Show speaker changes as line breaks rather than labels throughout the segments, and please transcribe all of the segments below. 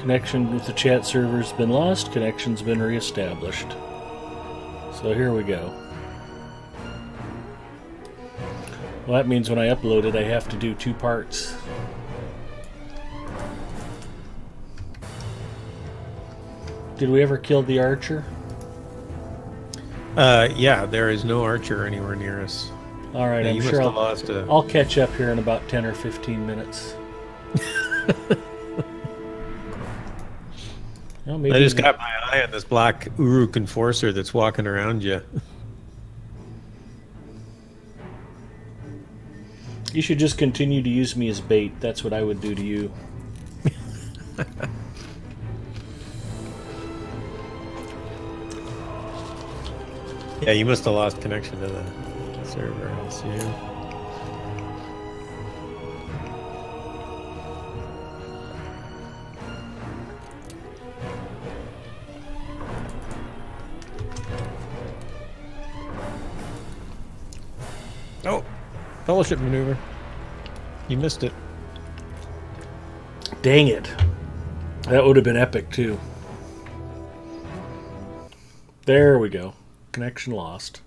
Connection with the chat server's been lost. Connection's been reestablished. So here we go. Well, that means when I upload it, I have to do 2 parts. Did we ever kill the archer?
Yeah, there is no archer anywhere near us.
All right,
Yeah,
I'm sure I'll catch up here in about 10 or 15 minutes. Well, maybe
I just got my eye on this black Uruk enforcer that's walking around you.
You should just continue to use me as bait. That's what I would do to you.
Yeah, you must have lost connection to the server. I see you. Oh, fellowship maneuver. You missed it.
Dang it. That would have been epic, too. There we go. Connection lost.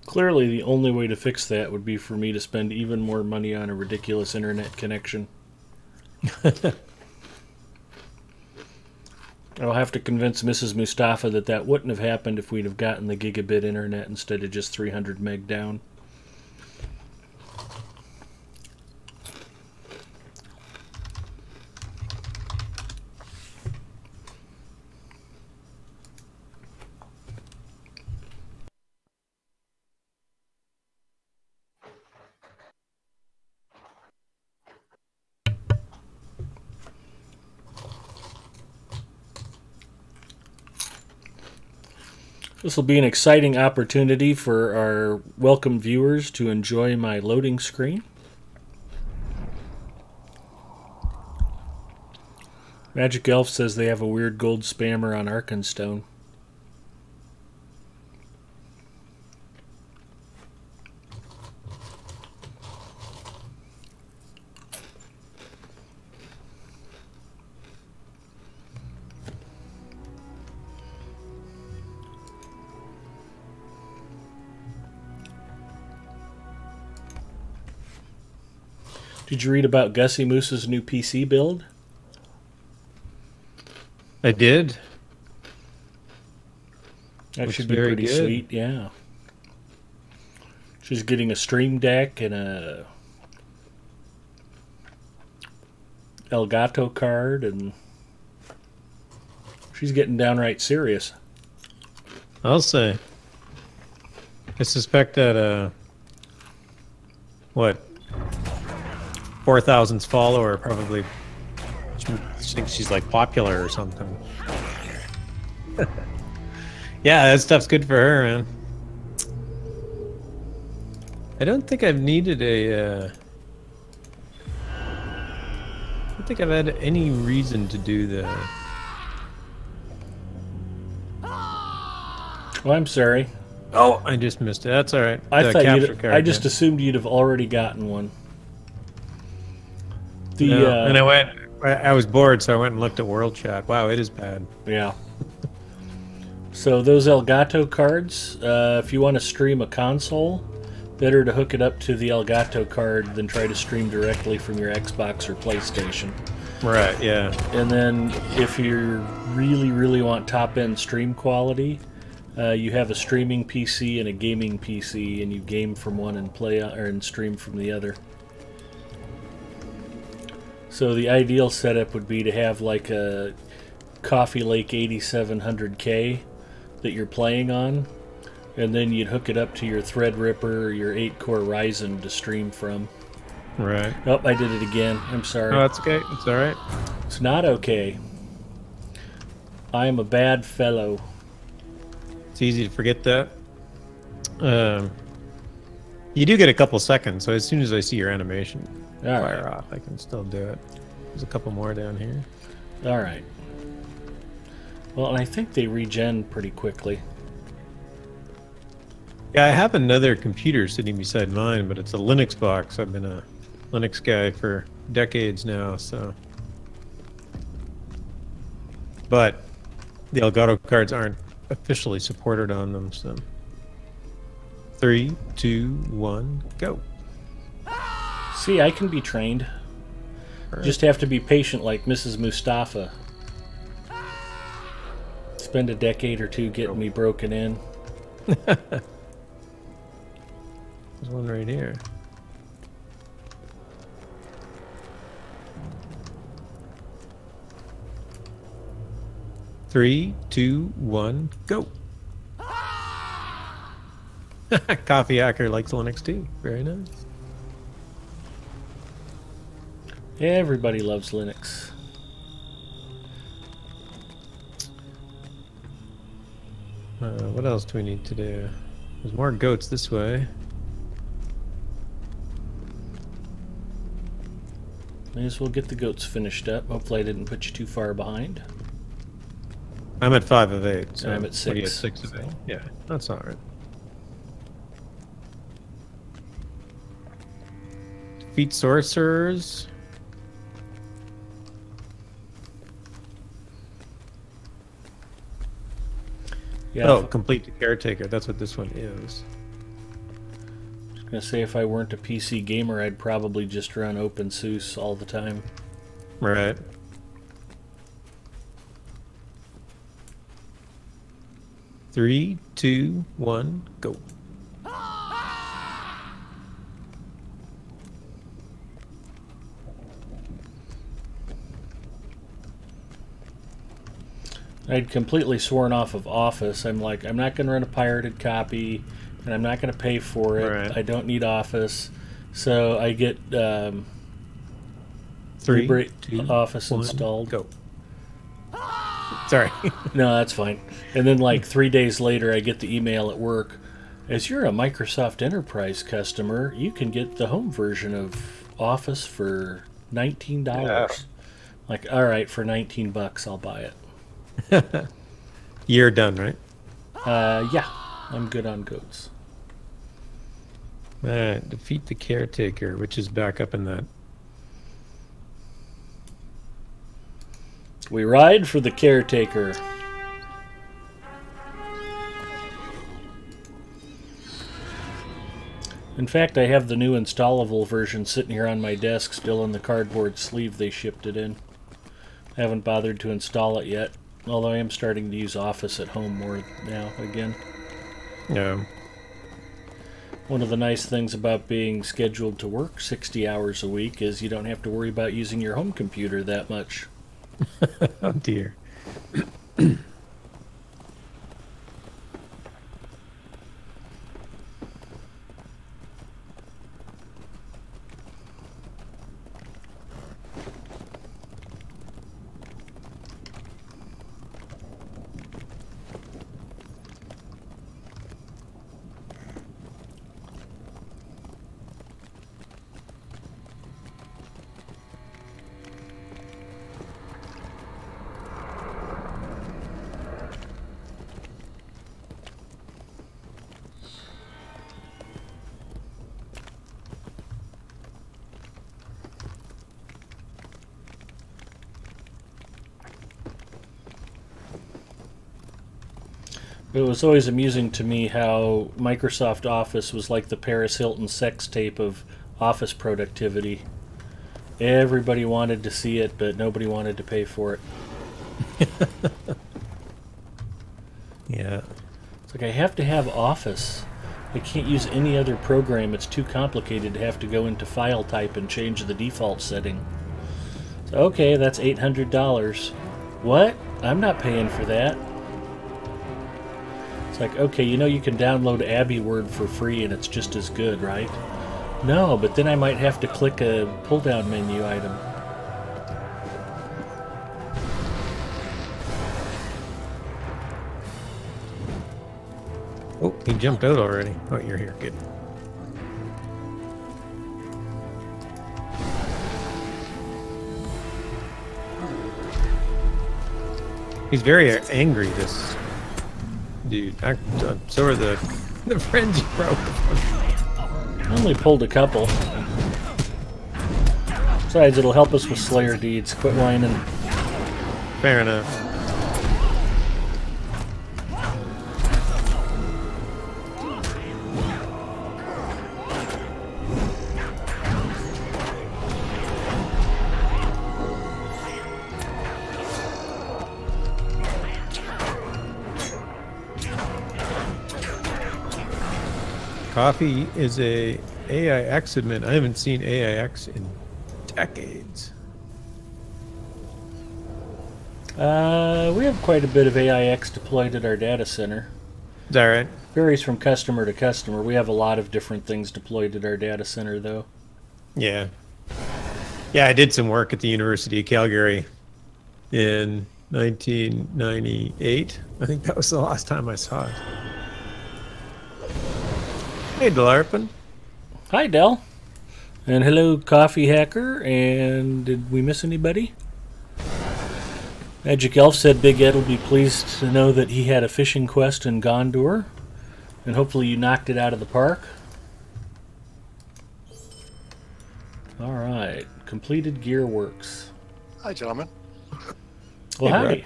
Clearly, the only way to fix that would be for me to spend even more money on a ridiculous internet connection. I'll have to convince Mrs. Mustafa that that wouldn't have happened if we'd have gotten the gigabit internet instead of just 300 meg down. This will be an exciting opportunity for our welcome viewers to enjoy my loading screen. Magic Elf says they have a weird gold spammer on Arkenstone. Did you read about Gussie Moose's new PC build?
I did.
That
Looks
should be
very
pretty
good.
sweet, yeah. She's getting a Stream Deck and a Elgato card, and she's getting downright serious.
I'll say. I suspect that, what, 4,000's follower probably thinks she's like popular or something. Yeah, that stuff's good for her, man. I don't think I've needed a, I don't think I've had any reason to do the...
Oh, I'm sorry.
Oh, I just missed it. That's all right.
I just assumed you'd have already gotten one.
And I was bored, so I went and looked at World Chat. Wow, it is bad.
Yeah. So those Elgato cards, if you want to stream a console, better to hook it up to the Elgato card than try to stream directly from your Xbox or PlayStation.
Right, yeah.
And then if you really want top-end stream quality, you have a streaming PC and a gaming PC, and you game from one and and stream from the other. So the ideal setup would be to have like a Coffee Lake 8700K that you're playing on, and then you'd hook it up to your Threadripper or your 8-core Ryzen to stream from.
Right.
Oh, I did it again. I'm sorry.
Oh, that's okay. It's all right.
It's not okay. I am a bad fellow.
It's easy to forget that. You do get a couple seconds, so as soon as I see your animation fire off, I can still do it. There's a couple more down here.
All right. Well, and I think they regen pretty quickly.
Yeah, I have another computer sitting beside mine, but it's a Linux box. I've been a Linux guy for decades now, so. But the Elgato cards aren't officially supported on them, so. 3, 2, 1, go.
See, I can be trained.
Right.
Just have to be patient like Mrs. Mustafa. Spend a decade or two getting me broken in.
There's one right here. Three, two, one, go. Coffee Hacker likes Linux too. Very nice.
Everybody loves Linux.
What else do we need to do? There's more goats this way.
May as well get the goats finished up. Hopefully I didn't put you too far behind.
I'm at 5 of 8. So
I'm at 6.
What are you at 6 of 8? Yeah, that's all right. Defeat sorcerers.
Yeah,
Oh, complete the caretaker. That's what this one is.
I was gonna say if I weren't a PC gamer, I'd probably just run OpenSUSE all the time.
Right. Three, two, one, go.
I'd completely sworn off of Office. I'm like, I'm not going to run a pirated copy, and I'm not going to pay for it.
Right.
I don't need Office. So I get
3, 2,
Office
1,
installed.
Go. Sorry.
No, that's fine. And then like 3 days later, I get the email at work. As you're a Microsoft Enterprise customer, you can get the home version of Office for $19.
Yeah.
Like, all right, for $19, I'll buy it.
You're done, right?
Yeah, I'm good on goats.
All right, defeat the caretaker, which is back up in that.
We ride for the caretaker. In fact, I have the new installable version sitting here on my desk, still in the cardboard sleeve they shipped it in. I haven't bothered to install it yet, although I am starting to use Office at home more now again.
Yeah.
One of the nice things about being scheduled to work 60 hours a week is you don't have to worry about using your home computer that much.
Oh dear.
It was always amusing to me how Microsoft Office was like the Paris Hilton sex tape of office productivity. Everybody wanted to see it, but nobody wanted to pay for it.
Yeah.
It's like, I have to have Office. I can't use any other program. It's too complicated to have to go into file type and change the default setting. So, okay, that's $800. What? I'm not paying for that. It's like, okay, you know you can download Abbey Word for free and it's just as good, right? No, but then I might have to click a pull-down menu item.
Oh, he jumped out already. Oh, you're here. Good. He's very angry, this dude. So are the friends you broke.
I only pulled a couple. Besides, it'll help us with Slayer deeds. Quit whining.
Fair enough. Coffee is a AIX admin. I haven't seen AIX in decades.
We have quite a bit of AIX deployed at our data center.
Is that right?
Varies from customer to customer. We have a lot of different things deployed at our data center, though.
Yeah. Yeah, I did some work at the University of Calgary in 1998. I think that was the last time I saw it. Hey, Delarpin.
Hi, Del. And hello, Coffee Hacker. And did we miss anybody? Magic Elf said Big Ed will be pleased to know that he had a fishing quest in Gondor. And hopefully you knocked it out of the park. Alright. Completed gear works.
Hi, gentlemen.
Well,
Hey,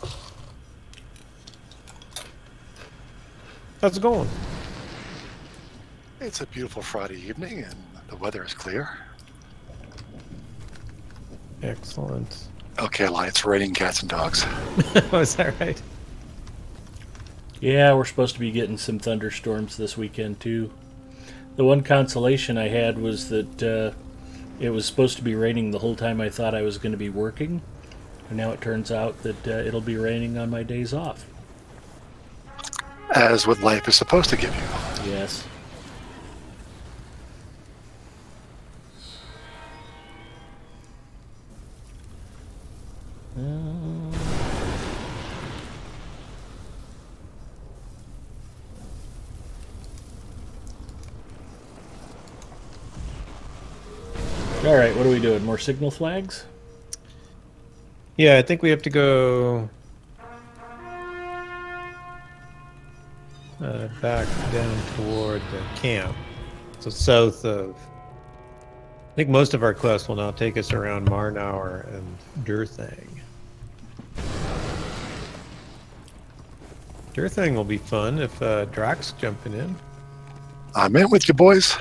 howdy.
How's it going?
It's a beautiful Friday evening, and the weather is clear.
Excellent.
Okay, Eli, it's raining cats and dogs.
Oh, is that right?
Yeah, we're supposed to be getting some thunderstorms this weekend, too. The one consolation I had was that it was supposed to be raining the whole time I thought I was going to be working. And now it turns out that it'll be raining on my days off.
As what life is supposed to give you.
Yes. Alright, what are we doing? More signal flags?
Yeah, I think we have to go back down toward the camp. So south of... I think most of our quests will now take us around Marnauer and Durthang. Durthang will be fun if Drax's jumping in.
I'm in with you, boys.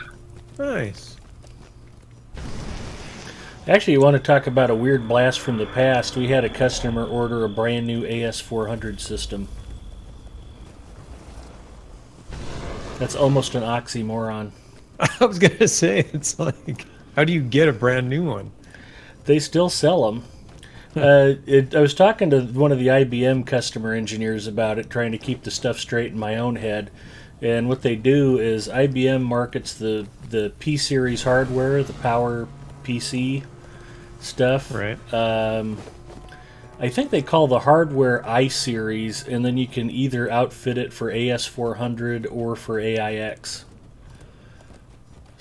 Nice.
Actually, you want to talk about a weird blast from the past. We had a customer order a brand new AS400 system. That's almost an oxymoron.
I was going to say, it's like, how do you get a brand new one?
They still sell them. I was talking to one of the IBM customer engineers about it, trying to keep the stuff straight in my own head. And what they do is IBM markets the P-Series hardware, the Power PC stuff.
Right.
I think they call the hardware I-Series, and then you can either outfit it for AS400 or for AIX.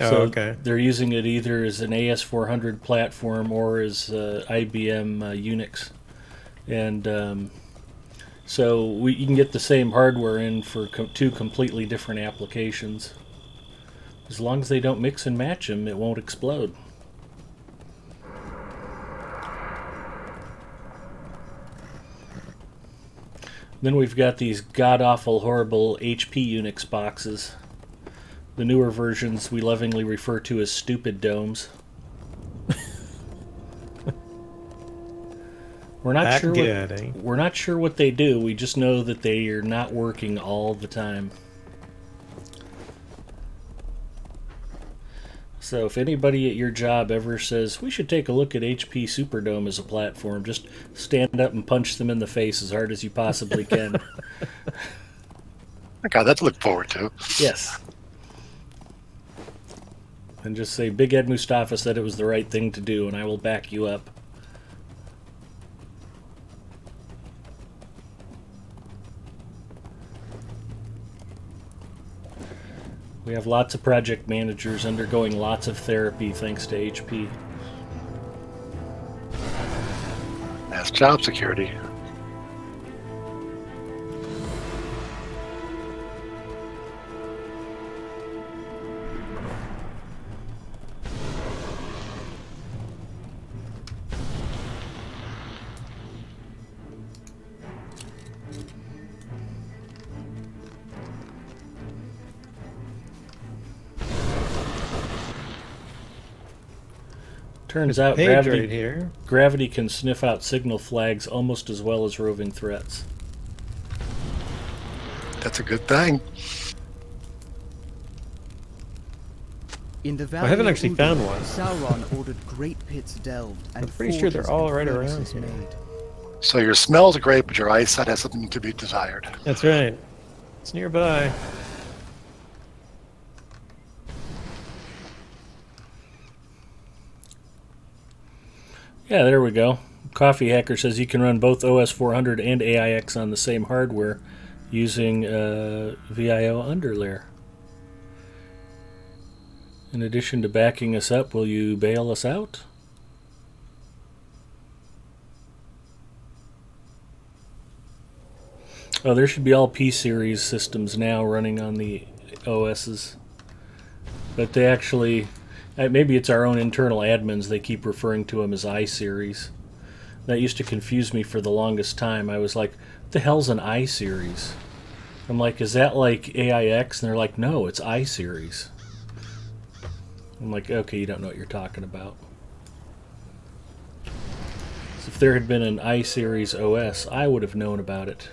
Oh,
So
okay.
they're using it either as an AS400 platform or as IBM Unix. And so you can get the same hardware in for two completely different applications. As long as they don't mix and match them, it won't explode. Then we've got these god-awful, horrible HP Unix boxes. The newer versions we lovingly refer to as stupid domes. We're not sure what they do. We just know that they are not working all the time. So if anybody at your job ever says, we should take a look at HP Superdome as a platform, just stand up and punch them in the face as hard as you possibly can.
I got that to look forward to.
Yes. And just say, Big Ed Mustafa said it was the right thing to do, and I will back you up. We have lots of project managers undergoing lots of therapy thanks to HP.
That's job security.
Turns out
Page
gravity,
right here.
gravity can sniff out signal flags almost as well as roving threats.
That's a good thing.
In the valley
I haven't
of
actually
Udon,
found one.
Sauron ordered great pits delved and
I'm pretty sure they're
forges
all
and
right around
furnaces
here.
made.
So your smell's great, but your eyesight has something to be desired.
That's right. It's nearby.
Yeah, there we go. Coffee Hacker says you can run both OS 400 and AIX on the same hardware using VIO underlayer. In addition to backing us up, will you bail us out? Oh, there should be all P-series systems now running on the OSs. But they actually... maybe it's our own internal admins, they keep referring to them as I-series. That used to confuse me for the longest time. I was like, what the hell's an I-series? I'm like, is that like AIX? And they're like, no, it's I-series. I'm like, okay, you don't know what you're talking about. So if there had been an I-series OS, I would have known about it.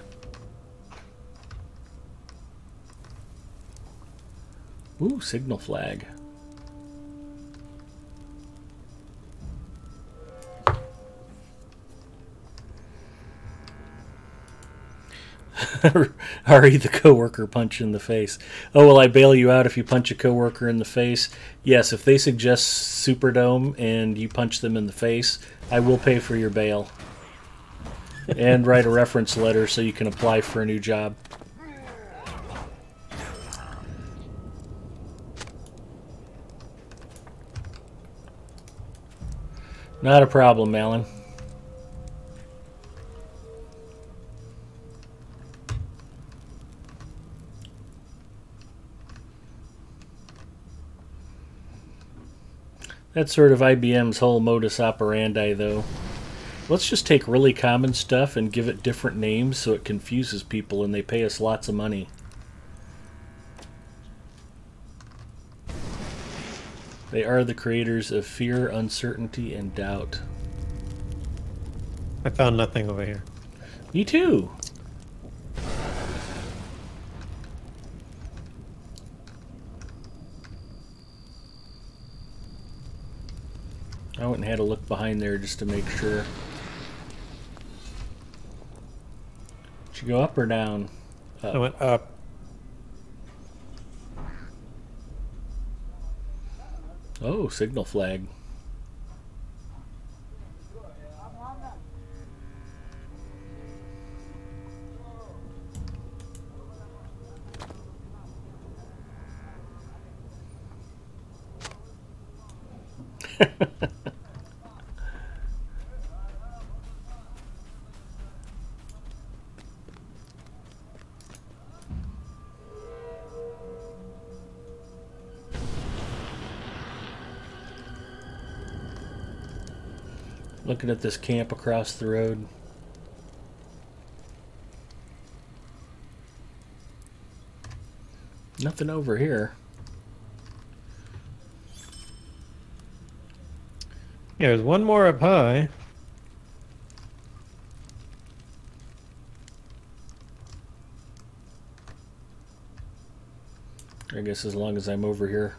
Ooh, signal flag. Ari, the coworker, punch in the face. Oh, will I bail you out if you punch a coworker in the face? Yes, if they suggest Superdome and you punch them in the face, I will pay for your bail. And write a reference letter so you can apply for a new job. Not a problem, Alan. That's sort of IBM's whole modus operandi, though. Let's just take really common stuff and give it different names so it confuses people and they pay us lots of money. They are the creators of fear, uncertainty, and doubt.
I found nothing over here.
Me too. I went and had a look behind there just to make sure. Did you go up or down? Up.
I went up.
Oh, signal flag. Looking at this camp across the road. Nothing over here.
Yeah, there's one more up high.
I guess as long as I'm over here.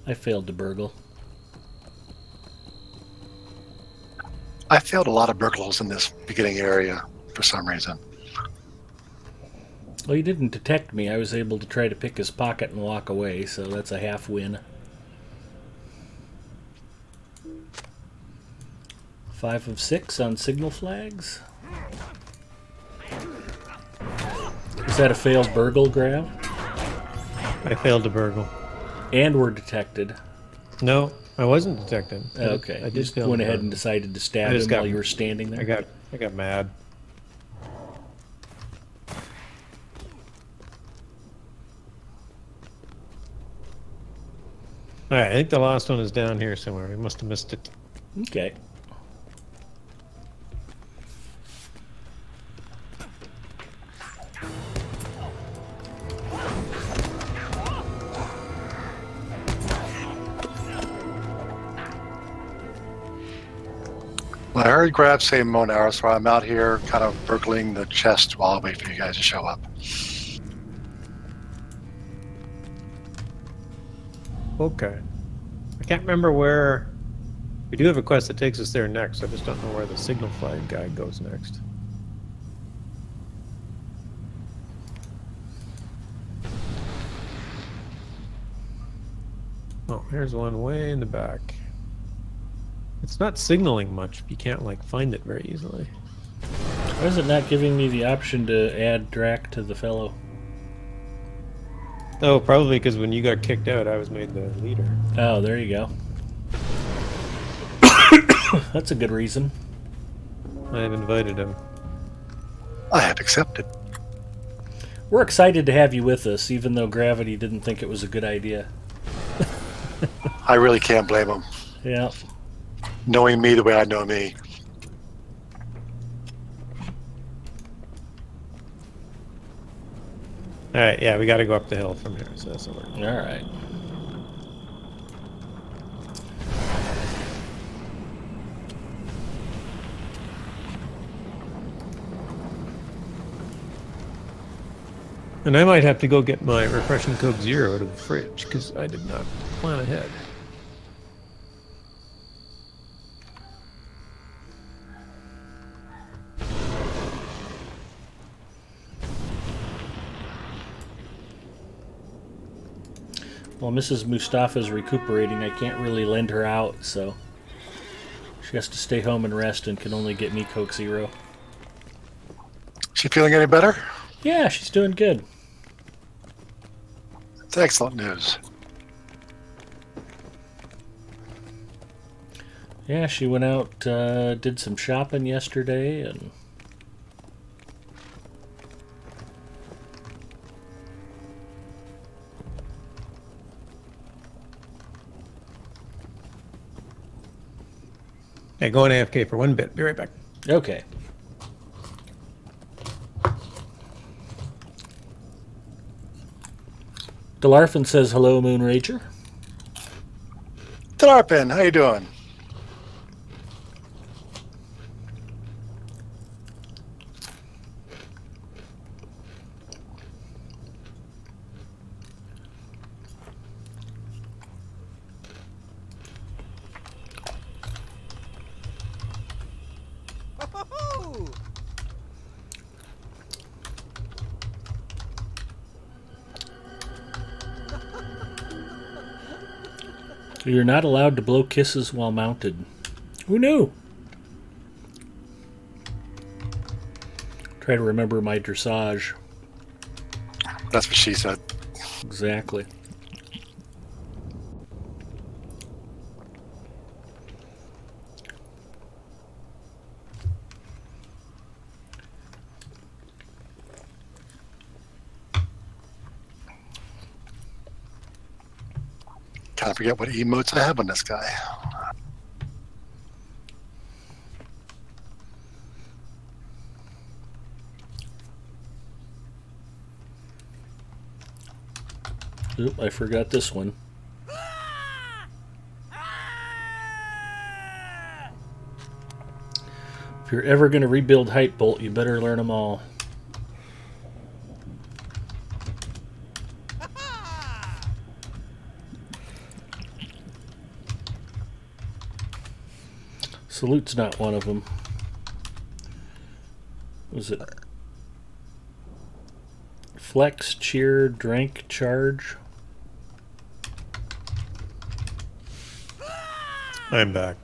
I failed to burgle.
I failed a lot of burglars in this beginning area for some reason.
Well, he didn't detect me. I was able to try to pick his pocket and walk away, so that's a half win. 5 of 6 on signal flags. Is that a failed burgle, Grav?
I failed to burgle.
And we're detected.
No, I wasn't detected.
Okay.
I
just
fail
went
to
ahead
burgle.
and decided to stab him while you were standing there.
I got mad. Alright, I think the last one is down here somewhere. We must have missed it.
Okay.
I heard Grab say Monar, so I'm out here kind of burgling the chest while I wait for you guys to show up.
Okay. I can't remember where... We do have a quest that takes us there next. I just don't know where the signal flag guy goes next. Oh, here's one way in the back. It's not signaling much. You can't, like, find it very easily.
Why is it not giving me the option to add Drac to the fellow?
Oh, probably because when you got kicked out, I was made the leader.
Oh, there you go. That's a good reason.
I have invited him.
I have accepted.
We're excited to have you with us, even though Gravity didn't think it was a good idea.
I really can't blame him.
Yeah.
Knowing me the way I know me.
Alright, yeah, we gotta go up the hill from here, so that's the work.
All right.
And I might have to go get my refreshing Coke Zero out of the fridge, because I did not plan ahead.
Well, Mrs. Mustafa's recuperating. I can't really lend her out, so she has to stay home and rest and can only get me Coke Zero.
She feeling any better?
Yeah, she's doing good.
It's excellent news.
Yeah, she went out, did some shopping yesterday, and
Hey, go on AFK for 1 bit. Be right back.
okay. Delarfin says hello, Moonrager.
Talarpin, how you doing?
You're not allowed to blow kisses while mounted. Who knew? Try to remember my dressage.
That's what she said.
Exactly.
Kind of forget what emotes I have on this guy.
Oop, I forgot this one. If you're ever going to rebuild Height Bolt, you better learn them all. Salute's not one of them. Was it Flex, Cheer, Drank, Charge?
I'm back.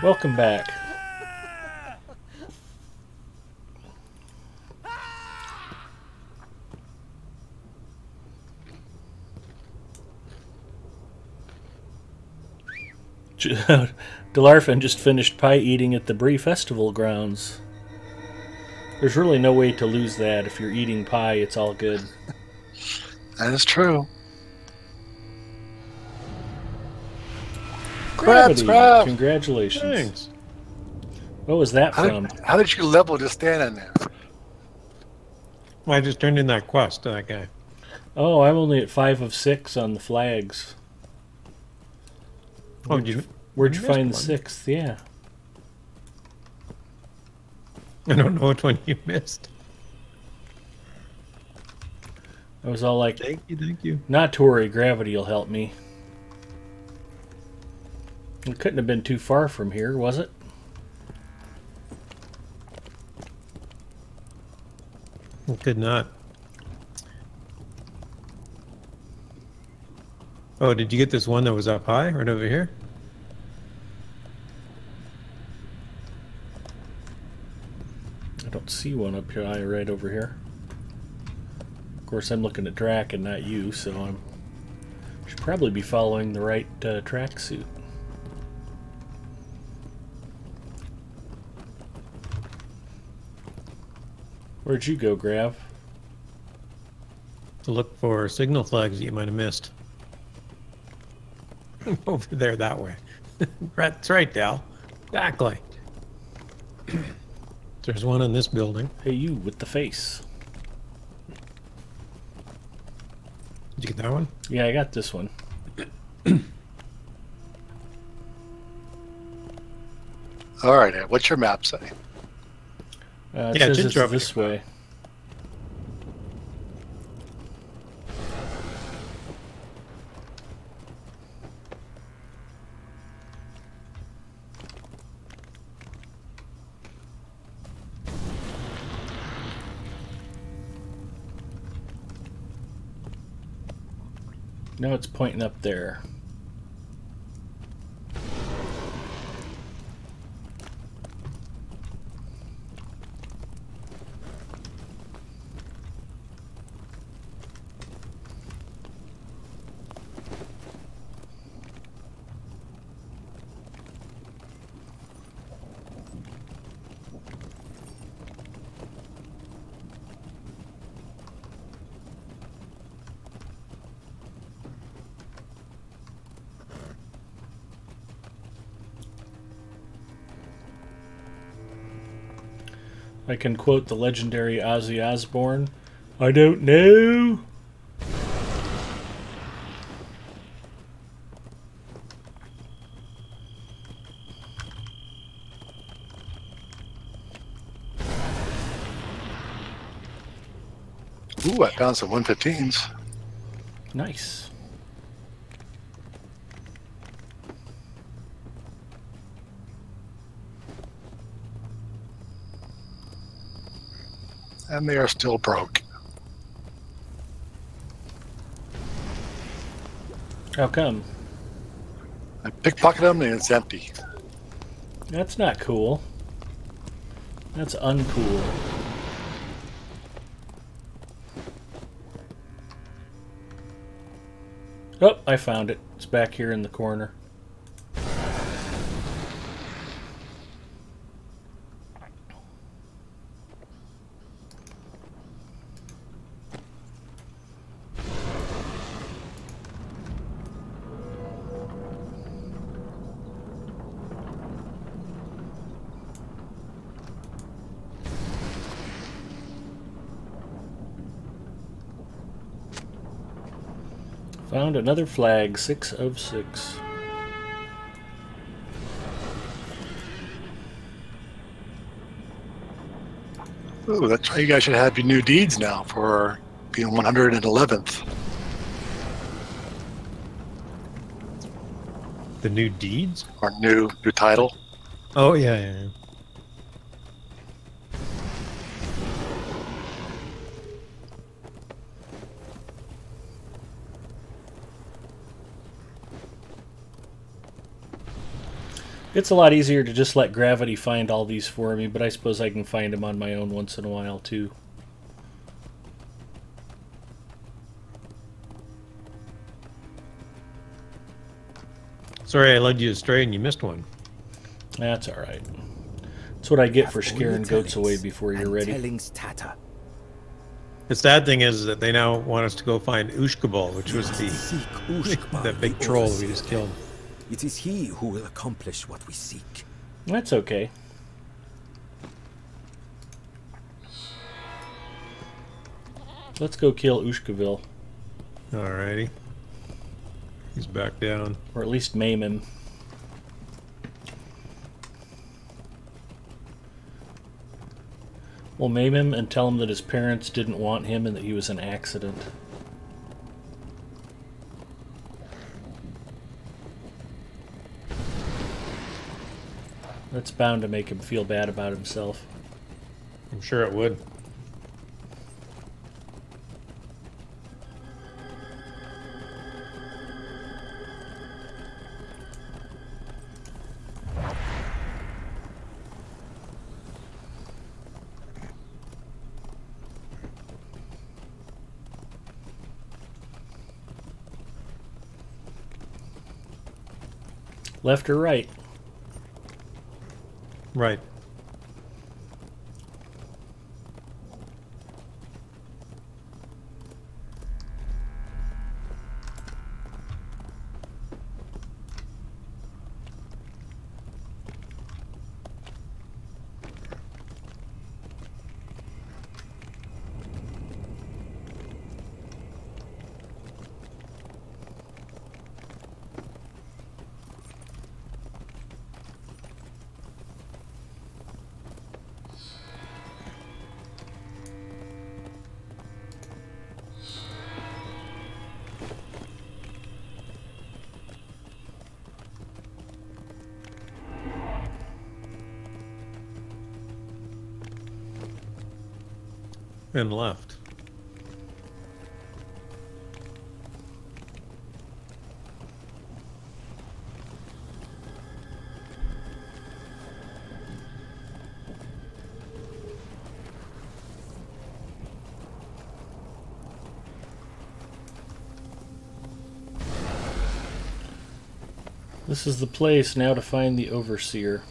Welcome back. Delarfin just finished pie eating at the Brie Festival grounds. There's really no way to lose that. If you're eating pie, it's all good.
That is true.
Gravity.
Crab.
Congratulations.
Thanks.
What was that from?
How did you level just standing there?
Well, I just turned in that quest to that guy.
Oh, I'm only at 5 of 6 on the flags.
Oh,
Where'd you find the 6th? Yeah.
I don't know which one you missed.
I was all like,
Thank you, thank you.
not to worry, gravity will help me. It couldn't have been too far from here, was it?
It could not. Oh, did you get this one that was up high right over here?
I don't see one up here, right over here. Of course, I'm looking at Drac and not you, so I'm should probably be following the right tracksuit. Where'd you go, Grav?
To look for signal flags that you might have missed. Over there, that way. That's right, Dal. Exactly. There's one in this building.
Hey, you with the face.
Did you get that one?
Yeah, I got this one.
All right, Ed, what's your map say?
It
Yeah,
says it's
Ginger,
this way. No, it's pointing up there. I can quote the legendary Ozzy Osbourne. I don't know.
Ooh, I found some 115s.
Nice.
And they are still broke.
How come?
I pickpocketed them and it's empty.
That's not cool. That's uncool. Oh, I found it. It's back here in the corner. Found another flag, 6 of 6.
Ooh, that's why you guys should have your new deeds now for being 111th.
The new deeds?
Or new title.
Oh, yeah.
It's a lot easier to just let gravity find all these for me, but I suppose I can find them on my own once in a while, too.
Sorry, I led you astray and you missed one.
That's alright. That's what I get for scaring goats away before you're ready.
Tellings tatter.
The sad thing is that they now want us to go find Ushkabal, which was the big troll we just killed.
It is he who will accomplish what we seek.
That's okay. Let's go kill Ushkaville.
Alrighty. He's back down.
Or at least maim him. We'll maim him and tell him that his parents didn't want him and that he was an accident. That's bound to make him feel bad about himself.
I'm sure it would.
Left or right?
Right. And left.
This is the place now to find the Overseer.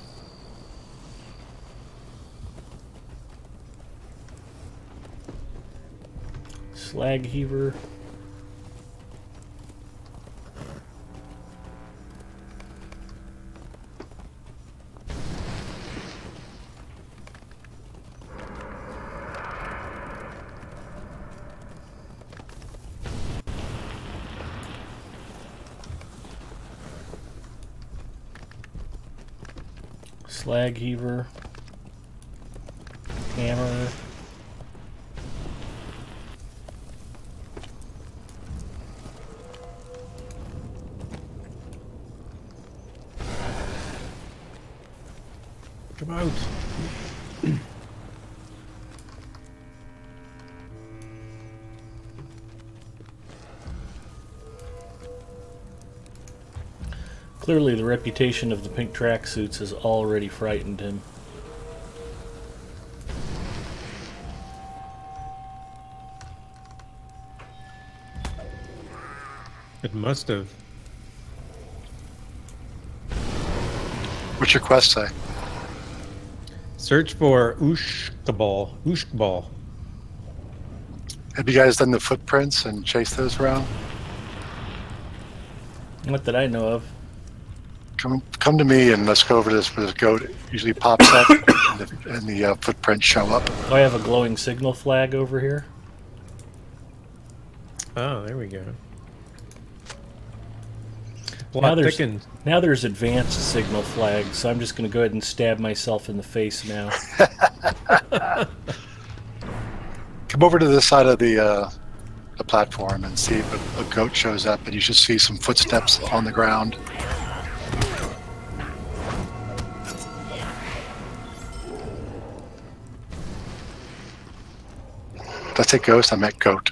Slag heaver. Slag heaver. Hammer.
Come out.
Clearly the reputation of the pink tracksuits has already frightened him.
It must have.
What's your quest say?
Search for Ushkabal. Ushkabal.
Have you guys done the footprints and chased those around?
Not that I know of.
Come to me and let's go over this where this goat usually pops up and the footprints show up.
Oh, I have a glowing signal flag over here.
Oh, there we go.
Now
Plot thickens.
now there's advanced signal flags, so I'm just going to go ahead and stab myself in the face now.
Come over to this side of the platform and see if a goat shows up, and you should see some footsteps on the ground. Did I say ghost? I meant goat.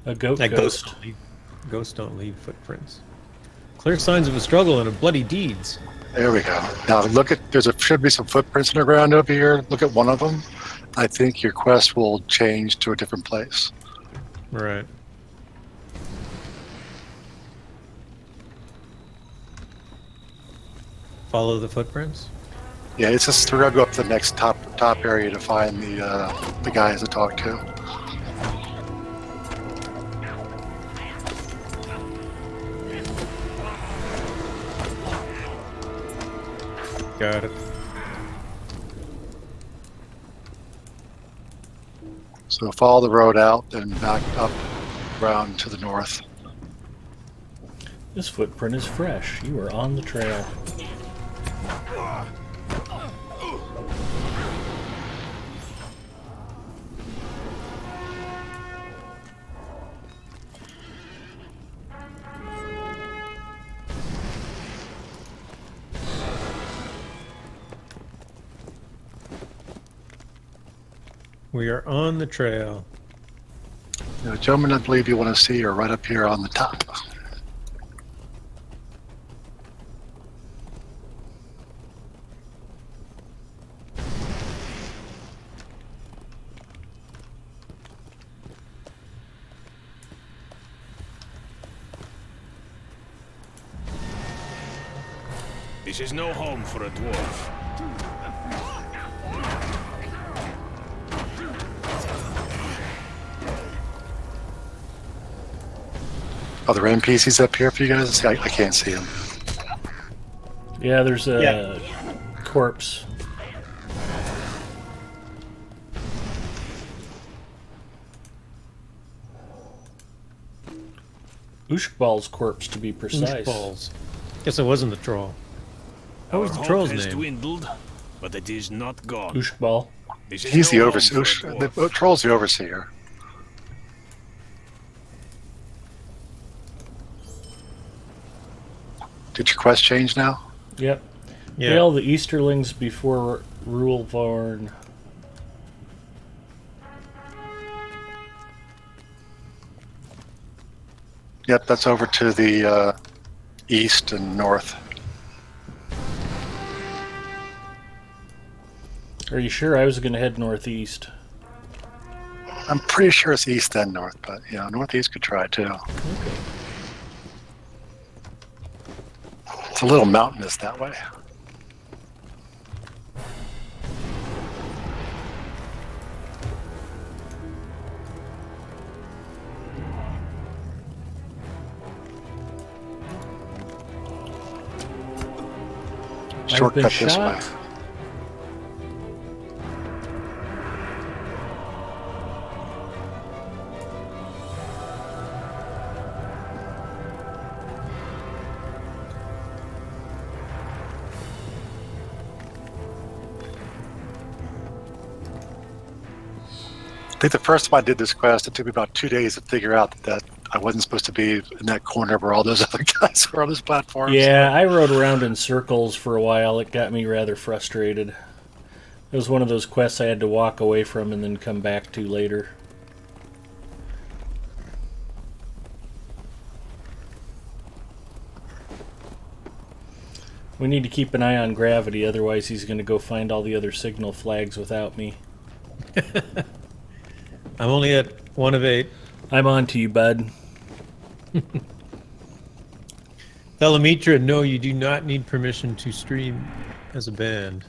A goat
That
ghost.
Ghosts don't leave footprints. Clear signs of a struggle and of bloody deeds.
There we go. Now look at, should be some footprints on the ground over here. Look at one of them. I think your quest will change to a different place.
Right. Follow the footprints?
Yeah, it's just we're gonna go up to the next top area to find the guys to talk to.
Got it.
So follow the road out, then back up around to the north.
This footprint is fresh. You are on the trail.
We are on the trail.
The gentleman I believe you want to see are right up here on the top.
This is no home for a dwarf.
Are there NPCs up here for you guys? I can't see them.
Yeah, there's a corpse. Ushbal's corpse, to be precise.
Balls. Guess it wasn't the troll. What was the
Our
troll's
hope has
name?
dwindled, but it is not gone.
Ushbal.
This is
He's the
no home
overseer.
for a dwarf.
The troll's the overseer. Did your quest change now?
Yep.
Yeah.
Hail the Easterlings before Rulvarn.
Yep, that's over to the east and north.
Are you sure? I was going to head northeast.
I'm pretty sure it's east and north, but you know, northeast could try too.
Okay.
It's a little mountainous that way.
I've been
Shortcut this way.
shot.
I think the first time I did this quest, it took me about 2 days to figure out that I wasn't supposed to be in that corner where all those other guys were on those platforms.
Yeah, I rode around in circles for a while. It got me rather frustrated. It was one of those quests I had to walk away from and then come back to later. We need to keep an eye on Gravity, otherwise he's going to go find all the other signal flags without me.
I'm only at 1 of 8.
I'm on to you, bud.
Telemitra, no, you do not need permission to stream as a band.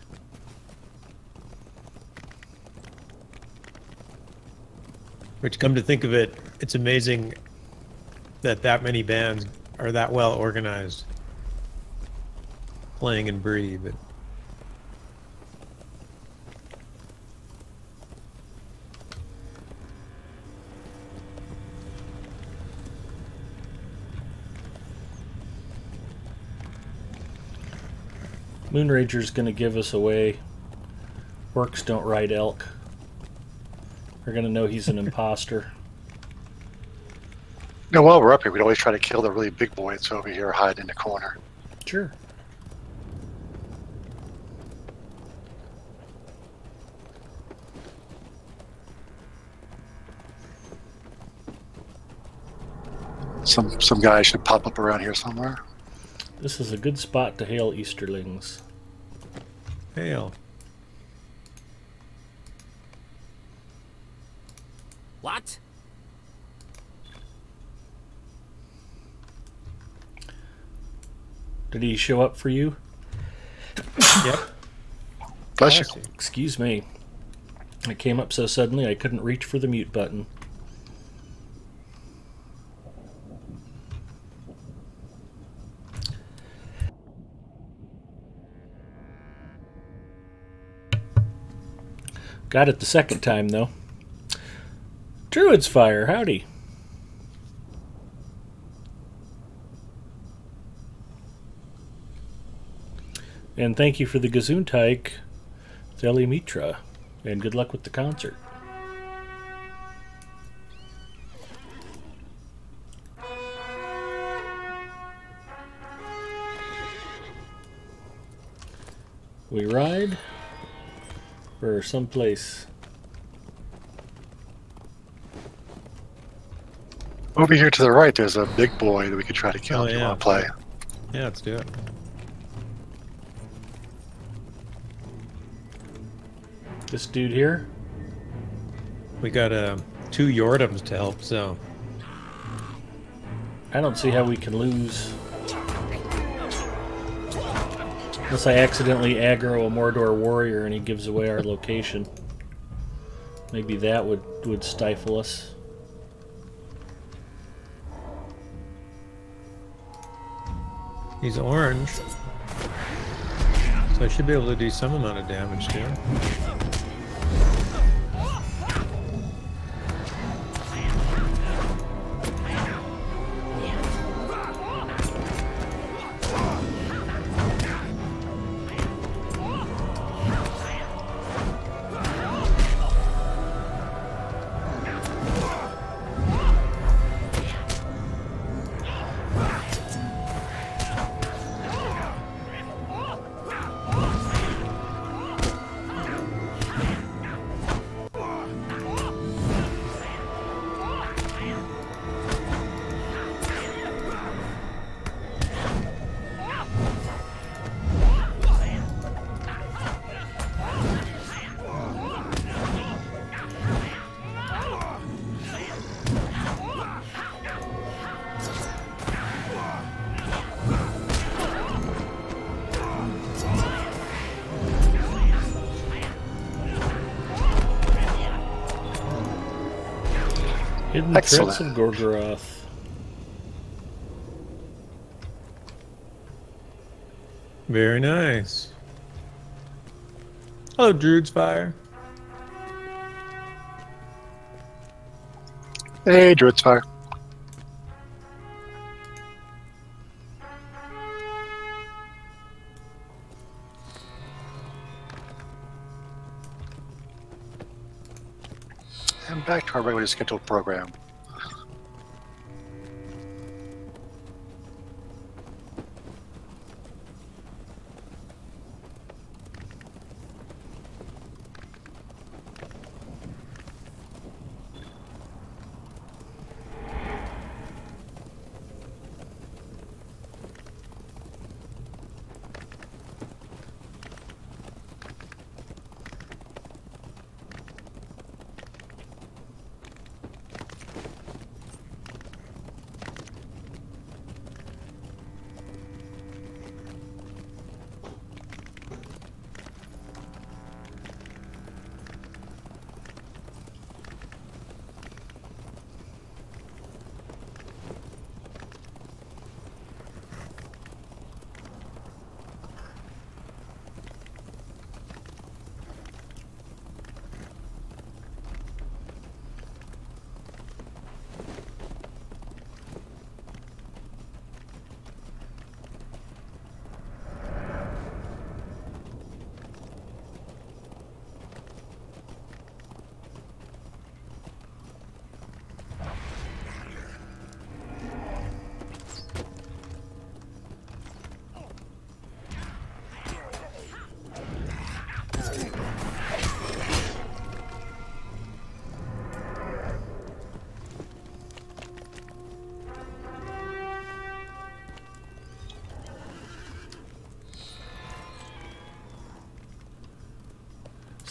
Which, come to think of it, it's amazing that that many bands are that well organized, playing in Bree, but
Moonrager's going to give us away. Orcs don't ride elk. They're going to know he's an imposter.
You know, while we're up here, we'd always try to kill the really big boy that's over here hiding in the corner.
Sure.
Some guy should pop up around here somewhere.
This is a good spot to hail Easterlings.
hail.
What?
Did he show up for you?
Yep.
Bless you.
Excuse me. It came up so suddenly I couldn't reach for the mute button. Got it the second time, though. Druid's Fire, howdy. And thank you for the Gesundheit, Theli Mitra. And good luck with the concert. We ride for someplace.
Over here to the right, there's a big boy that we could try to kill
Oh,
if you
yeah.
want to play.
Yeah, let's do it.
This dude here?
We got 2 Yordams to help, so
I don't see how we can lose. Unless I accidentally aggro a Mordor warrior and he gives away our location. Maybe that would stifle us.
he's orange. So I should be able to do some amount of damage to him.
Hidden
Excellent.
threats of Gorgoroth.
Very nice. Hello, Druid's Fire.
Hey, Druid's Fire. And back to our regularly scheduled program.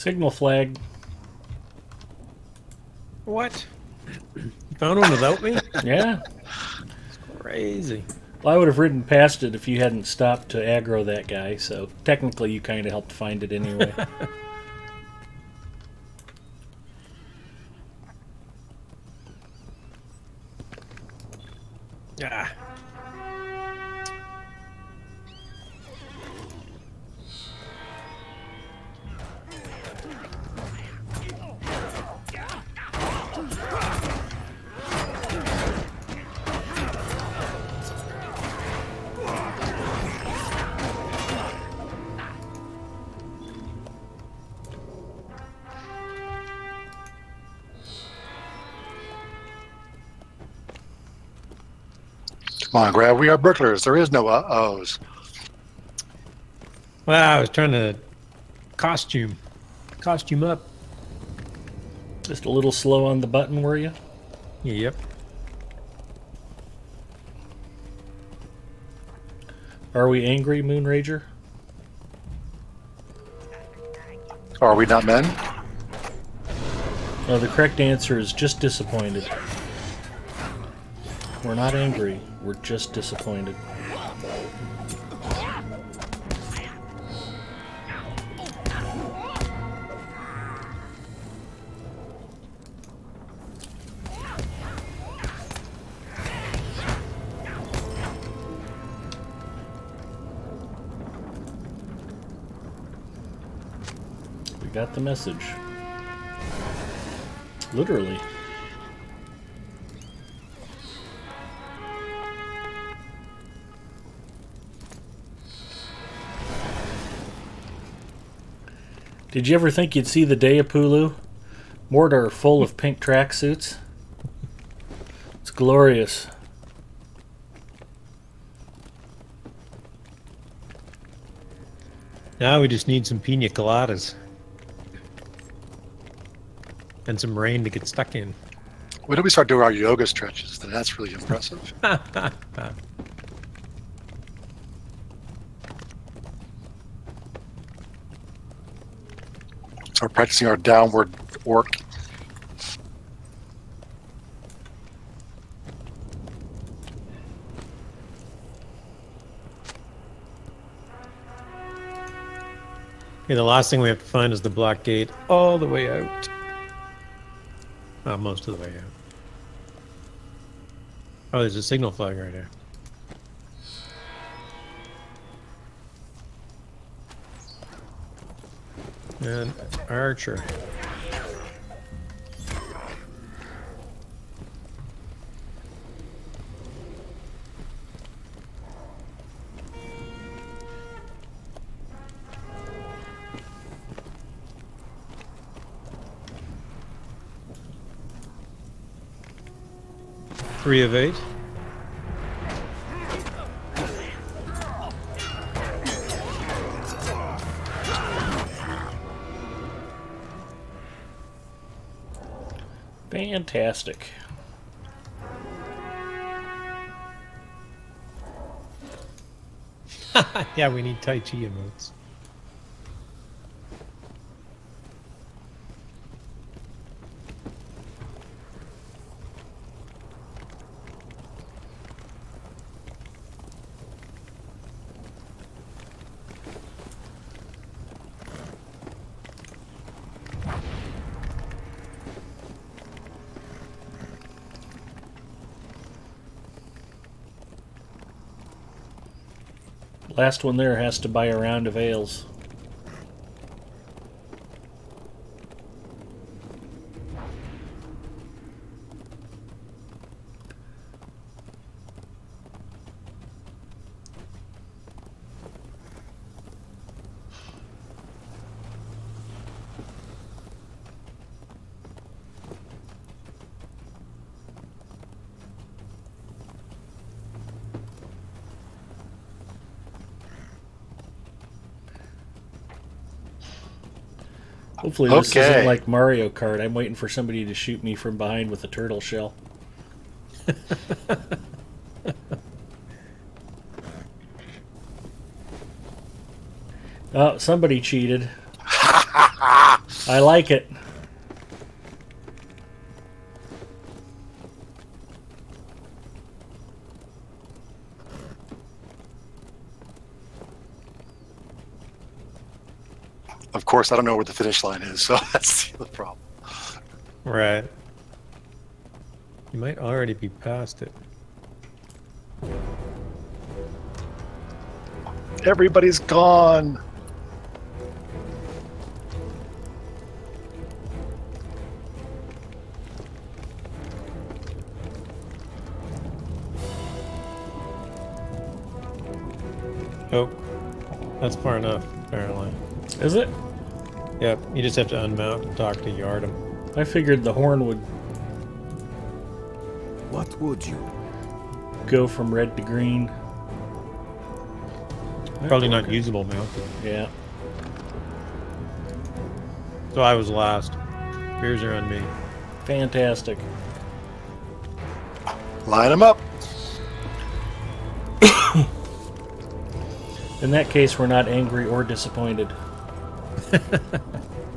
Signal flag.
What? You found one without me?
Yeah.
Crazy.
Well, I would have ridden past it if you hadn't stopped to aggro that guy, so technically you kind of helped find it anyway.
Ah.
Come on, Grab. We are burglars. There is no uh-ohs.
Well, I was trying to costume up.
Just a little slow on the button, were you?
Yep.
Are we angry, Moonrager?
Are we not men?
No, the correct answer is just disappointed. We're not angry. We're just disappointed. We got the message. Literally. Did you ever think you'd see the day of Pulu? Mordor full of pink tracksuits? It's glorious.
Now we just need some pina coladas. And some rain to get stuck in.
When do we start doing our yoga stretches? Then that's really impressive. Start practicing our downward orc.
Okay, the last thing we have to find is the black gate all the way out. Most of the way out. Oh, there's a signal flag right there. And Archer. Three of 8.
Fantastic.
Yeah, we need Tai Chi emotes.
Last one there has to buy a round of ales. Hopefully this isn't like Mario Kart. I'm waiting for somebody to shoot me from behind with a turtle shell. Oh, somebody cheated. I like it.
Of course, I don't know where the finish line is, so that's the problem.
Right. You might already be past it.
Everybody's gone.
Oh, that's far enough, apparently.
Is it?
Yep, you just have to unmount and talk to Yardam.
I figured the horn would
What would you?
go from red to green.
Probably not usable mounted.
Yeah.
So I was last. Beers are on me.
Fantastic.
Line them up.
In that case, we're not angry or disappointed.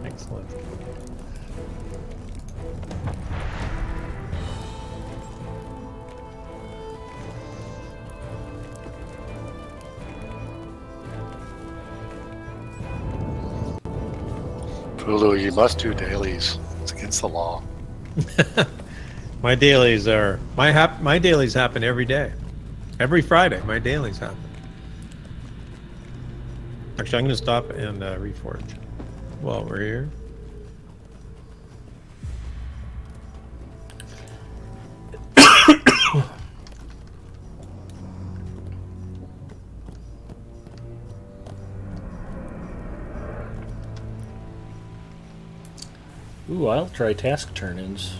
Excellent.
Pulu, you must do dailies. It's against the law.
My dailies are my dailies happen every day. Every Friday, my dailies happen. Actually, I'm going to stop and reforge while we're here.
Ooh, I'll try task turn-ins.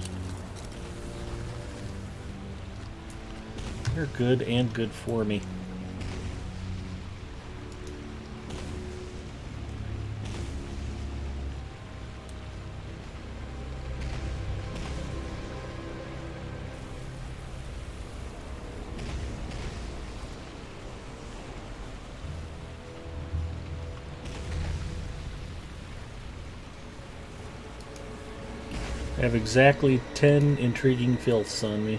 They're good and good for me. I have exactly 10 intriguing filths on me.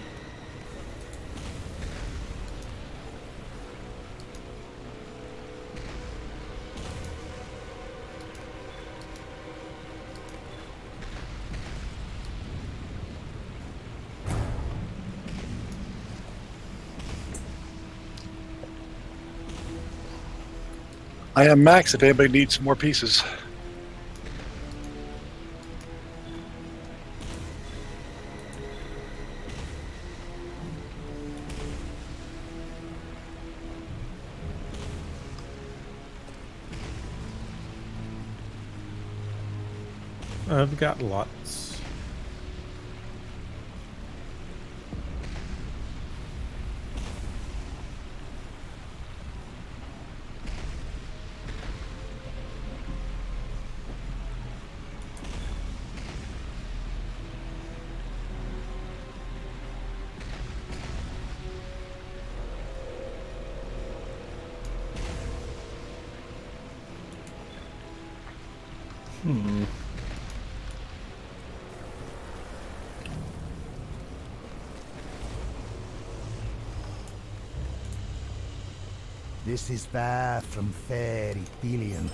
I am max if anybody needs more pieces.
I've got lots.
This is far from fair Ithilien.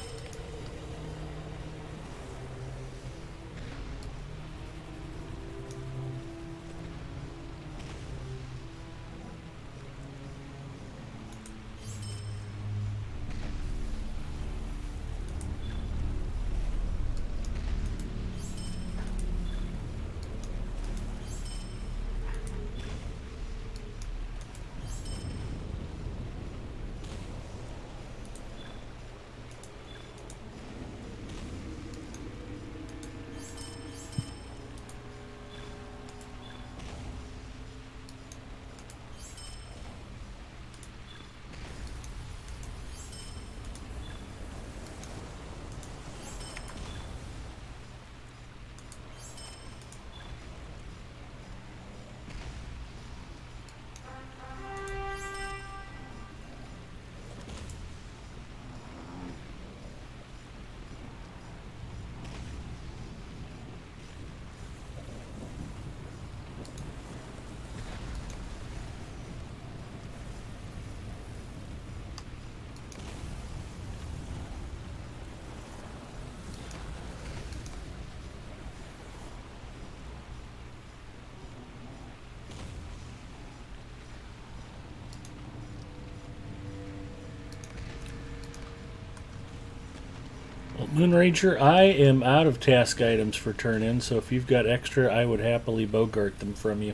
Well, Moonrager, I am out of task items for turn-in, so if you've got extra, I would happily bogart them from you.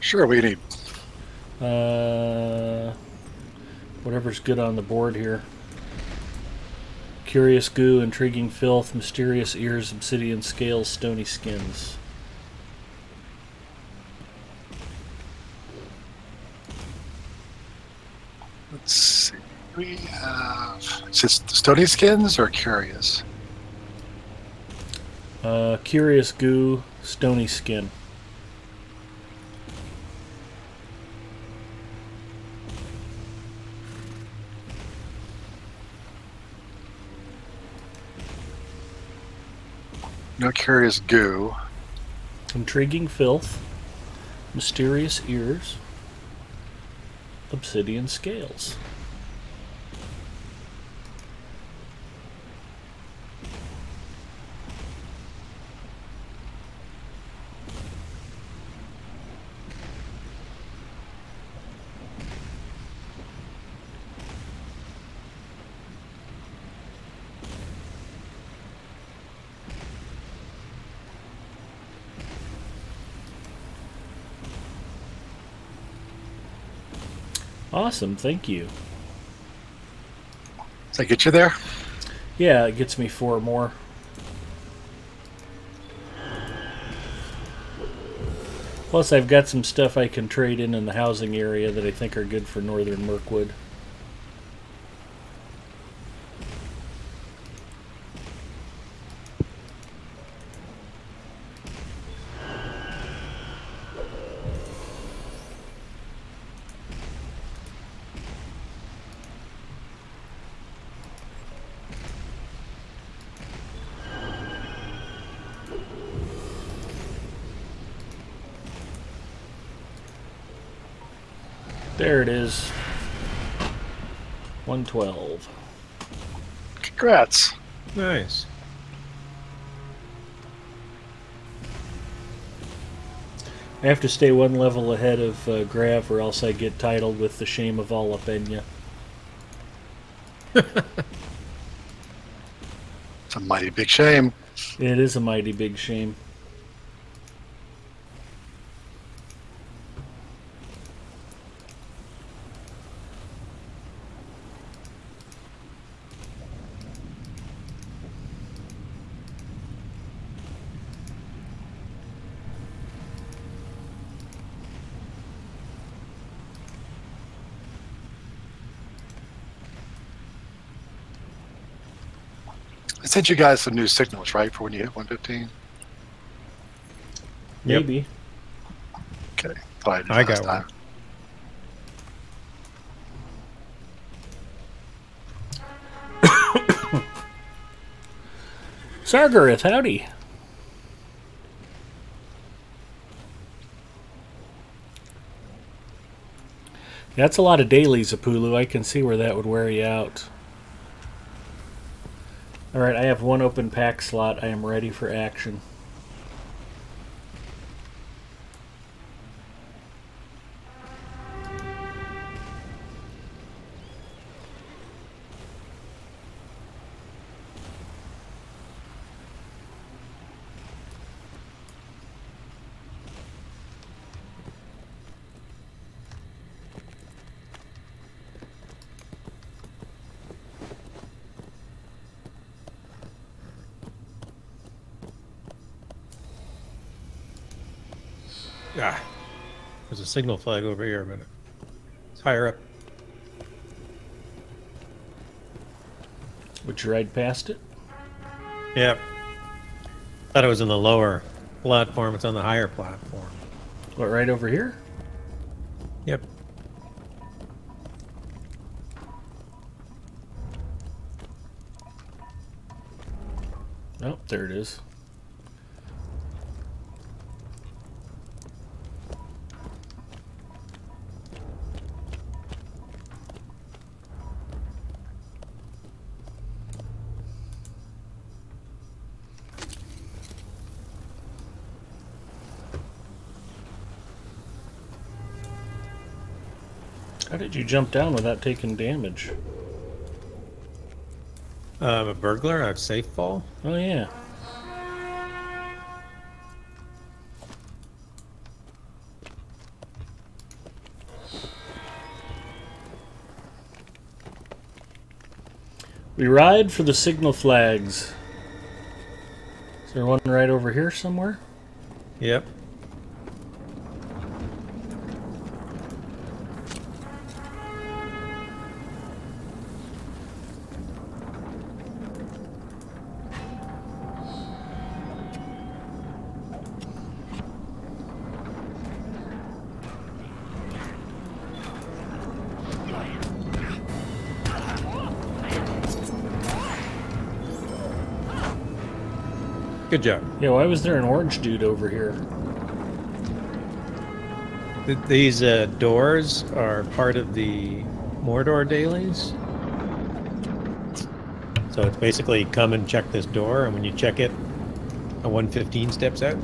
Sure, we need.
Whatever's good on the board here. Curious Goo, Intriguing Filth, Mysterious Ears, Obsidian Scales, Stony Skins.
Let's see. We have. Is it Stony Skins or Curious?
Curious Goo, Stony Skin.
No curious goo.
Intriguing filth. Mysterious ears. Obsidian scales. Awesome, thank you.
Does that get you there?
Yeah, it gets me 4 more. Plus, I've got some stuff I can trade in the housing area that I think are good for northern Mirkwood. There it is. 112.
Congrats.
Nice.
I have to stay 1 level ahead of Grav, or else I get titled with the shame of all Alapenya.
It's a mighty big shame.
It is a mighty big shame.
I sent you guys some new signals, right, for when you hit 115?
Maybe.
Okay. Thought
I
did last
got one.
time.
Sargareth, howdy. That's a lot of dailies, Apulu. I can see where that would wear you out. Alright, I have 1 open pack slot. I am ready for action.
Ah, there's a signal flag over here a minute. It's higher up.
Would you ride past it?
Yep. Thought it was in the lower platform. It's on the higher platform.
What, right over here?
Yep.
Oh, there it is. How did you jump down without taking damage?
A burglar at safe fall?
Oh, yeah. We ride for the signal flags. Is there one right over here somewhere?
Yep. Good job.
Yeah, why was there an orange dude over here?
These doors are part of the Mordor dailies. So it's basically come and check this door, and when you check it, a 115 steps out.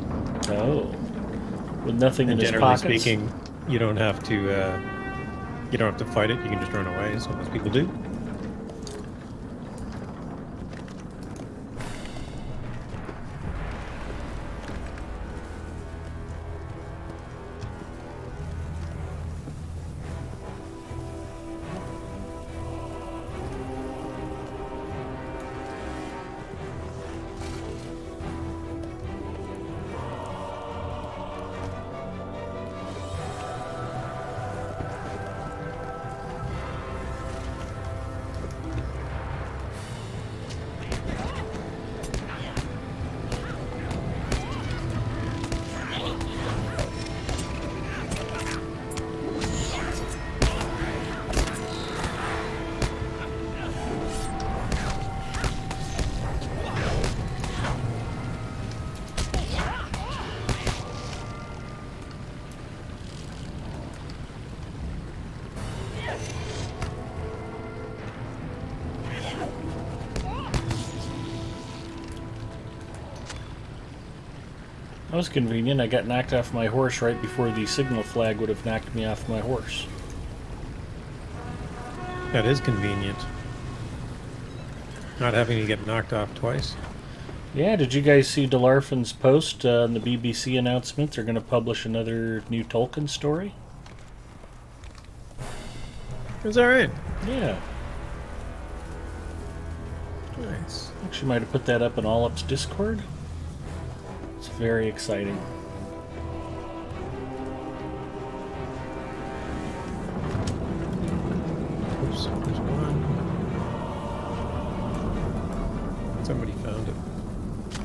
Oh. With nothing in
And
his
generally
pockets?
speaking, you don't have to fight it. You can just run away. So most people do.
That was convenient. I got knocked off my horse right before the signal flag would have knocked me off my horse.
That is convenient. Not having to get knocked off twice.
Yeah, did you guys see Delarfin's post on the BBC announcement? They're going to publish another new Tolkien story?
It's alright.
Yeah.
Nice.
Actually might have put that up in All Up's Discord. It's very exciting.
Oops, there's one. Somebody found it.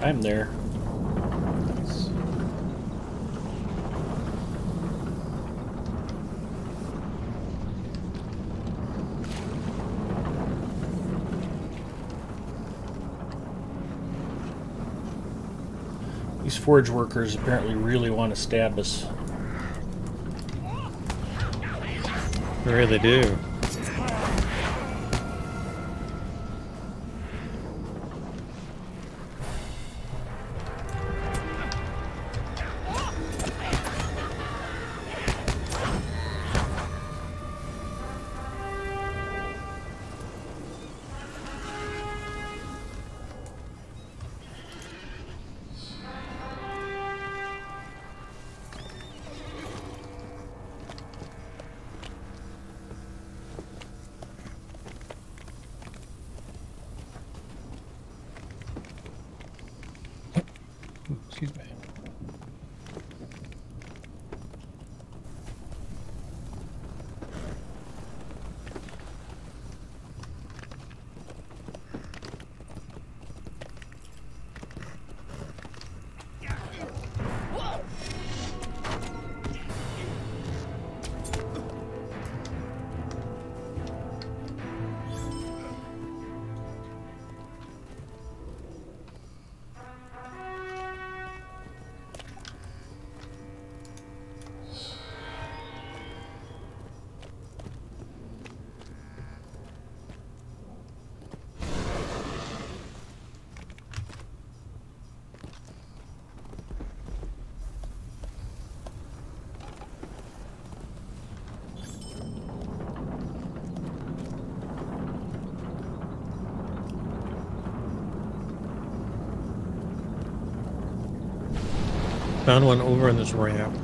I'm there.
Nice.
These forge workers apparently really want to stab us.
They really do. Excuse me. Found one over in this ramp.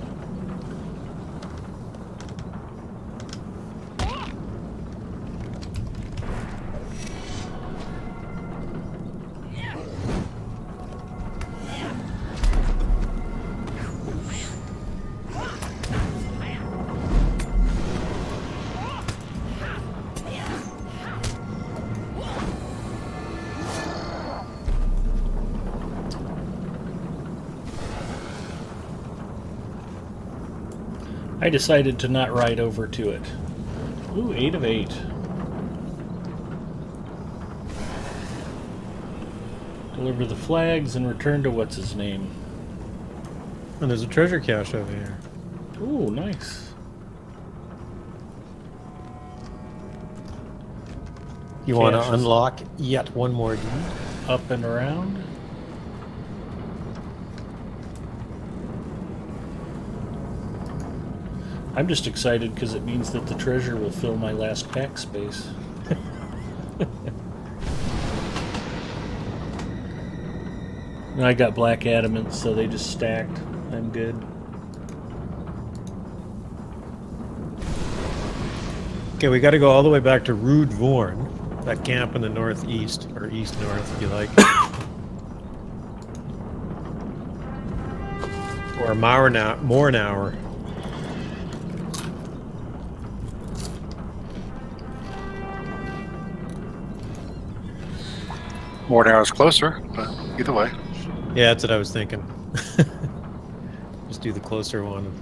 I decided to not ride over to it. Ooh, 8 of 8. Deliver the flags and return to what's his name.
And there's a treasure cache over here.
Ooh, nice.
You want to
Caches.
unlock yet one more deed?
Up and around. I'm just excited because it means that the treasure will fill my last pack space. And I got black adamant, so they just stacked. I'm good.
Okay, we got to go all the way back to Rude Vorn, that camp in the northeast, or east-north if you like. Or Mornauer.
More hours closer, but either way.
Yeah, that's what I was thinking. Just do the closer one.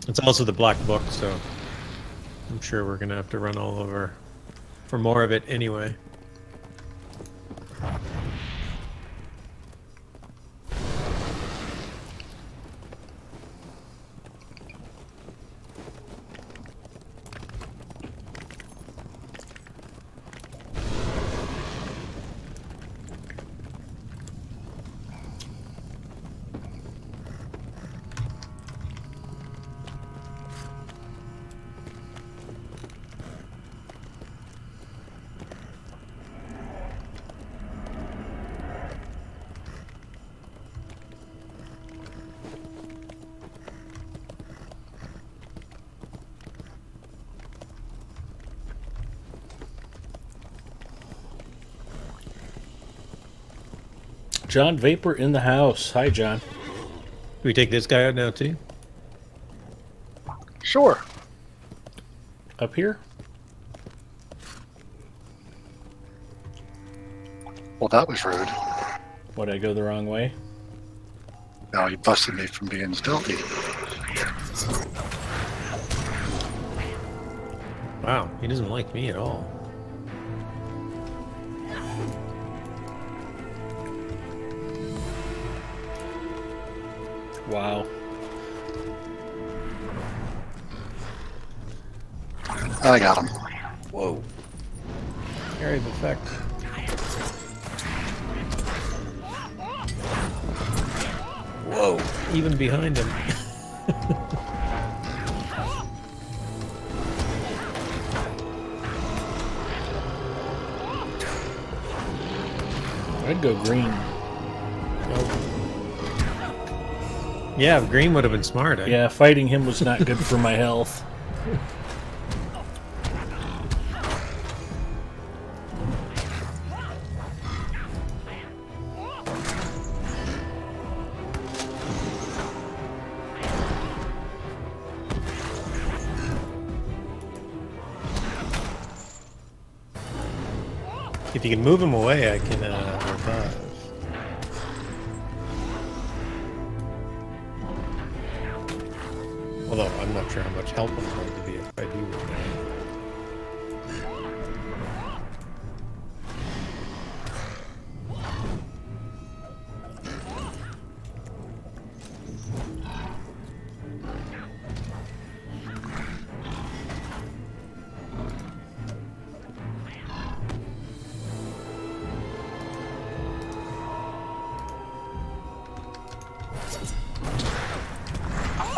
It's also the Black Book, so I'm sure we're going to have to run all over for more of it anyway.
John Vapor in the house. Hi, John.
Do we take this guy out now too?
Sure.
Up here?
Well, that was rude.
What, I go the wrong way?
Now you busted me from being stealthy.
Wow, he doesn't like me at all.
Wow.
I got him.
Whoa. Area of effect. Whoa, even behind him.
I'd go green.
Yeah, green would have been smart. Eh?
Yeah, fighting him was not good for my health.
If you can move him away, I can revive. Although I'm not sure how much help I'm going to be if I do revive.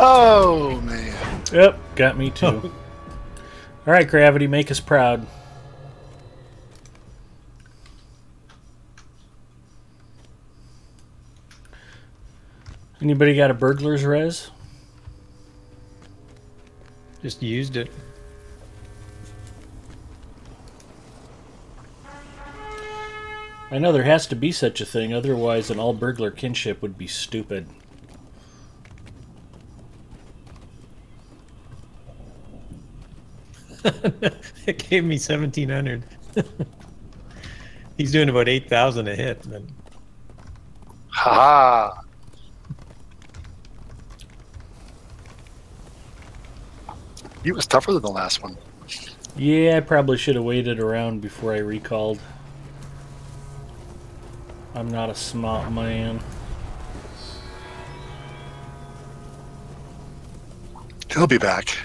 Oh, man.
Yep, got me too. All right, Gravity, make us proud. Anybody got a burglar's res?
Just used it.
I know there has to be such a thing, otherwise an all-burglar kinship would be stupid.
It gave me 1,700. He's doing about 8,000 a hit. But...
Ha-ha. He was tougher than the last one.
Yeah, I probably should have waited around before I recalled. I'm not a smart man.
He'll be back.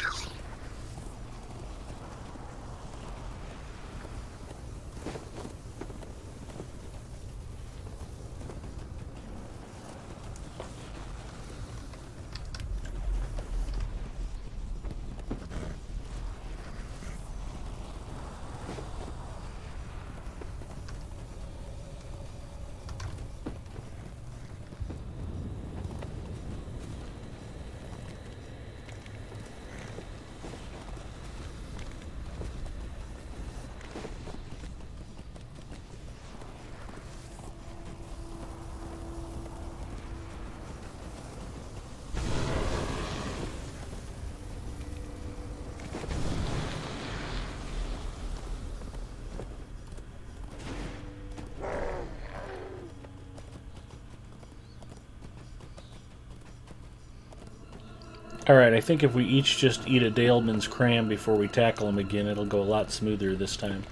Alright, I think if we each just eat a Daleman's cram before we tackle him again, it'll go a lot smoother this time.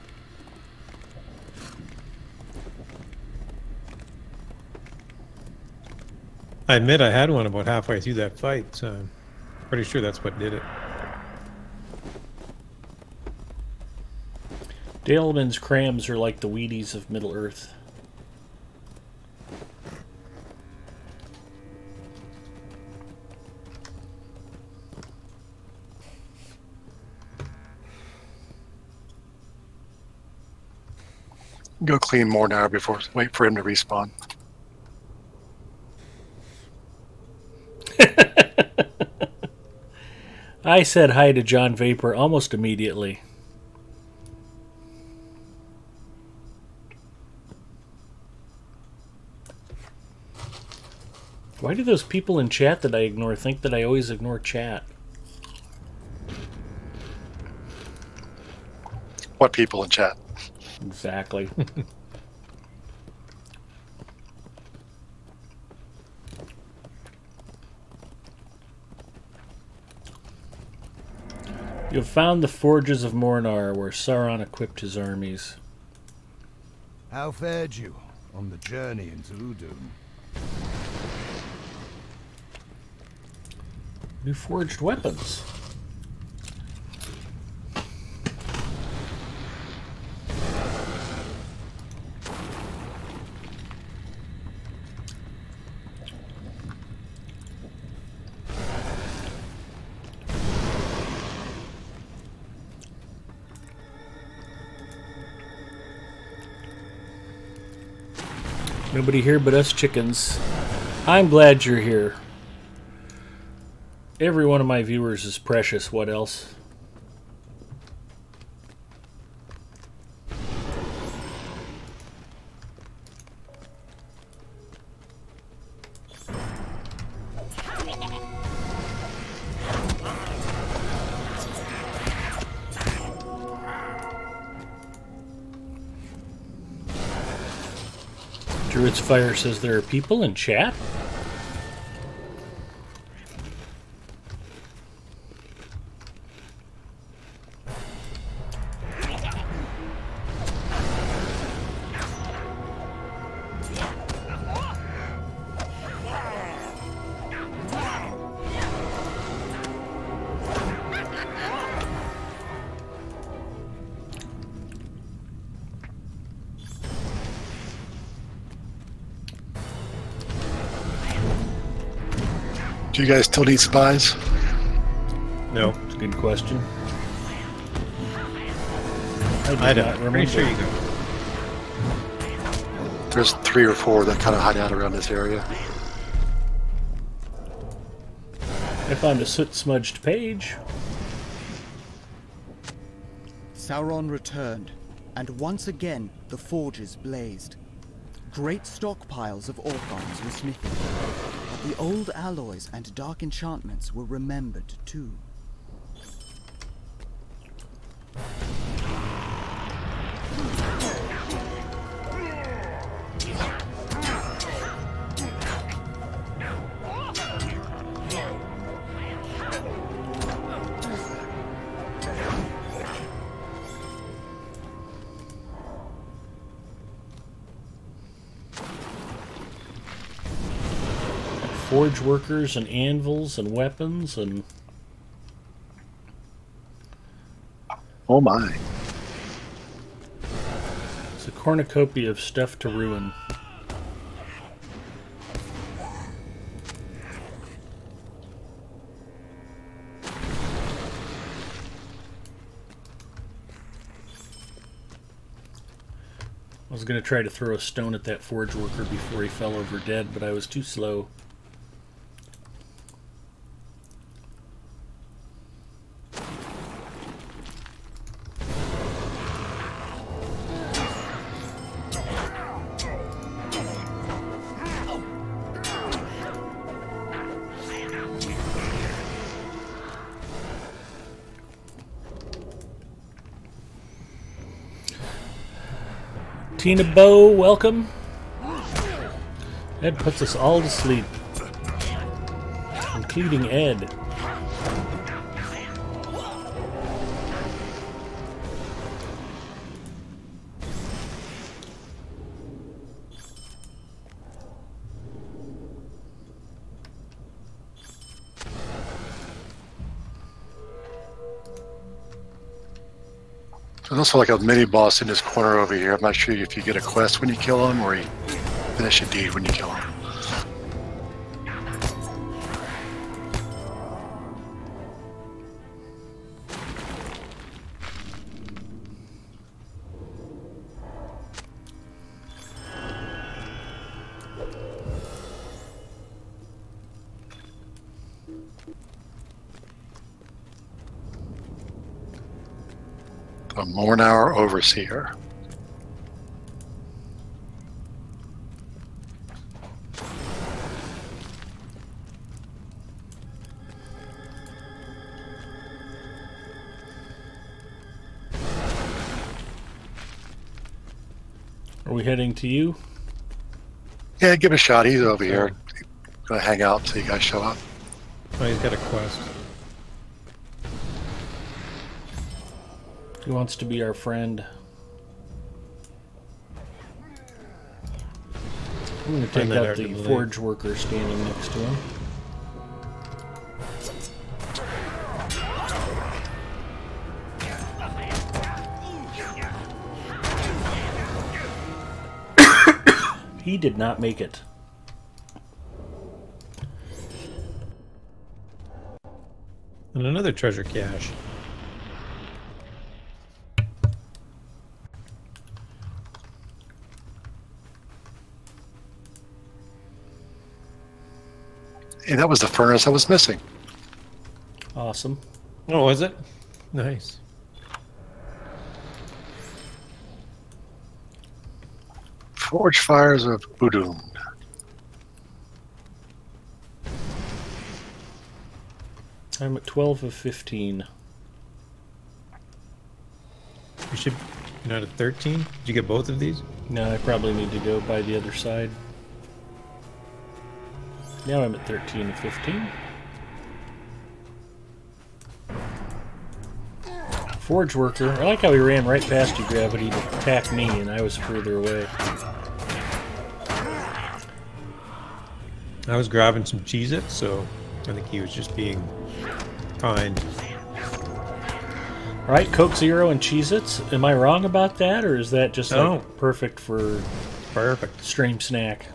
I admit I had one about halfway through that fight, so I'm pretty sure that's what did it.
Daleman's crams are like the Wheaties of Middle Earth.
Go clean more now before wait for him to respawn.
I said hi to John Vapor almost immediately. Why do those people in chat that I ignore think that I always ignore chat?
What people in chat?
Exactly. You have found the forges of Mornar, where Sauron equipped his armies.
How fared you on the journey into Udun?
New forged weapons. Nobody here but us chickens. I'm glad you're here. Every one of my viewers is precious. What else? Druid's Fire says there are people in chat?
Do you guys still need spies?
No.
It's a good question.
I don't. Pretty sure you go.
There's 3 or 4 that kind of hide out around this area.
I found a soot-smudged page.
Sauron returned, and once again the forges blazed. Great stockpiles of orc arms were smithing, but the old alloys and dark enchantments were remembered too.
forge workers and anvils and weapons and...
Oh my.
It's a cornucopia of stuff to ruin. I was going to try to throw a stone at that forge worker before he fell over dead, but I was too slow. Tina Bow, welcome. Ed puts us all to sleep, including Ed.
There's also like a mini boss in this corner over here. I'm not sure if you get a quest when you kill him or you finish a deed when you kill him. A Mornour Overseer.
Are we heading to you?
Yeah, give it a shot. He's over here. Gonna hang out until you guys show up.
Oh, he's got a quest.
He wants to be our friend. I'm going to take out the forge worker standing next to him. He did not make it.
And another treasure cache.
Hey, that was the furnace I was missing.
Awesome.
Oh, was it? Nice.
Forge Fires of Udun.
I'm at 12 of 15.
You should. You're not at 13? Did you get both of these?
No, I probably need to go by the other side. Now I'm at 13 of 15. Forge worker. I like how he ran right past you, Gravity, to attack me, and I was further away.
I was grabbing some Cheez-Its, so I think he was just being kind.
Alright, Coke Zero and Cheez-Its. Am I wrong about that, or is that just like perfect for
Perfect
stream snack?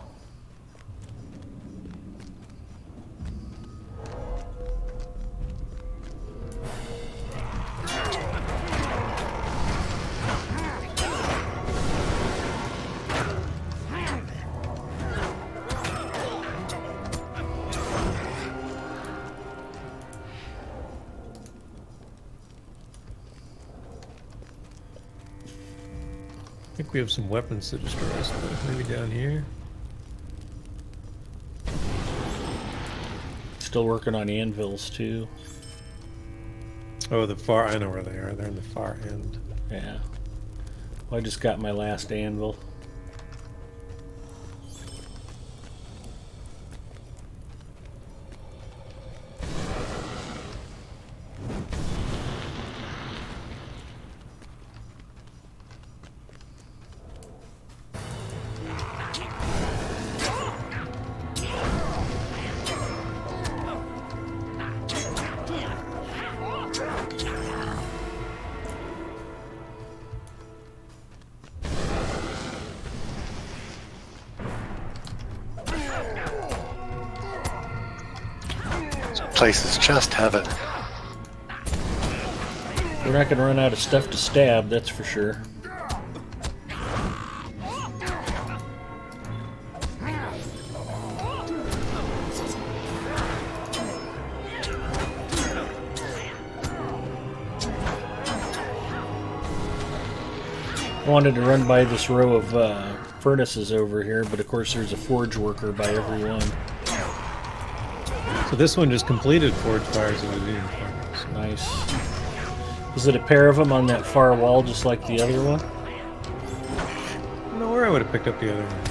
I think we have some weapons to destroy, so maybe down here.
Still working on anvils, too.
Oh, the far... I know where they are. They're in the far end.
Yeah. Well, I just got my last anvil.
places just heaven.
We're not going to run out of stuff to stab, that's for sure. I wanted to run by this row of furnaces over here, but of course there's a forge worker by every one.
So this one just completed Forge Fires of the Unicorns.
Nice. Is it a pair of them on that far wall just like the other one?
I don't know where I would have picked up the other one.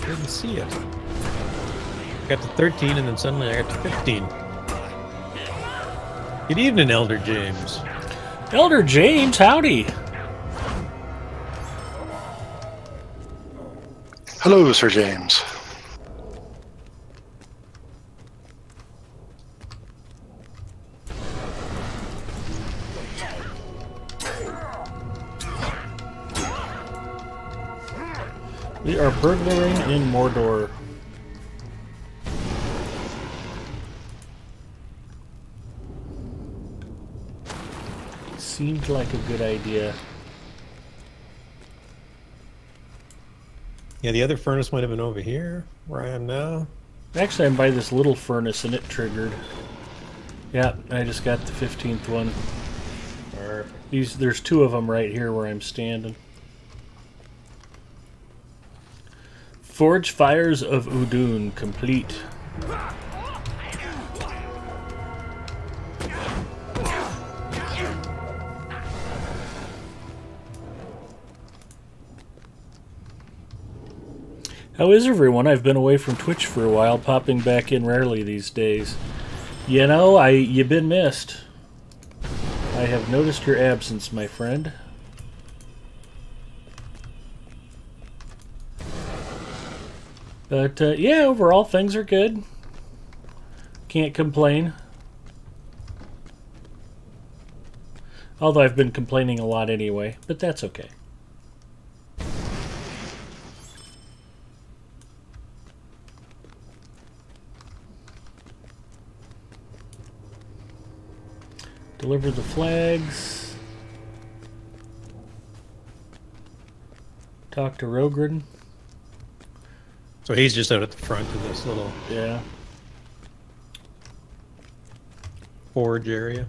Didn't see it. I got to 13 and then suddenly I got to 15. Good evening, Elder James.
Elder James, howdy!
Hello, Sir James.
We are burglaring in Mordor. Seemed like a good idea.
Yeah, the other furnace might have been over here, where I am now.
Actually, I'm by this little furnace and it triggered. Yeah, I just got the 15th one. There's two of them right here where I'm standing. Forge Fires of Udun complete. How is everyone? I've been away from Twitch for a while, popping back in rarely these days. You know, you've been missed. I have noticed your absence, my friend. But, yeah, overall, things are good. Can't complain. Although I've been complaining a lot anyway, but that's okay. Deliver the flags. Talk to Rogren.
So he's just out at the front of this little forge area.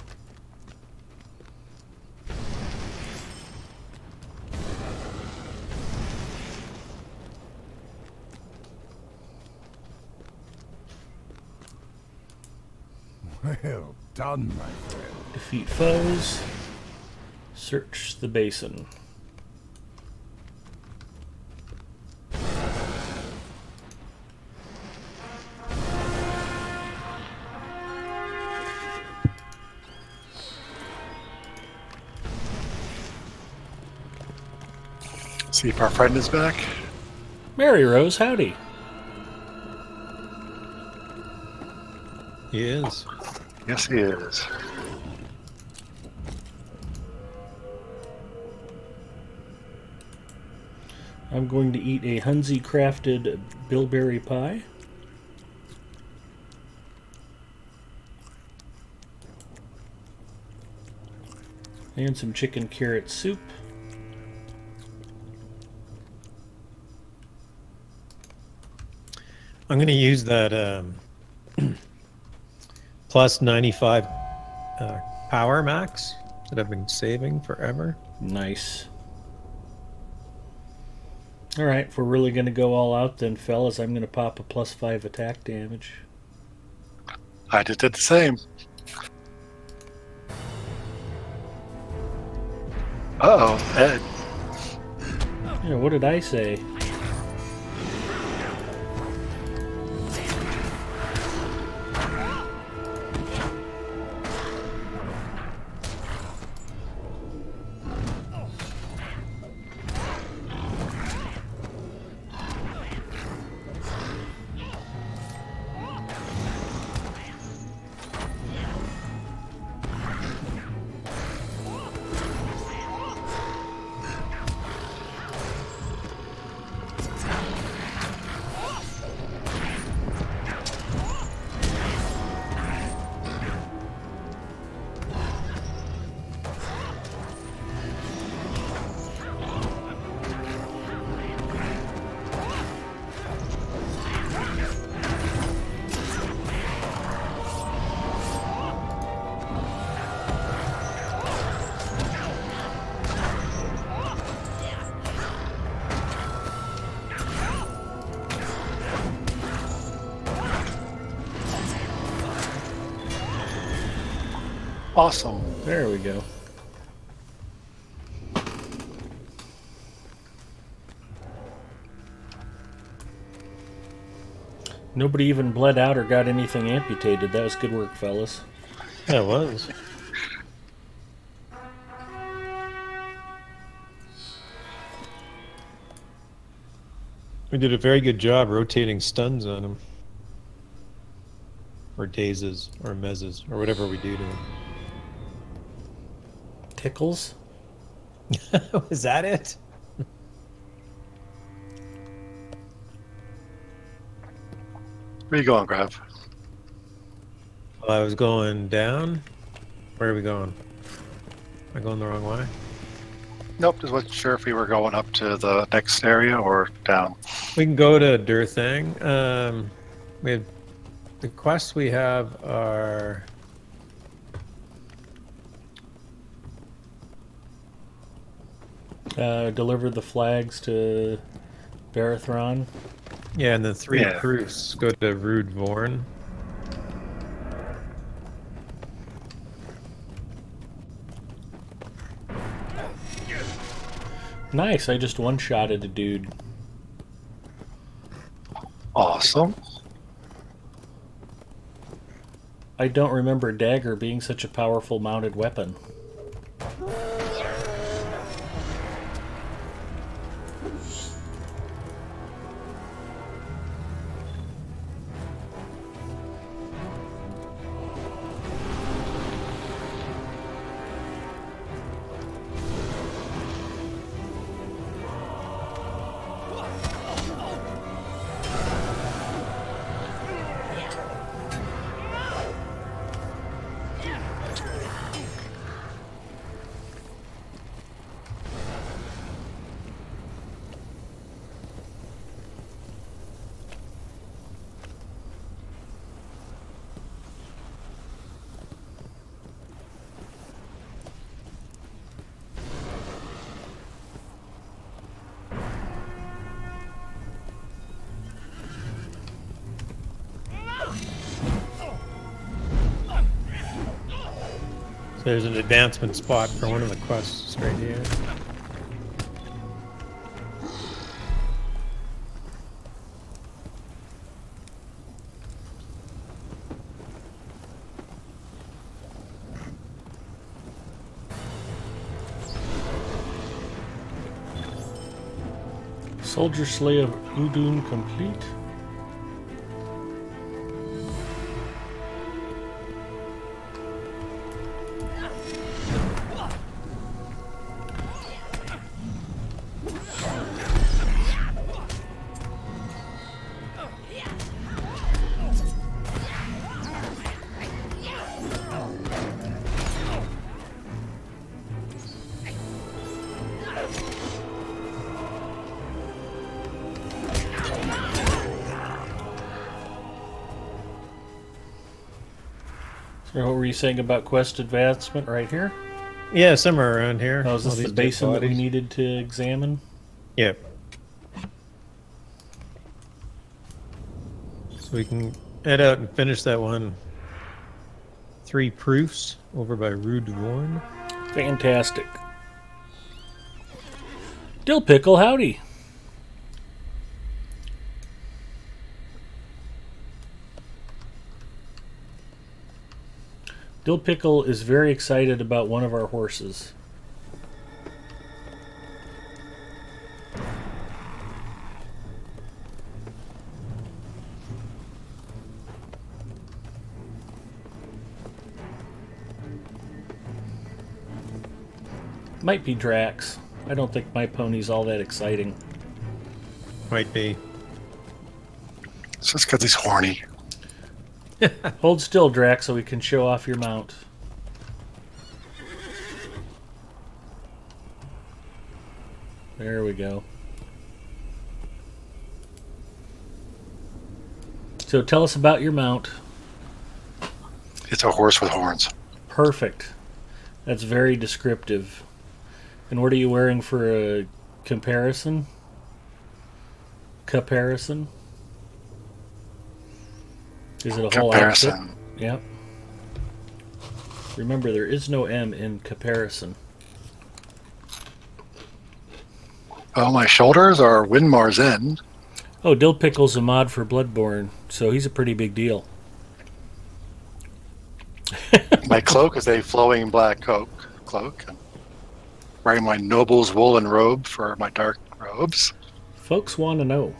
Well done, my friend.
Defeat foes. Search the basin.
See if our friend is back.
Mary Rose, howdy.
He is.
Yes, he is.
I'm going to eat a Hunzi crafted bilberry pie. And some chicken carrot soup.
I'm going to use that plus 95 power max that I've been saving forever.
Nice. Alright, if we're really going to go all out then, fellas, I'm going to pop a +5 attack damage.
I just did the same. Uh-oh, Ed.
Yeah, what did I say?
Awesome.
There we go. Nobody even bled out or got anything amputated. That was good work, fellas.
Yeah, it was. We did a very good job rotating stuns on him. Or dazes, or mezzes, or whatever we do to him.
Tickles?
Is that it?
Where you going, Grav?
Well, I was going down. Where are we going? Am I going the wrong way?
Nope, just wasn't sure if we were going up to the next area or down.
We can go to Durthang. We have the quests we have are
Deliver the flags to Barathron.
yeah, and the three
Yeah.
proofs go to Rude Vorn.
Nice, I just one-shotted a dude.
Awesome.
I don't remember dagger being such a powerful mounted weapon.
So there's an advancement spot for one of the quests right here.
Soldier Slay of Udun complete. So what were you saying about quest advancement right here?
Yeah, somewhere around here.
Oh, is
All
this
these
the
dead
basin that we
bodies.
needed to examine?
Yep. So we can head out and finish that one. 3 proofs over by Rude Vorn.
Fantastic. Dill Pickle, howdy. Dill Pickle is very excited about one of our horses. Might be Drax. I don't think my pony's all that exciting.
Might be.
It's just because he's horny.
Hold still, Drax, so we can show off your mount. There we go. So tell us about your mount.
It's a horse with horns.
Perfect. That's very descriptive. And what are you wearing for a comparison? Comparison? Is it a whole outfit?
Comparison.
Yep. Remember, there is no M in comparison.
Oh, my shoulders are Winmar's End.
Oh, Dill Pickle's a mod for Bloodborne, so he's a pretty big deal.
My cloak is a flowing black cloak. I'm wearing my noble's woolen robe for my dark robes.
Folks want to know.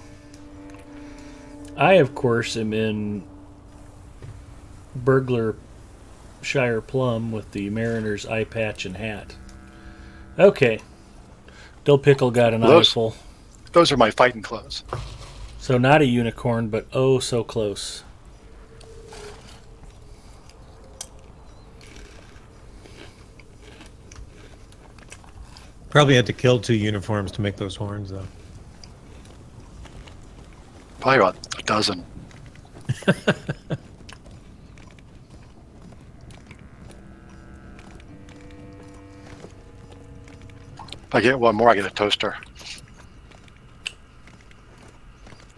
I, of course, am in Burglar Shire Plum with the Mariner's eye patch and hat. Okay. Dill Pickle got an eyeful.
Those are my fighting clothes.
So not a unicorn, but oh so close.
Probably had to kill 2 uniforms to make those horns, though.
Probably about a dozen. If I get one more, I get a toaster.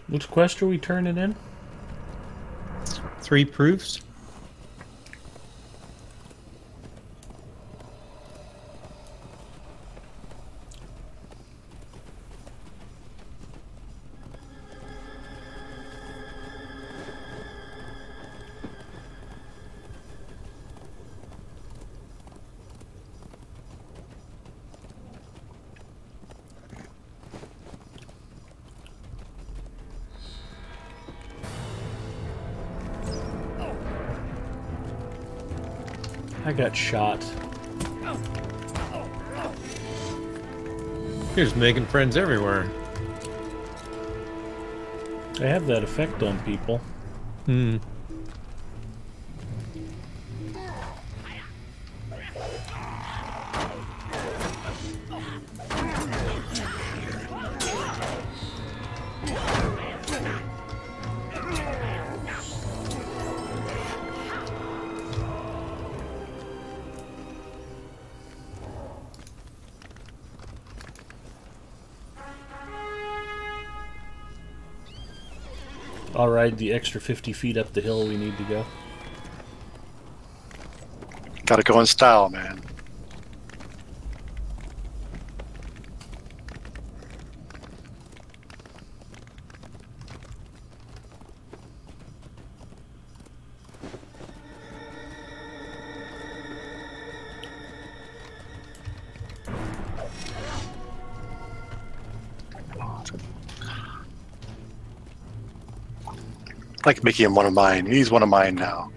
Which quest are we turning in?
3 proofs.
I got shot.
You're just making friends everywhere.
I have that effect on people.
Hmm.
I'll ride the extra 50 feet up the hill we need to go.
Gotta go in style, man. I like making him one of mine. He's one of mine now.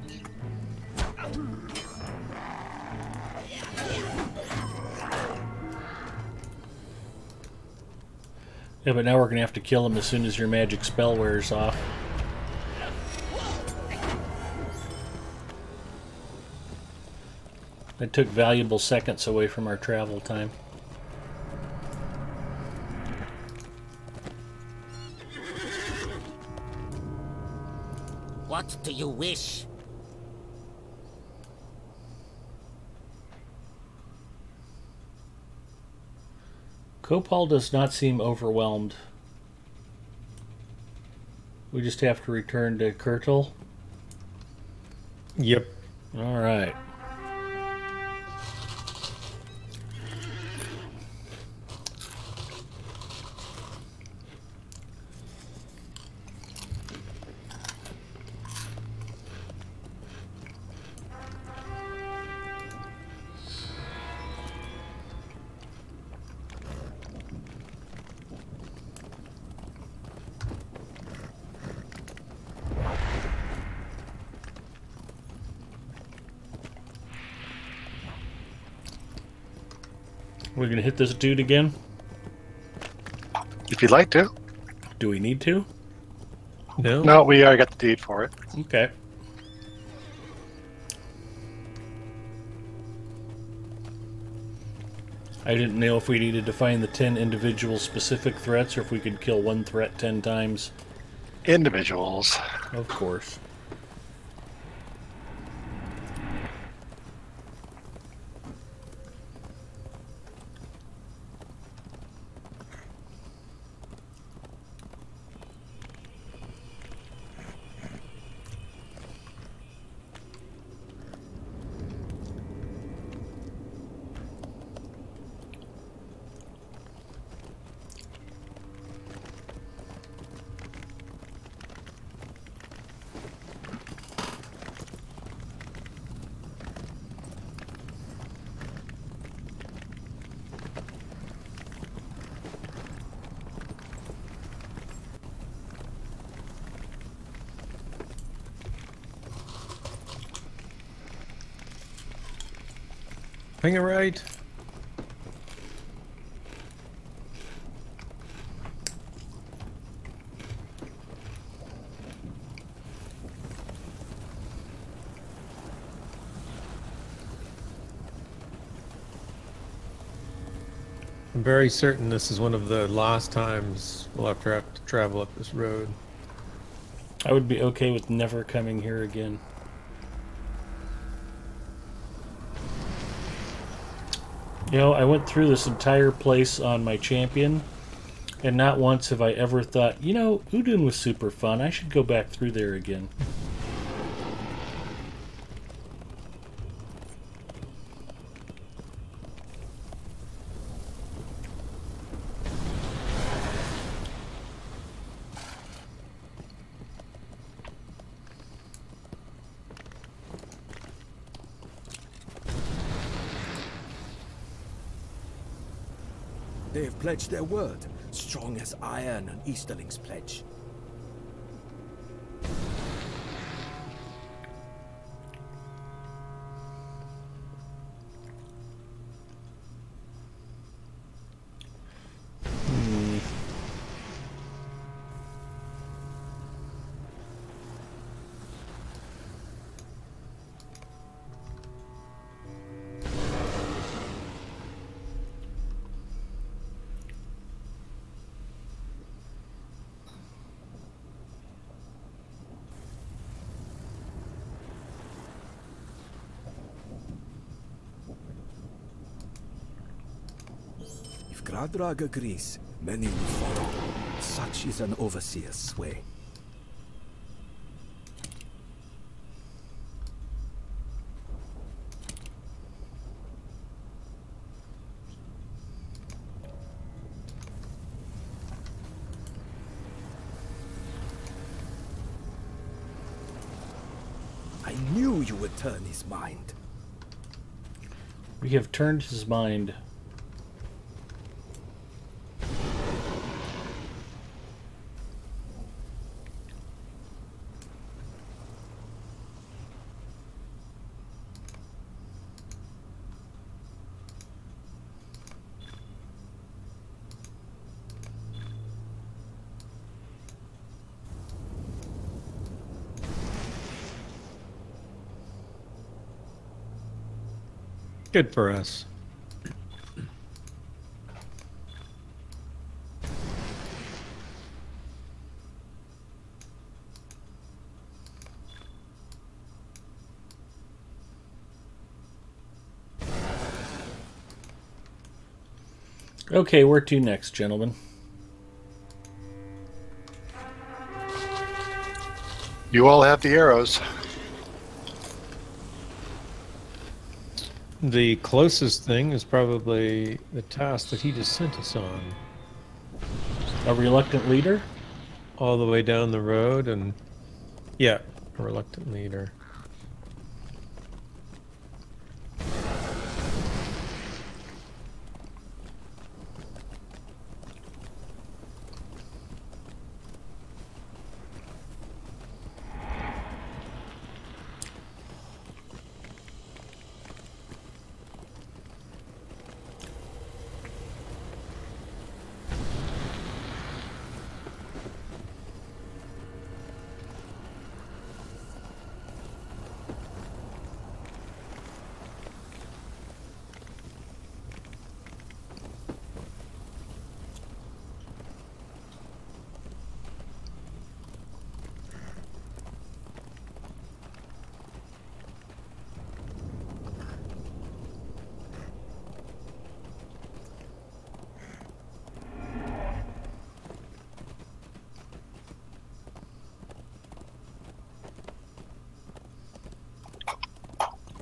Yeah, but now we're going to have to kill him as soon as your magic spell wears off. That took valuable seconds away from our travel time.
What do you wish?
Copal does not seem overwhelmed. We just have to return to Kurtal.
Yep.
All right. We're going to hit this dude again?
If you'd like to.
Do we need to?
No.
No, we already got the deed for it.
Okay. I didn't know if we needed to find the 10 individual specific threats or if we could kill one threat 10 times.
Individuals.
Of course.
mapping it right? I'm very certain this is one of the last times we'll have to travel up this road.
I would be okay with never coming here again. You know, I went through this entire place on my champion, and not once have I ever thought, you know, Udun was super fun. I should go back through there again.
They have pledged their word, strong as iron an Easterling's pledge. If Gradrag agrees, many will follow. Such is an overseer's sway. I knew you would turn his mind.
We have turned his mind.
Good for us.
Okay, where to next, gentlemen?
You all have the arrows.
The closest thing is probably the task that he just sent us on.
A reluctant leader?
All the way down the road and... yeah, a reluctant leader.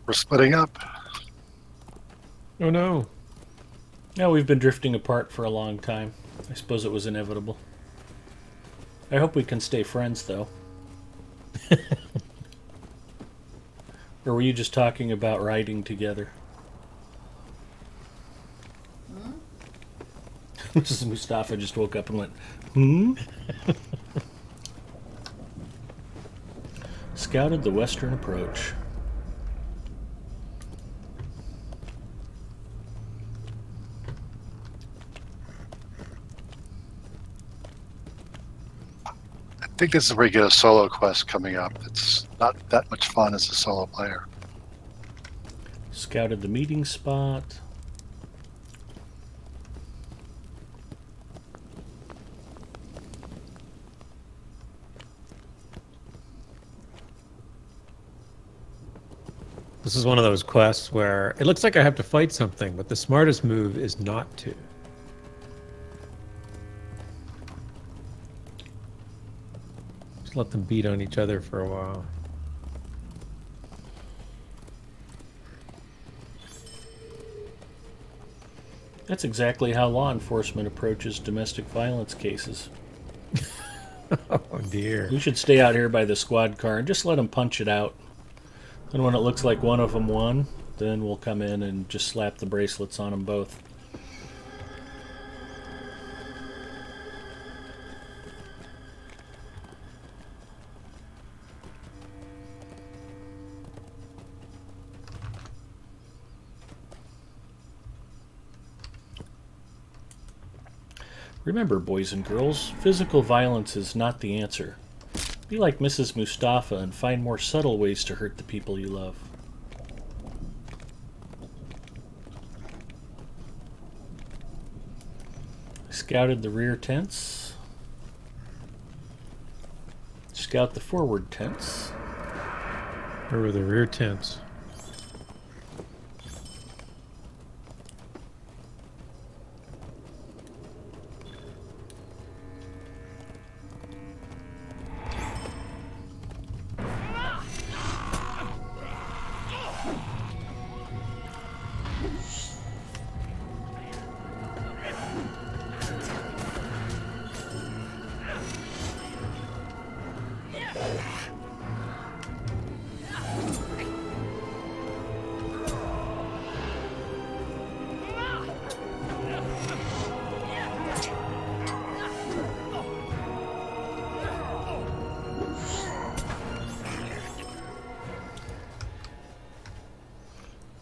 We're splitting up.
Oh no.
No, we've been drifting apart for a long time. I suppose it was inevitable. I hope we can stay friends, though. Or were you just talking about riding together? Mustafa just woke up and went, hmm? Scouted the western approach.
think this is where you get a solo quest coming up. It's not that much fun as a solo player.
Scouted the meeting spot.
This is one of those quests where it looks like I have to fight something, but the smartest move is not to. Just let them beat on each other for a while.
That's exactly how law enforcement approaches domestic violence cases.
Oh dear.
We should stay out here by the squad car and just let them punch it out. And when it looks like one of them won, then we'll come in and just slap the bracelets on them both. Remember, boys and girls, physical violence is not the answer. Be like Mrs. Mustafa and find more subtle ways to hurt the people you love. Scouted the rear tents. Scout the forward tents.
Where were the rear tents?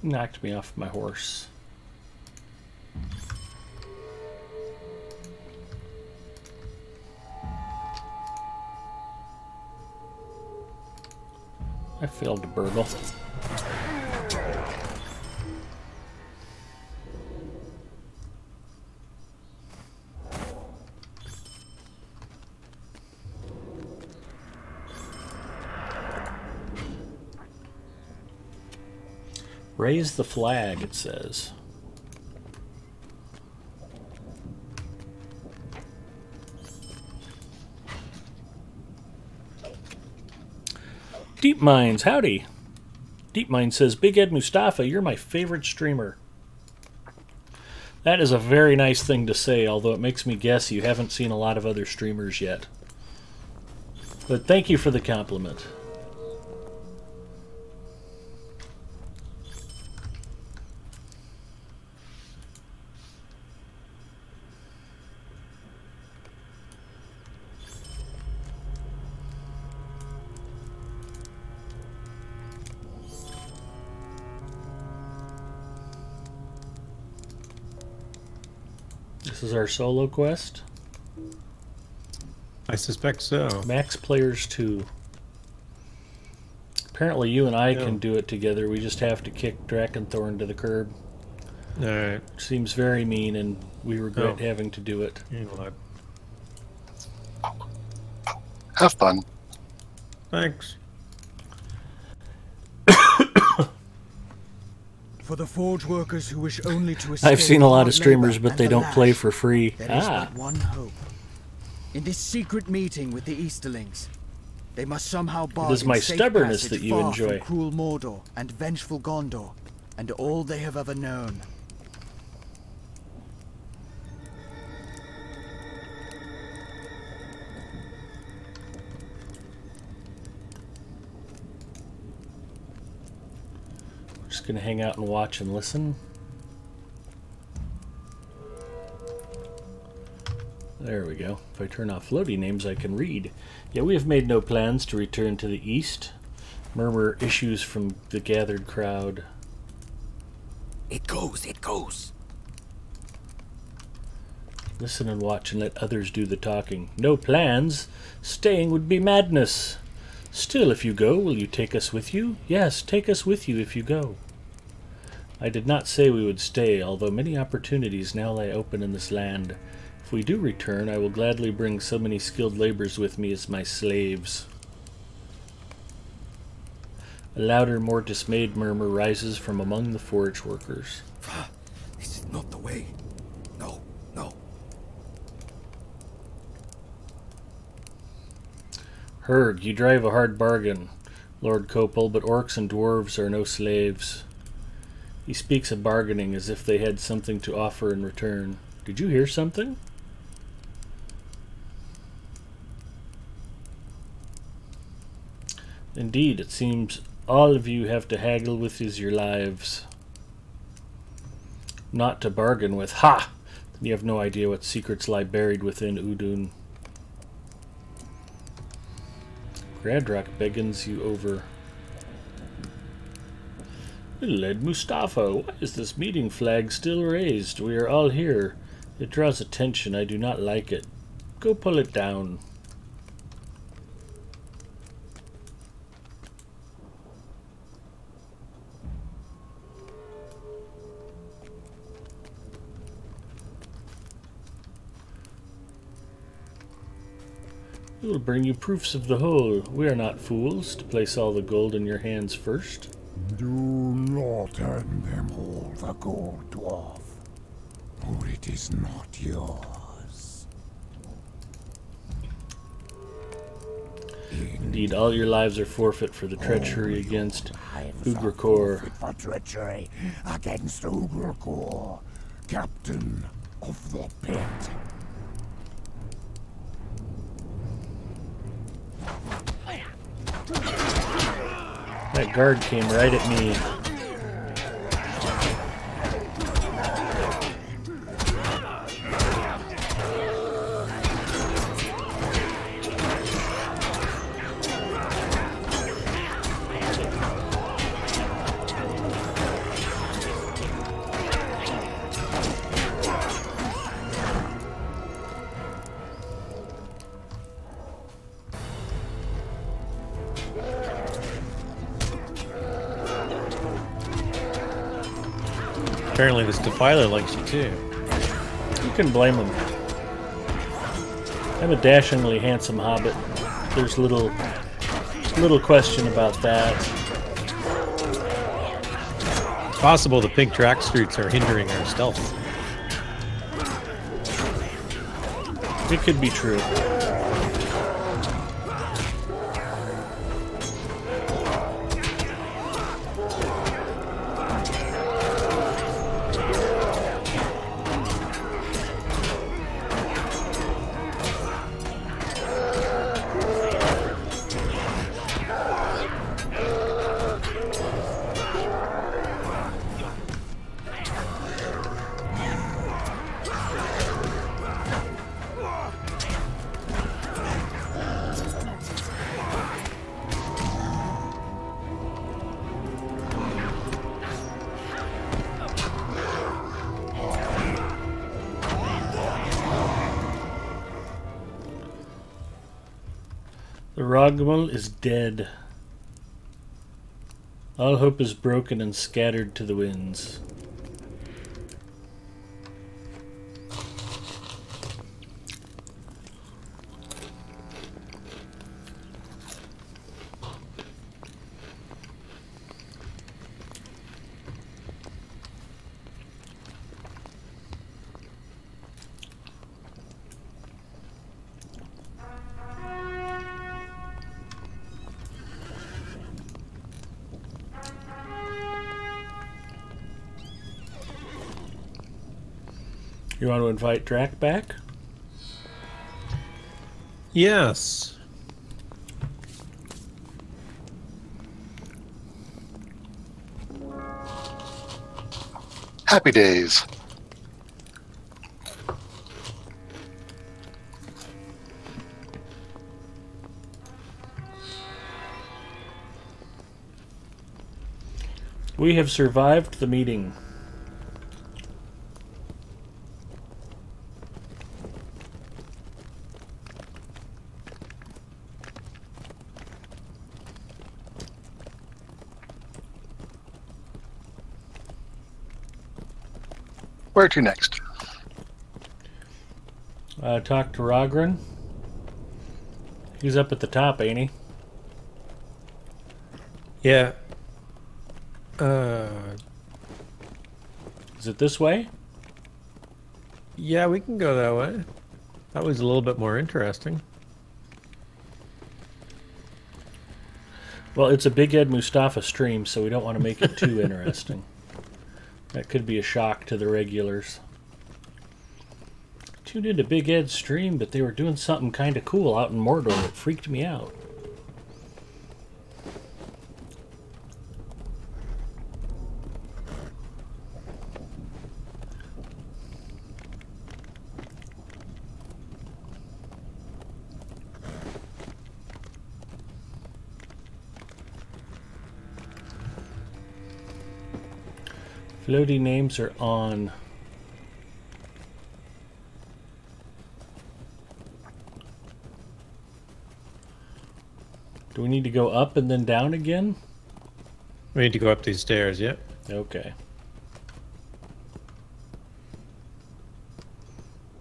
Knocked me off my horse. I failed to burgle. Raise the flag, it says. Deep Minds, howdy. Deep Mind says, Big Ed Mustafa, you're my favorite streamer. That is a very nice thing to say, although it makes me guess you haven't seen a lot of other streamers yet. But thank you for the compliment. This is our solo quest.
I suspect so.
Max Players 2. Apparently you and I can do it together. We just have to kick Drakenthorn to the curb.
Alright.
Seems very mean, and we regret having to do it.
You know what?
Have fun.
Thanks.
For the forge workers who wish only to escape
I've seen a lot
hard
of streamers,
labor
but they
and the
don't play
lash,
for free.
there is but one hope. In this secret meeting with the Easterlings, they must somehow bargain
It is my
safe
stubbornness
passage
that you
far
enjoy.
from cruel Mordor and vengeful Gondor, and all they have ever known.
Just gonna hang out and watch and listen. There we go. If I turn off floaty names, I can read. Yeah, we have made no plans to return to the east. Murmur issues from the gathered crowd.
It goes, it goes.
Listen and watch and let others do the talking. No plans. Staying would be madness. Still, if you go, will you take us with you? Yes, take us with you if you go. I did not say we would stay, although many opportunities now lie open in this land. If we do return, I will gladly bring so many skilled laborers with me as my slaves. A louder, more dismayed murmur rises from among the forge workers.
This is not the way. No, no.
Herg, you drive a hard bargain, Lord Copel, but orcs and dwarves are no slaves. He speaks of bargaining as if they had something to offer in return. Did you hear something? Indeed, it seems all of you have to haggle with is your lives. Not to bargain with. Ha! You have no idea what secrets lie buried within Udun. Gradrock beckons you over. Led Mustafa, why is this meeting flag still raised? We are all here. It draws attention. I do not like it. Go pull it down. We will bring you proofs of the whole. We are not fools to place all the gold in your hands first.
Do not hand them all the gold, dwarf, for it is not yours.
Indeed, all your lives are forfeit for the treachery against Ugrakor.
For treachery against Ugrakor, captain of the pit.
That guard came right at me.
Apparently this defiler likes you too.
You can blame him. I'm a dashingly handsome hobbit. There's little question about that.
It's possible the pink tracksuits are hindering our stealth.
It could be true. The Rogmal is dead. All hope is broken and scattered to the winds. You want to invite Drac back?
Yes.
Happy days.
We have survived the meeting.
Where to next?
Talk to Rogran. He's up at the top, ain't he?
Yeah.
Is it this way?
Yeah, we can go that way. That was a little bit more interesting.
Well, it's a Big Ed Mustafa stream, so we don't want to make it too interesting. That could be a shock to the regulars. Tuned into Big Ed's stream, but they were doing something kind of cool out in Mordor that freaked me out. Floaty names are on. Do we need to go up and then down again?
We need to go up these stairs, yep.
Okay.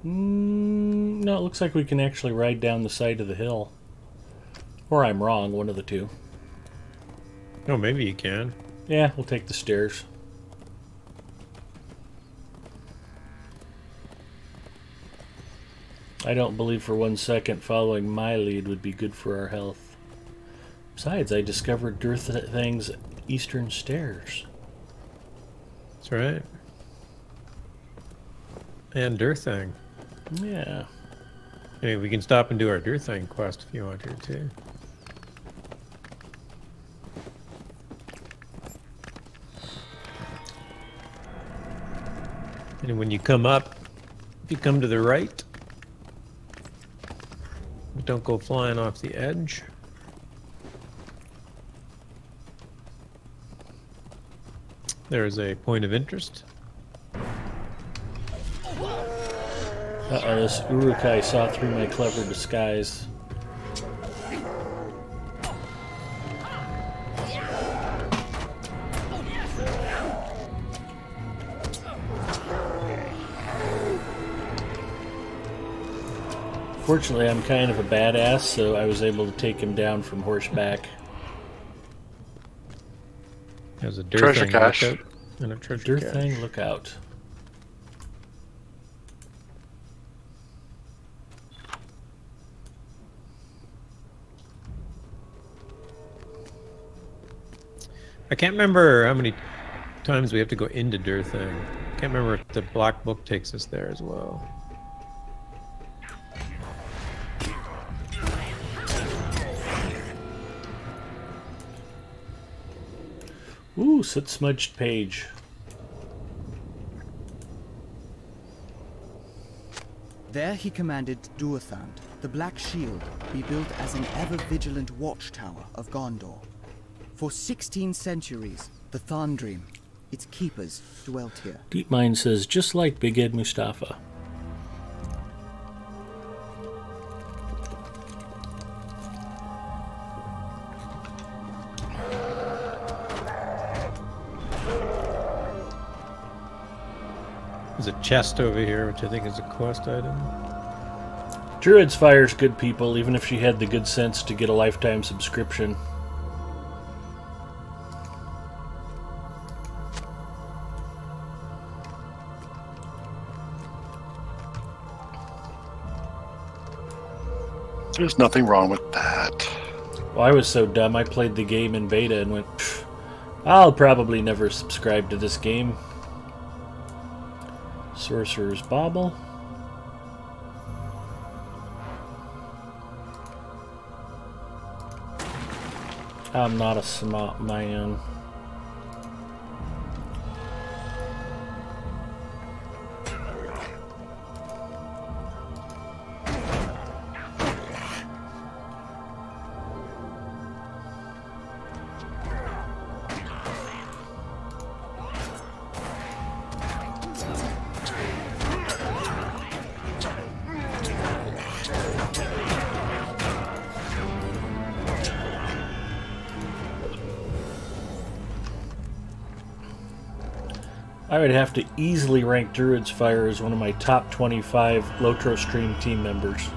No, it looks like we can actually ride down the side of the hill. Or I'm wrong, one of the two.
Oh, maybe you can.
Yeah, we'll take the stairs. I don't believe for 1 second following my lead would be good for our health. Besides, I discovered Durthang's eastern stairs.
That's right. And Durthang.
Yeah.
Anyway, we can stop and do our Durthang quest if you want to, too. And when you come up, if you come to the right, but don't go flying off the edge. There is a point of interest.
Uh-oh, this Urukai saw through my clever disguise. Fortunately, I'm kind of a badass, so I was able to take him down from horseback.
There's a
Treasure
Durthang
cache.
lookout and a treasure cache.
Durthang lookout.
I can't remember how many times we have to go into Durthang. I can't remember if the black book takes us there as well.
Ooh, soot smudged page.
There he commanded Duathand, the Black Shield, be built as an ever-vigilant watchtower of Gondor. For 16 centuries, the Thandrim, its keepers, dwelt here.
Deepmind says, just like Big Ed Mustafa.
There's a chest over here, which I think is a quest item.
Druids fires good people, even if she had the good sense to get a lifetime subscription.
There's nothing wrong with that.
Well, I was so dumb, I played the game in beta and went, "Pfft, I'll probably never subscribe to this game." Sorcerer's Bauble. I'm not a smart man. I would have to easily rank Druid's Fire as one of my top 25 Lotro Stream team members.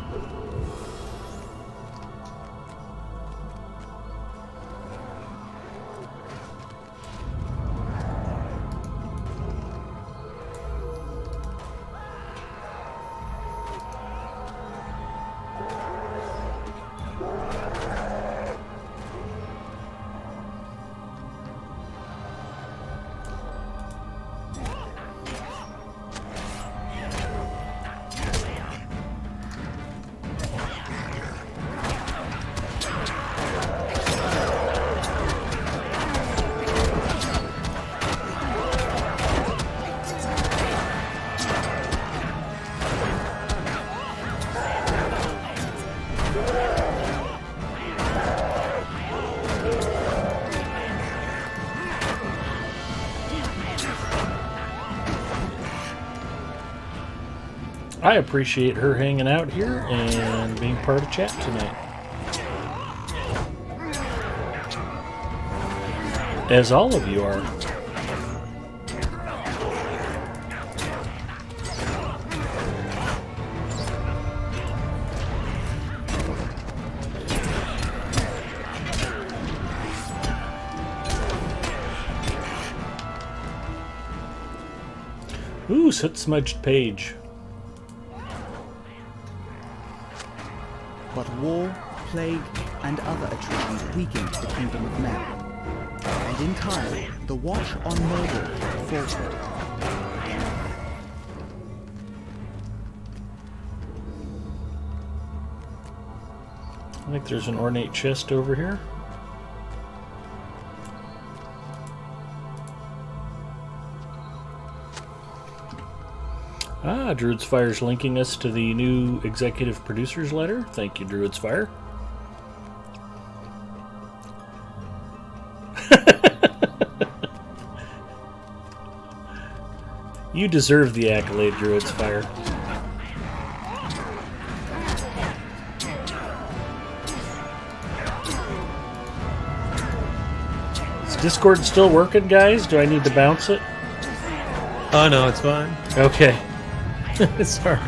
I appreciate her hanging out here and being part of chat tonight. As all of you are. Ooh, soot smudged page.
But war, plague, and other attritions weakened the kingdom of men. And in time, the watch on Mordor faltered.
I think there's an ornate chest over here. Ah, Druid's Fire's linking us to the new executive producer's letter. Thank you, Druid's Fire. You deserve the accolade, Druid's Fire. Is Discord still working, guys? Do I need to bounce it?
Oh no, it's fine.
Okay.
Sorry.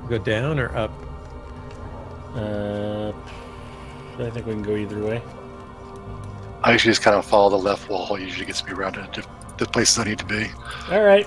Go down or up?
I think we can go either way.
I usually just kind of follow the left wall. It usually gets me around to the places I need to be.
All right.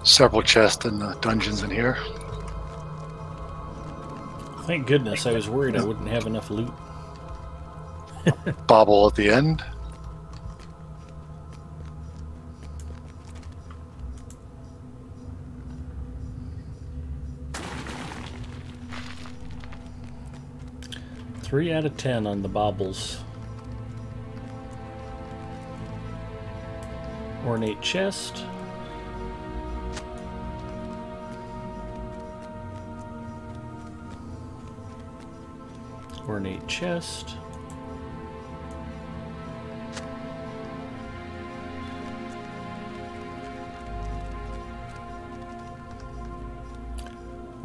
Several chests and dungeons in here.
Thank goodness. I was worried I wouldn't have enough loot.
Bobble at the end.
Three out of 10 on the baubles. Ornate chest. Ornate chest.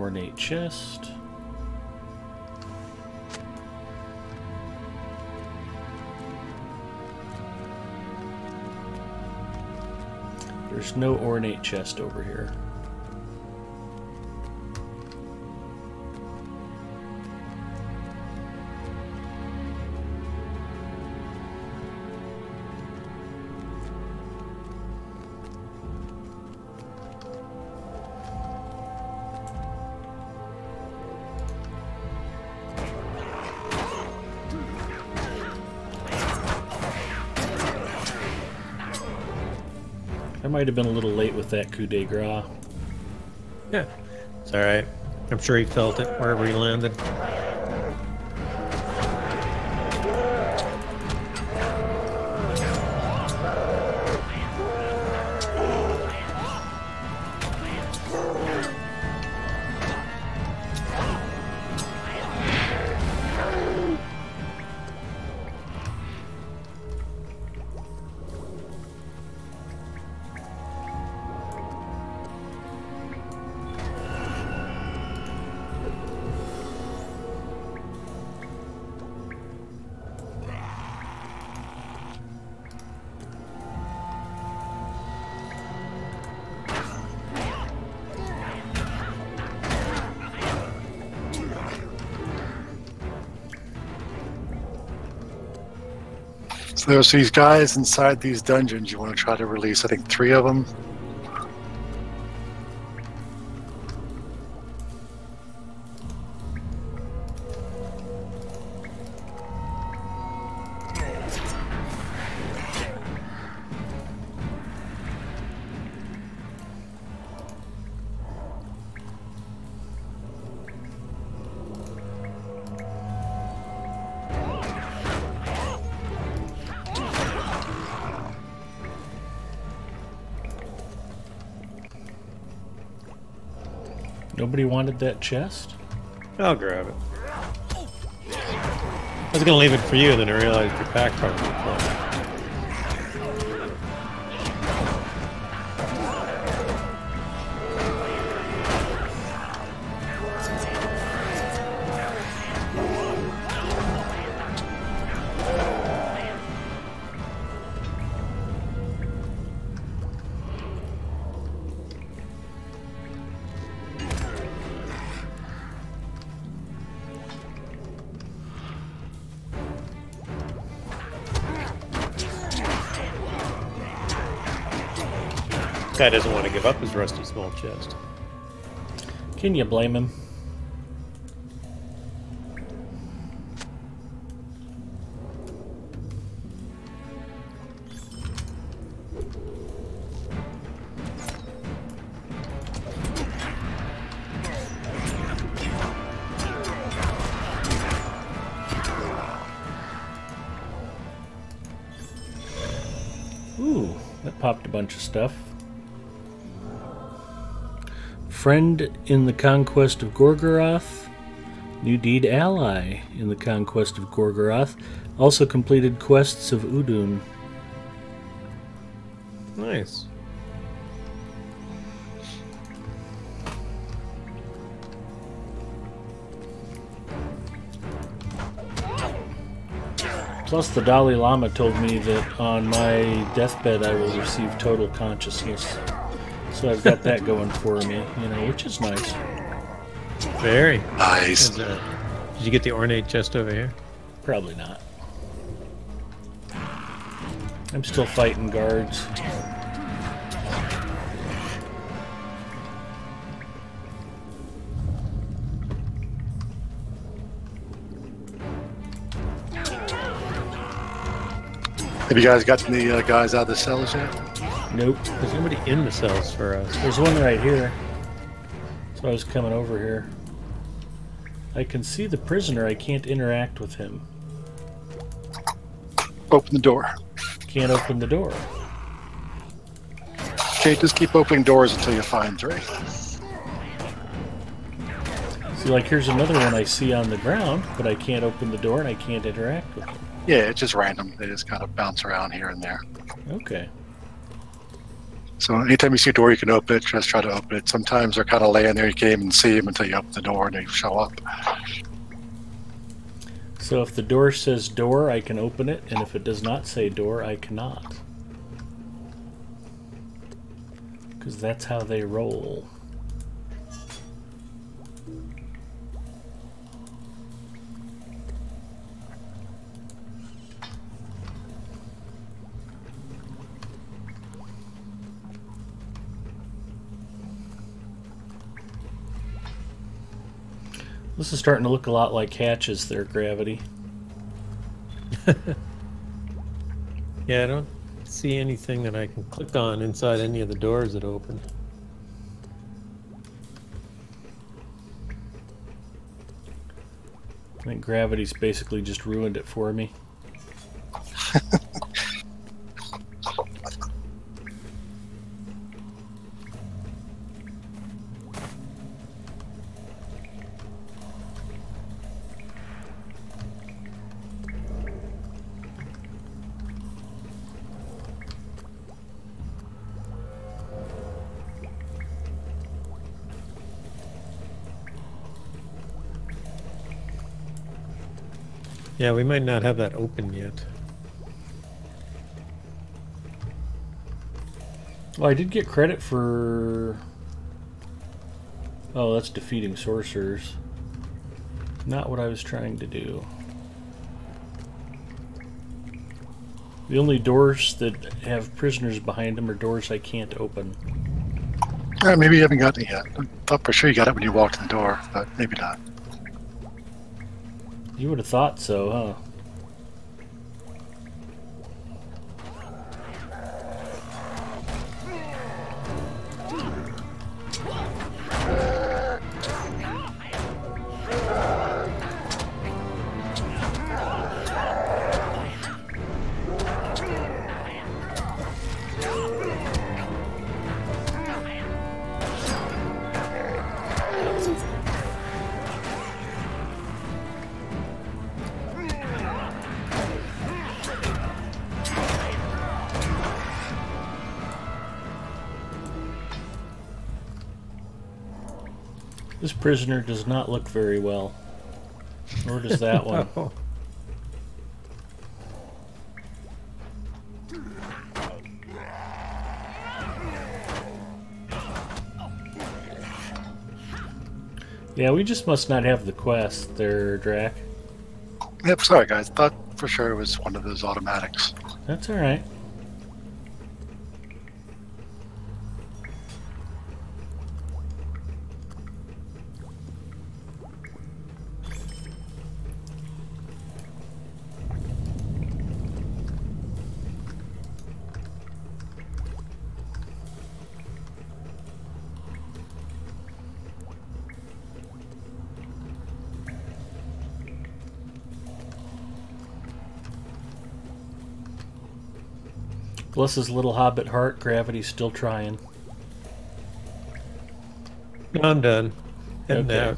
ornate chest. There's no ornate chest over here. I might have been a little late with that coup de grace.
Yeah, it's alright. I'm sure he felt it wherever he landed.
So there's these guys inside these dungeons you want to try to release. I think 3 of them.
Nobody wanted that chest?
I'll grab it. I was gonna leave it for you, then I realized your pack probably full. Guy doesn't want to give up his rusty small chest.
Can you blame him? Ooh, that popped a bunch of stuff. Friend in the Conquest of Gorgoroth. New deed ally in the Conquest of Gorgoroth. Also completed quests of Udun.
Nice.
Plus the Dalai Lama told me that on my deathbed I will receive total consciousness. So I've got that going for me, you know, which is nice.
Very
Nice.
did you get the ornate chest over here?
Probably not. I'm still fighting guards.
Have you guys gotten the guys out of the cells yet?
Nope.
There's nobody in the cells for us.
There's one right here. So I was coming over here. I can see the prisoner. I can't interact with him.
Open the door.
Can't open the door.
Okay, just keep opening doors until you find 3.
See, like here's another one I see on the ground, but I can't open the door and I can't interact with him.
Yeah, it's just random. They just kind of bounce around here and there.
Okay.
So anytime you see a door you can open it, just try to open it. Sometimes they're kind of laying there, you can't even see them until you open the door and they show up.
So if the door says door, I can open it, and if it does not say door, I cannot. Because that's how they roll. This is starting to look a lot like hatches there, Gravity.
Yeah, I don't see anything that I can click on inside any of the doors that open.
I think Gravity's basically just ruined it for me.
Yeah, we might not have that open yet.
Well, I did get credit for... Oh, that's defeating sorcerers. Not what I was trying to do. The only doors that have prisoners behind them are doors I can't open.
Maybe you haven't gotten it yet. I thought for sure you got it when you walked in the door, but maybe not.
You would have thought so, huh? This prisoner does not look very well. Nor does that one.
Oh.
Yeah, we just must not have the quest there, Drac.
Yep, sorry guys. Thought for sure it was one of those automatics.
That's alright. Bless his little hobbit heart, Gravity's still trying.
I'm done. Heading
Okay.
out.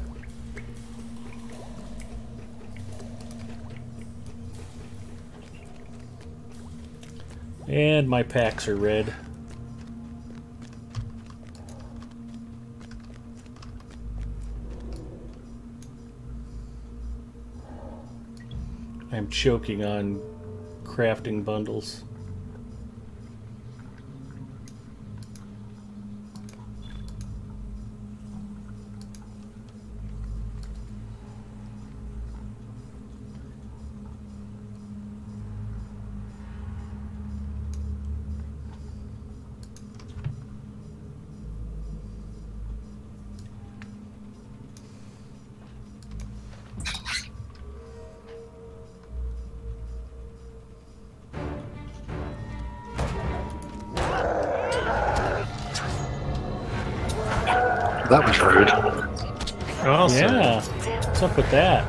And my packs are red. I'm choking on crafting bundles.
That was rude.
Awesome.
Yeah. What's up with that?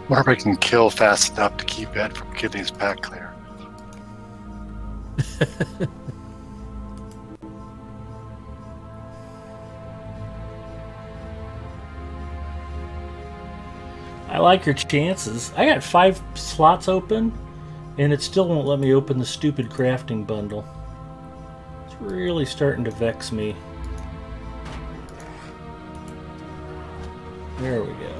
wonder if I can kill fast enough to keep Ed from getting his pack clear.
I like your chances. I got 5 slots open, and it still won't let me open the stupid crafting bundle. It's really starting to vex me. There we go.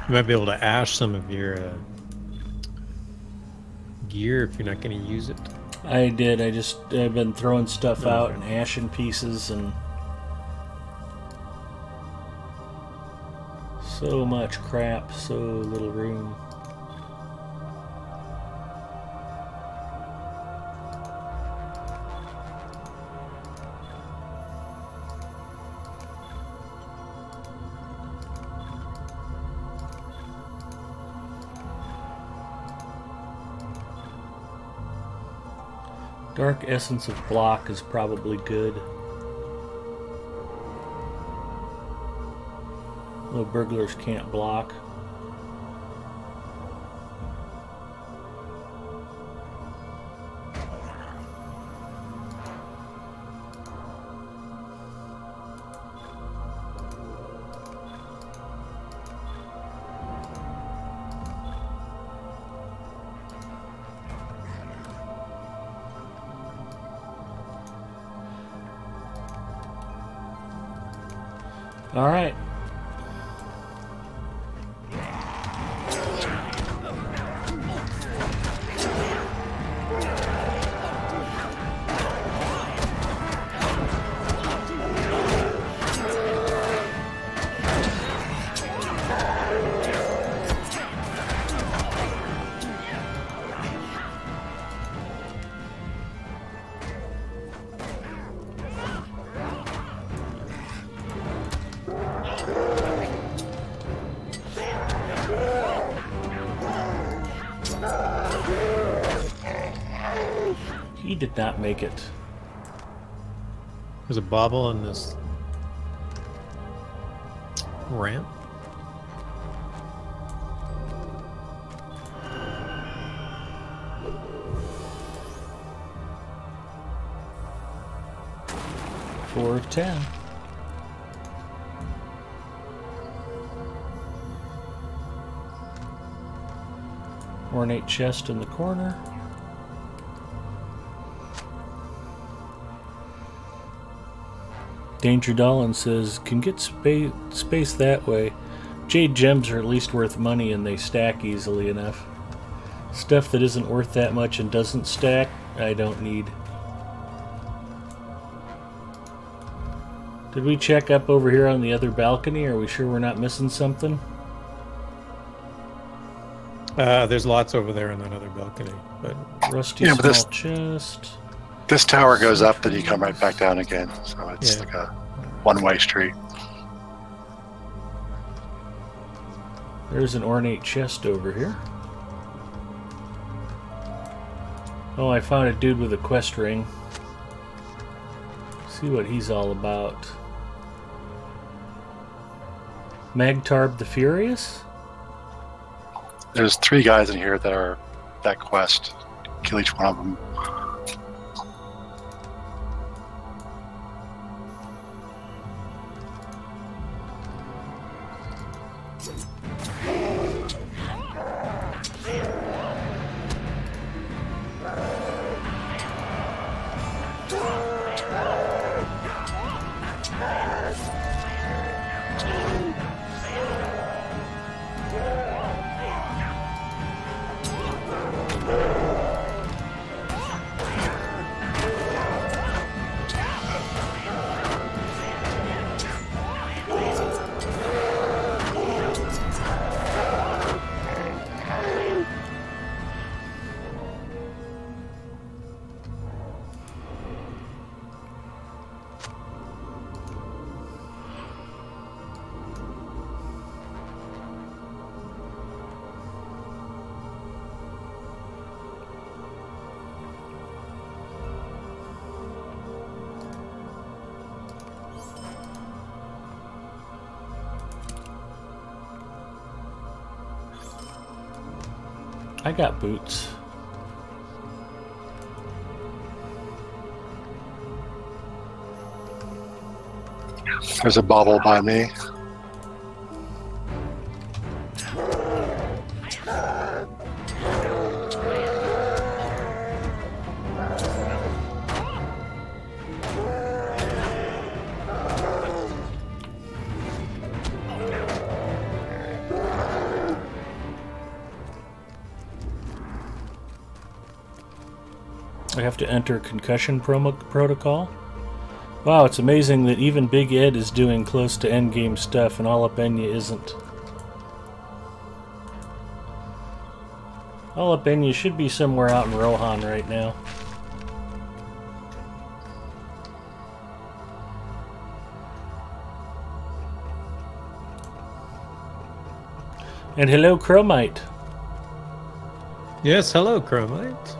You might be able to ash some of your gear if you're not going to use it.
I did. I've been throwing stuff out and ashing pieces, and so much crap, so little room. Dark Essence of Block is probably good. Though burglars can't block. All right. He did not make it.
There's a bobble on this ramp.
Four of 10. Ornate chest in the corner. Danger Dolan says, can get space that way. Jade gems are at least worth money and they stack easily enough. Stuff that isn't worth that much and doesn't stack, I don't need. Did we check up over here on the other balcony? Are we sure we're not missing something?
There's lots over there on that other balcony, but
Rusty small chest.
This tower goes up, then you come right back down again. So it's like a one-way street.
There's an ornate chest over here. Oh, I found a dude with a quest ring. See what he's all about. Magtarb the Furious?
There's 3 guys in here that are that quest. Kill each one of them.
I got boots.
There's a bauble by me.
I have to enter concussion protocol. Wow, it's amazing that even Big Ed is doing close to endgame stuff and Alapenya isn't. Alapenya should be somewhere out in Rohan right now. And hello, Chromite.
yes, hello, Chromite.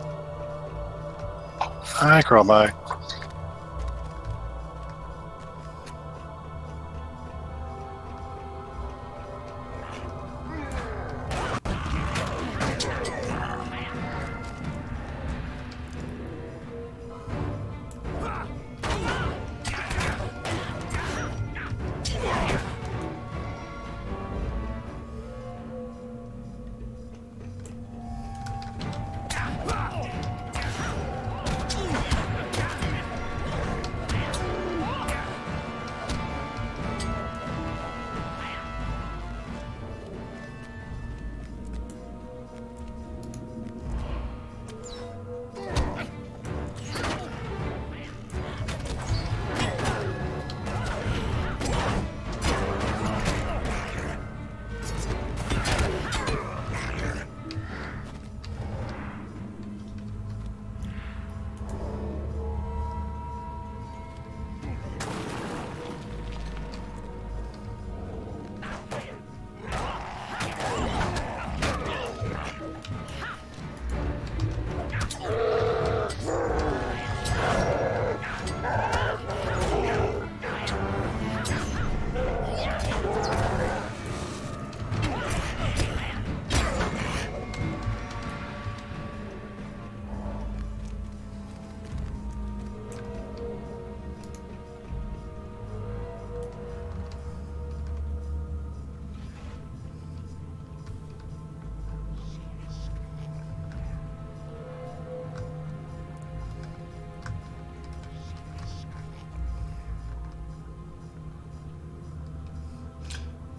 Hi, Chromite.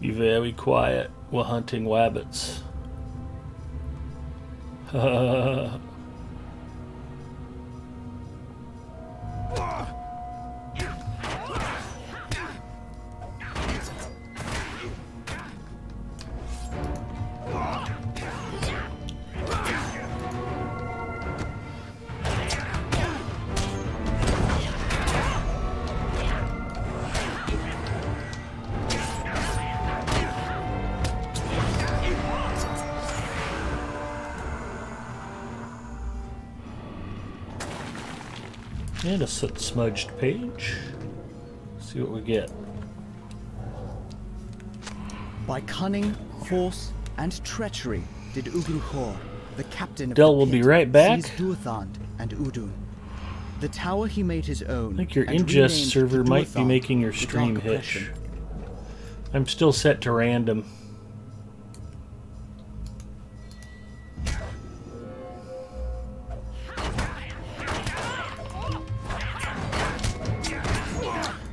Be very quiet. We're hunting wabbits. And a smudged page. See what we get.
By cunning, force, and treachery did Ugruchor, the captain of
Del
the
will
pit,
be right back.
seize Duathand and Udun. The tower he made his own.
I think your
and
ingest
renamed
server
the
might be
Duathand,
making your
the
stream
Dark
hitch.
Oppression.
I'm still set to random.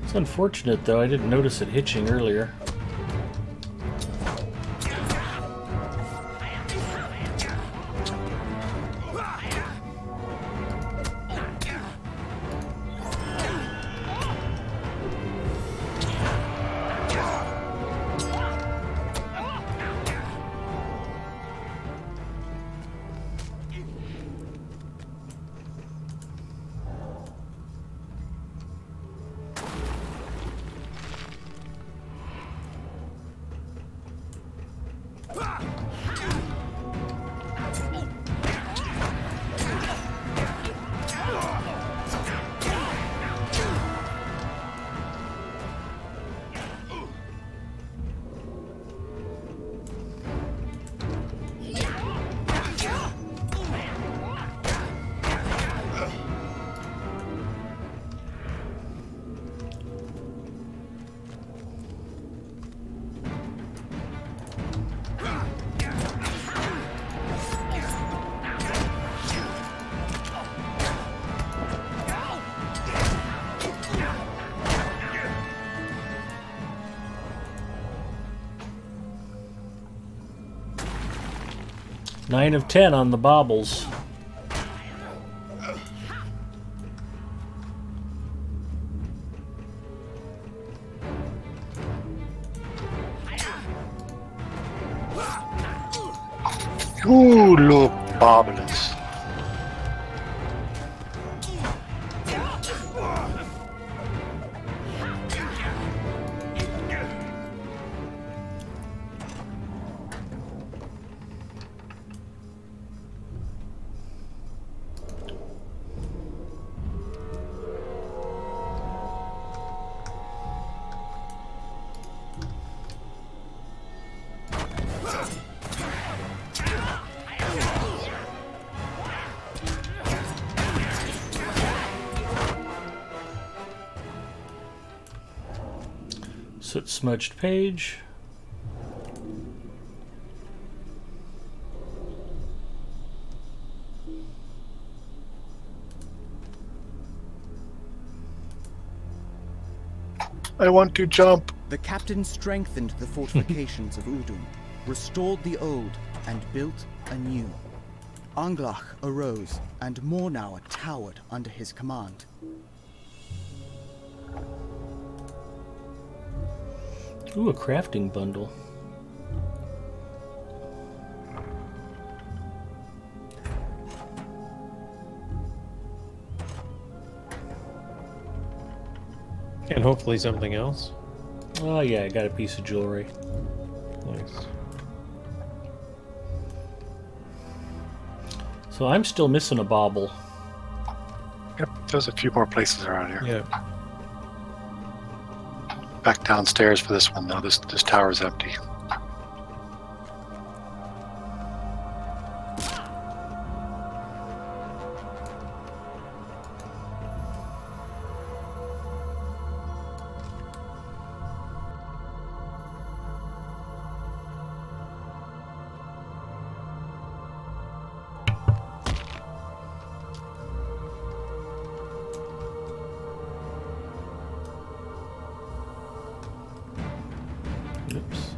It's unfortunate though, I didn't notice it hitching earlier. Nine of 10 on the baubles.
Ooh, look, bobblers.
Soot smudged page.
I want to jump.
The captain strengthened the fortifications of Udun, restored the old, and built a new. Anglach arose, and Mornauer towered under his command.
Ooh, a crafting bundle.
And hopefully something else.
Oh yeah, I got a piece of jewelry.
Nice.
So I'm still missing a bauble.
Yep, there's a few more places around here.
Yeah.
Back downstairs for this one, though. This tower's empty.
Oops.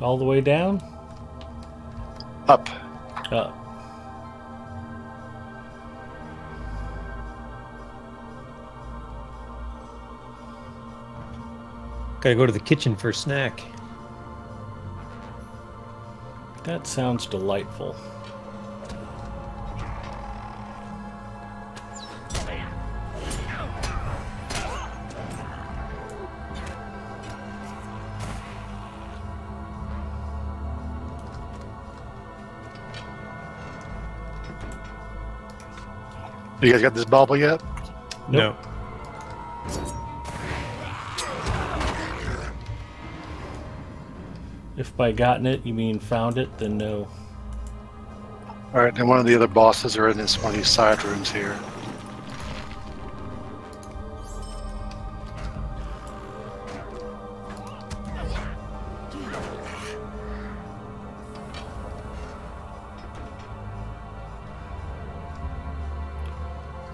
All the way down?
Up.
Up.
Gotta go to the kitchen for a snack.
That sounds delightful.
You guys got this bauble yet?
Nope.
No.
If by gotten it you mean found it, then no.
All right, and one of the other bosses are in this one of these side rooms here.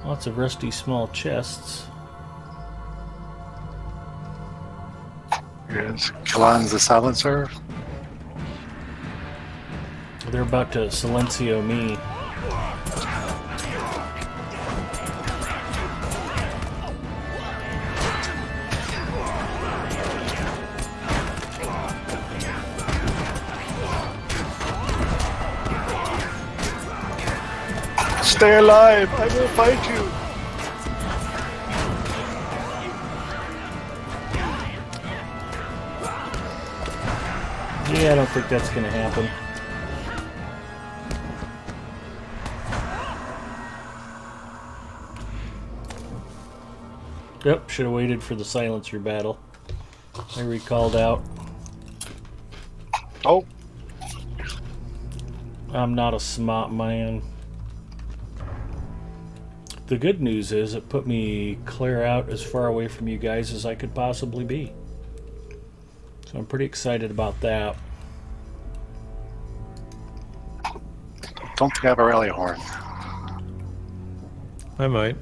Lots of rusty small chests.
Here's Kalan's the Silencer.
They're about to silencio me.
Stay alive! I will fight you!
Yeah, I don't think that's gonna happen. Yep, should have waited for the silencer battle. I recalled out.
Oh,
I'm not a smart man. The good news is it put me clear out as far away from you guys as I could possibly be. So I'm pretty excited about that.
don't think I have a rally horn.
I might.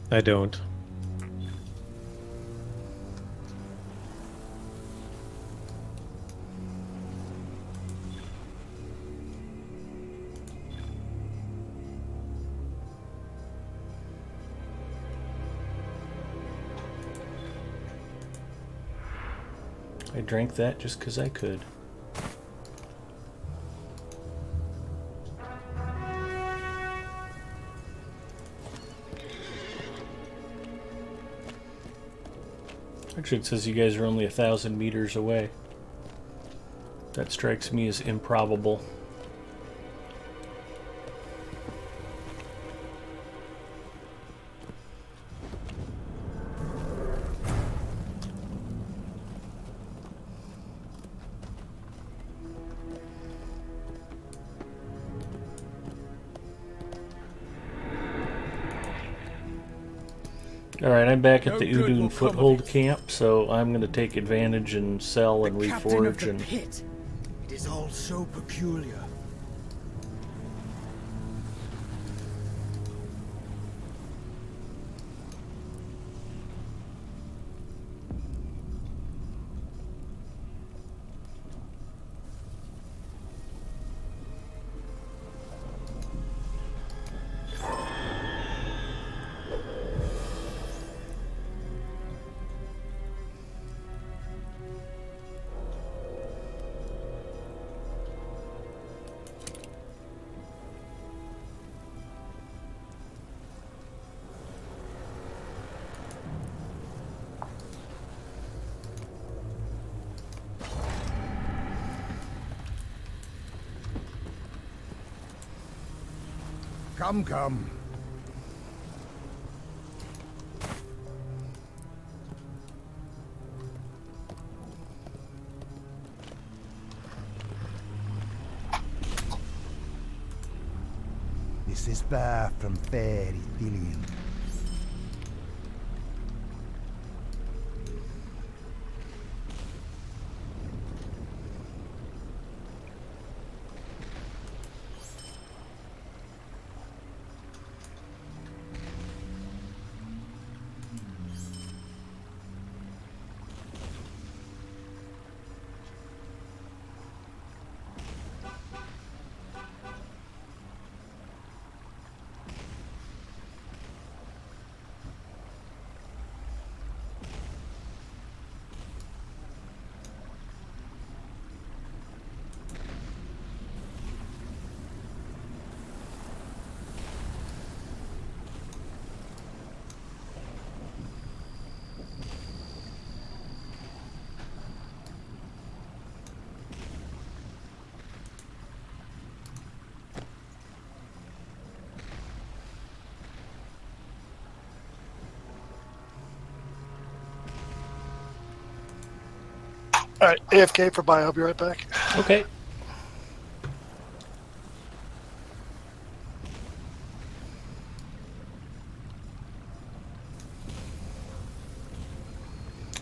I don't.
I drank that just because I could. Actually, it says you guys are only 1,000 meters away. That strikes me as improbable. Alright, I'm back at the Udun foothold camp, so I'm going to take advantage and sell and reforge and...
Pit. It is all so peculiar.
Come, come. This is far from fair Ithilien.
Alright, AFK for bio, I'll be right back.
Okay.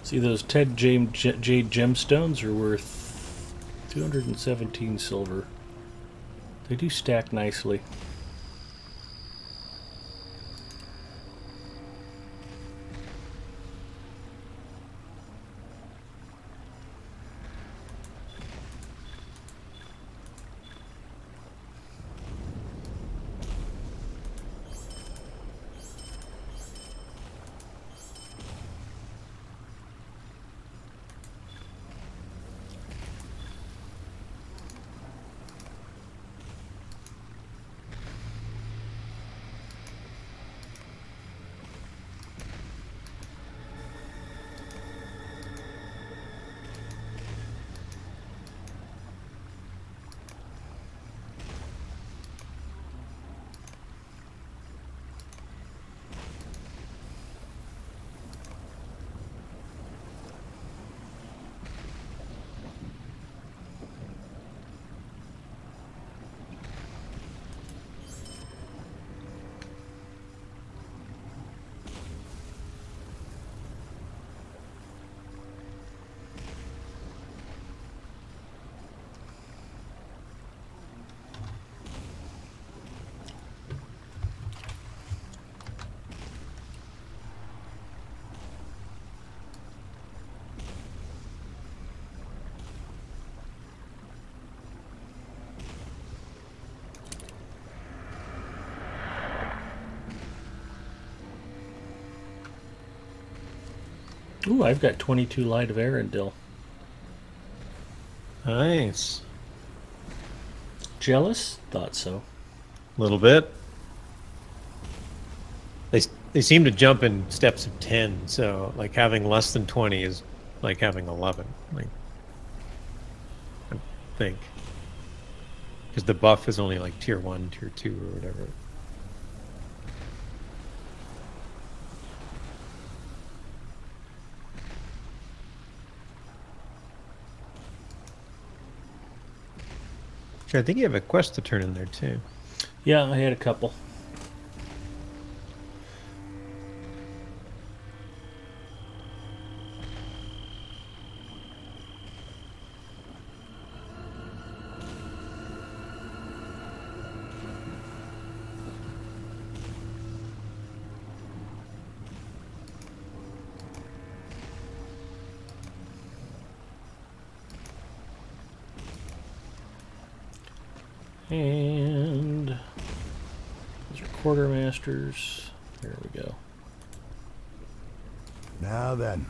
See, those Ted Jade gemstones are worth 217 silver. They do stack nicely. Ooh, I've got 22 light of Arendelle.
Nice.
Jealous? Thought so.
A little bit. They seem to jump in steps of 10, so like having less than 20 is like having 11. Like, I think. Because the buff is only like tier 1, tier 2, or whatever. I think you have a quest to turn in there too.
Yeah, I had a couple. And these are quartermasters. There we go.
Now then.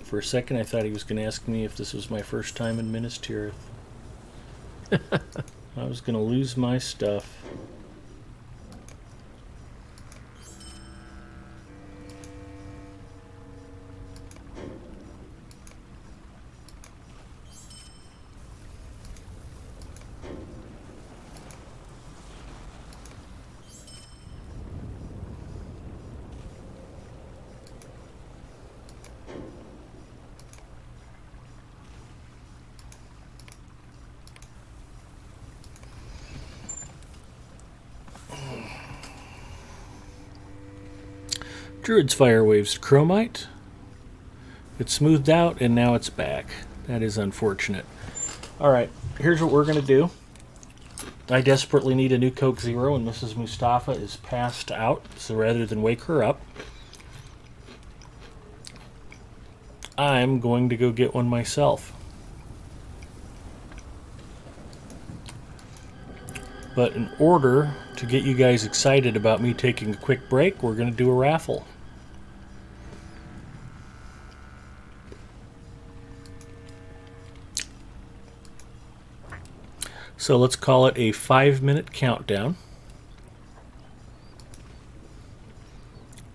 For a second, I thought he was going to ask me if this was my first time in Minas Tirith. I was going to lose my stuff. Druid's Fire Waves Chromite. It's smoothed out and now it's back. That is unfortunate. Alright, here's what we're going to do. I desperately need a new Coke Zero and Mrs. Mustafa is passed out, so rather than wake her up, I'm going to go get one myself. But in order to get you guys excited about me taking a quick break, we're going to do a raffle. So let's call it a 5-minute countdown.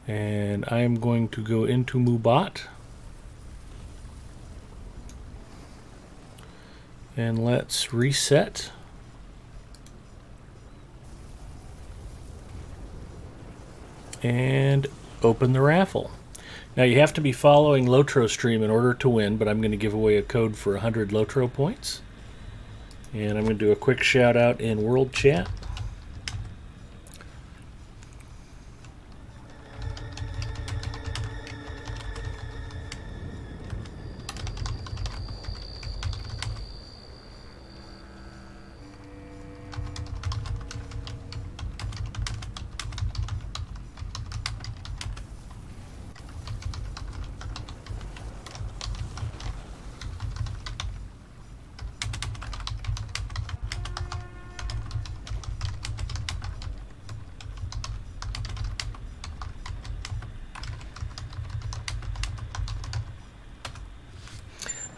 And I am going to go into Mubat. And let's reset. and open the raffle. Now you have to be following Lotro Stream in order to win, but I'm going to give away a code for 100 Lotro points. And I'm going to do a quick shout out in World Chat.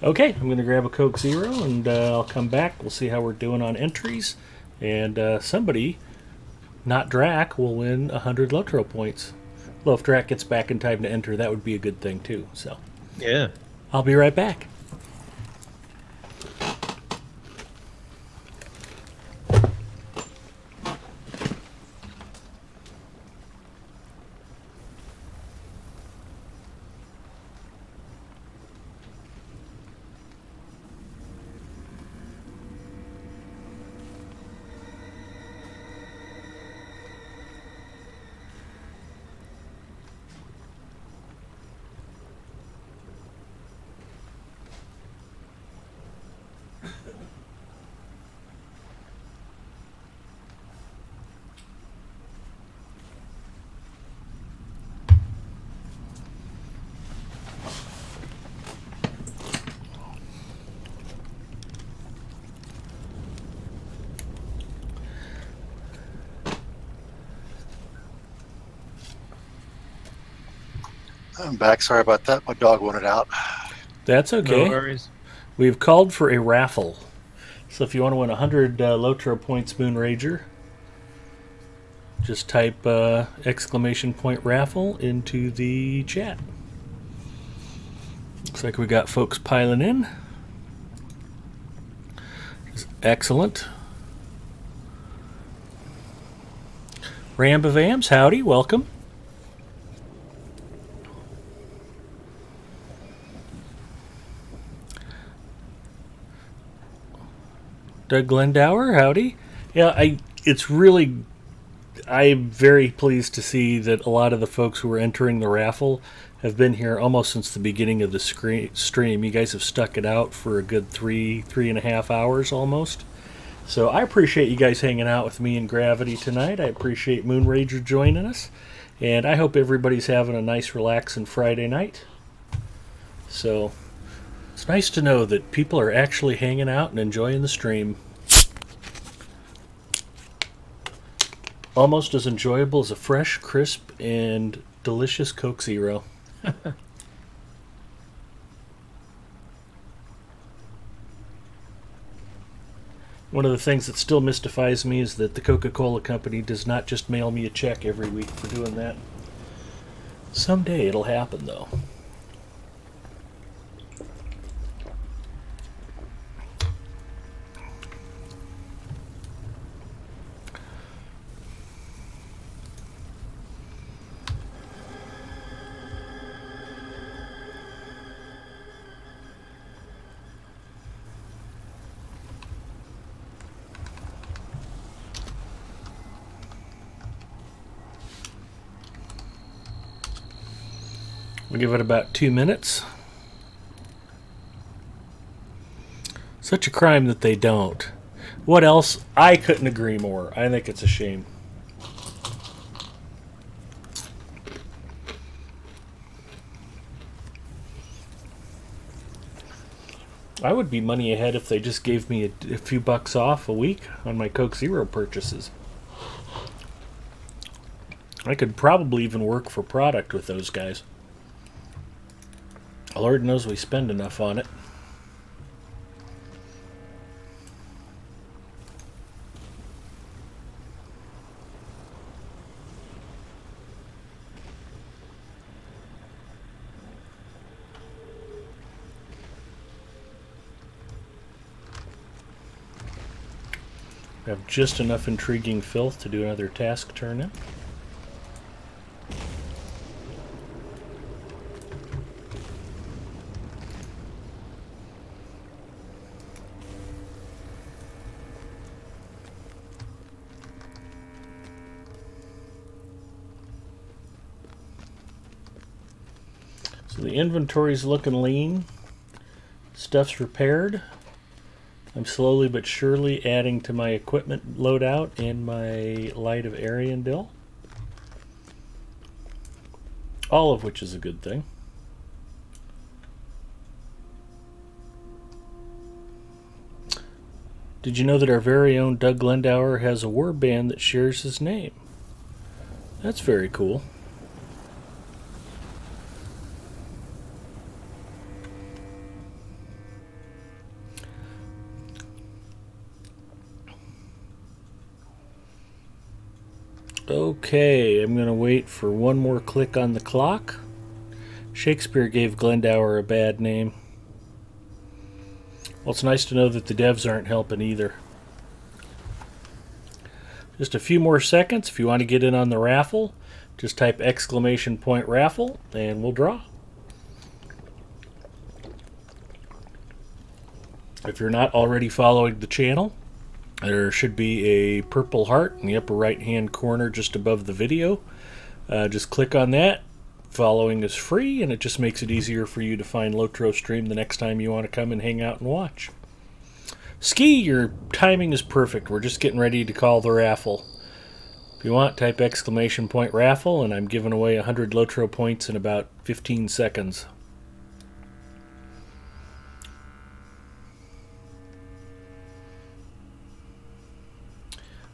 Okay, I'm going to grab a Coke Zero and I'll come back. We'll see how we're doing on entries. And somebody, not Drac, will win 100 Lotro points. Well, if Drac gets back in time to enter, that would be a good thing too. So,
Yeah.
I'll be right back.
I'm back. Sorry about that. My dog wanted out.
That's okay.
No worries.
We've called for a raffle. So if you want to win 100 Lotro points Moon Rager, just type exclamation point raffle into the chat. Looks like we got folks piling in. Excellent. Rambavams, howdy, welcome. Doug Glendower, howdy. Yeah, I'm very pleased to see that a lot of the folks who are entering the raffle have been here almost since the beginning of the stream. You guys have stuck it out for a good three and a half hours almost. So I appreciate you guys hanging out with me and Gravity tonight. I appreciate Moon Rager joining us. And I hope everybody's having a nice, relaxing Friday night. So it's nice to know that people are actually hanging out and enjoying the stream. Almost as enjoyable as a fresh, crisp, and delicious Coke Zero. One of the things that still mystifies me is that the Coca-Cola company does not just mail me a check every week for doing that. Someday it'll happen, though. We'll give it about 2 minutes. Such a crime that they don't. What else? I couldn't agree more. I think it's a shame. I would be money ahead if they just gave me a few bucks off a week on my Coke Zero purchases. I could probably even work for product with those guys. Lord knows we spend enough on it. We have just enough intriguing filth to do another task turn in. So the inventory's looking lean. Stuff's repaired. I'm slowly but surely adding to my equipment loadout and my Light of Ariandel. All of which is a good thing. Did you know that our very own Doug Glendower has a warband that shares his name? That's very cool. Okay, I'm going to wait for one more click on the clock. Shakespeare gave Glendower a bad name. Well, it's nice to know that the devs aren't helping either. Just a few more seconds. If you want to get in on the raffle, just type !raffle and we'll draw. If you're not already following the channel, there should be a purple heart in the upper right hand corner just above the video. Just click on that. Following is free, and it just makes it easier for you to find Lotro Stream the next time you want to come and hang out and watch. Ski, your timing is perfect. We're just getting ready to call the raffle. If you want, type !raffle, and I'm giving away 100 Lotro points in about 15 seconds.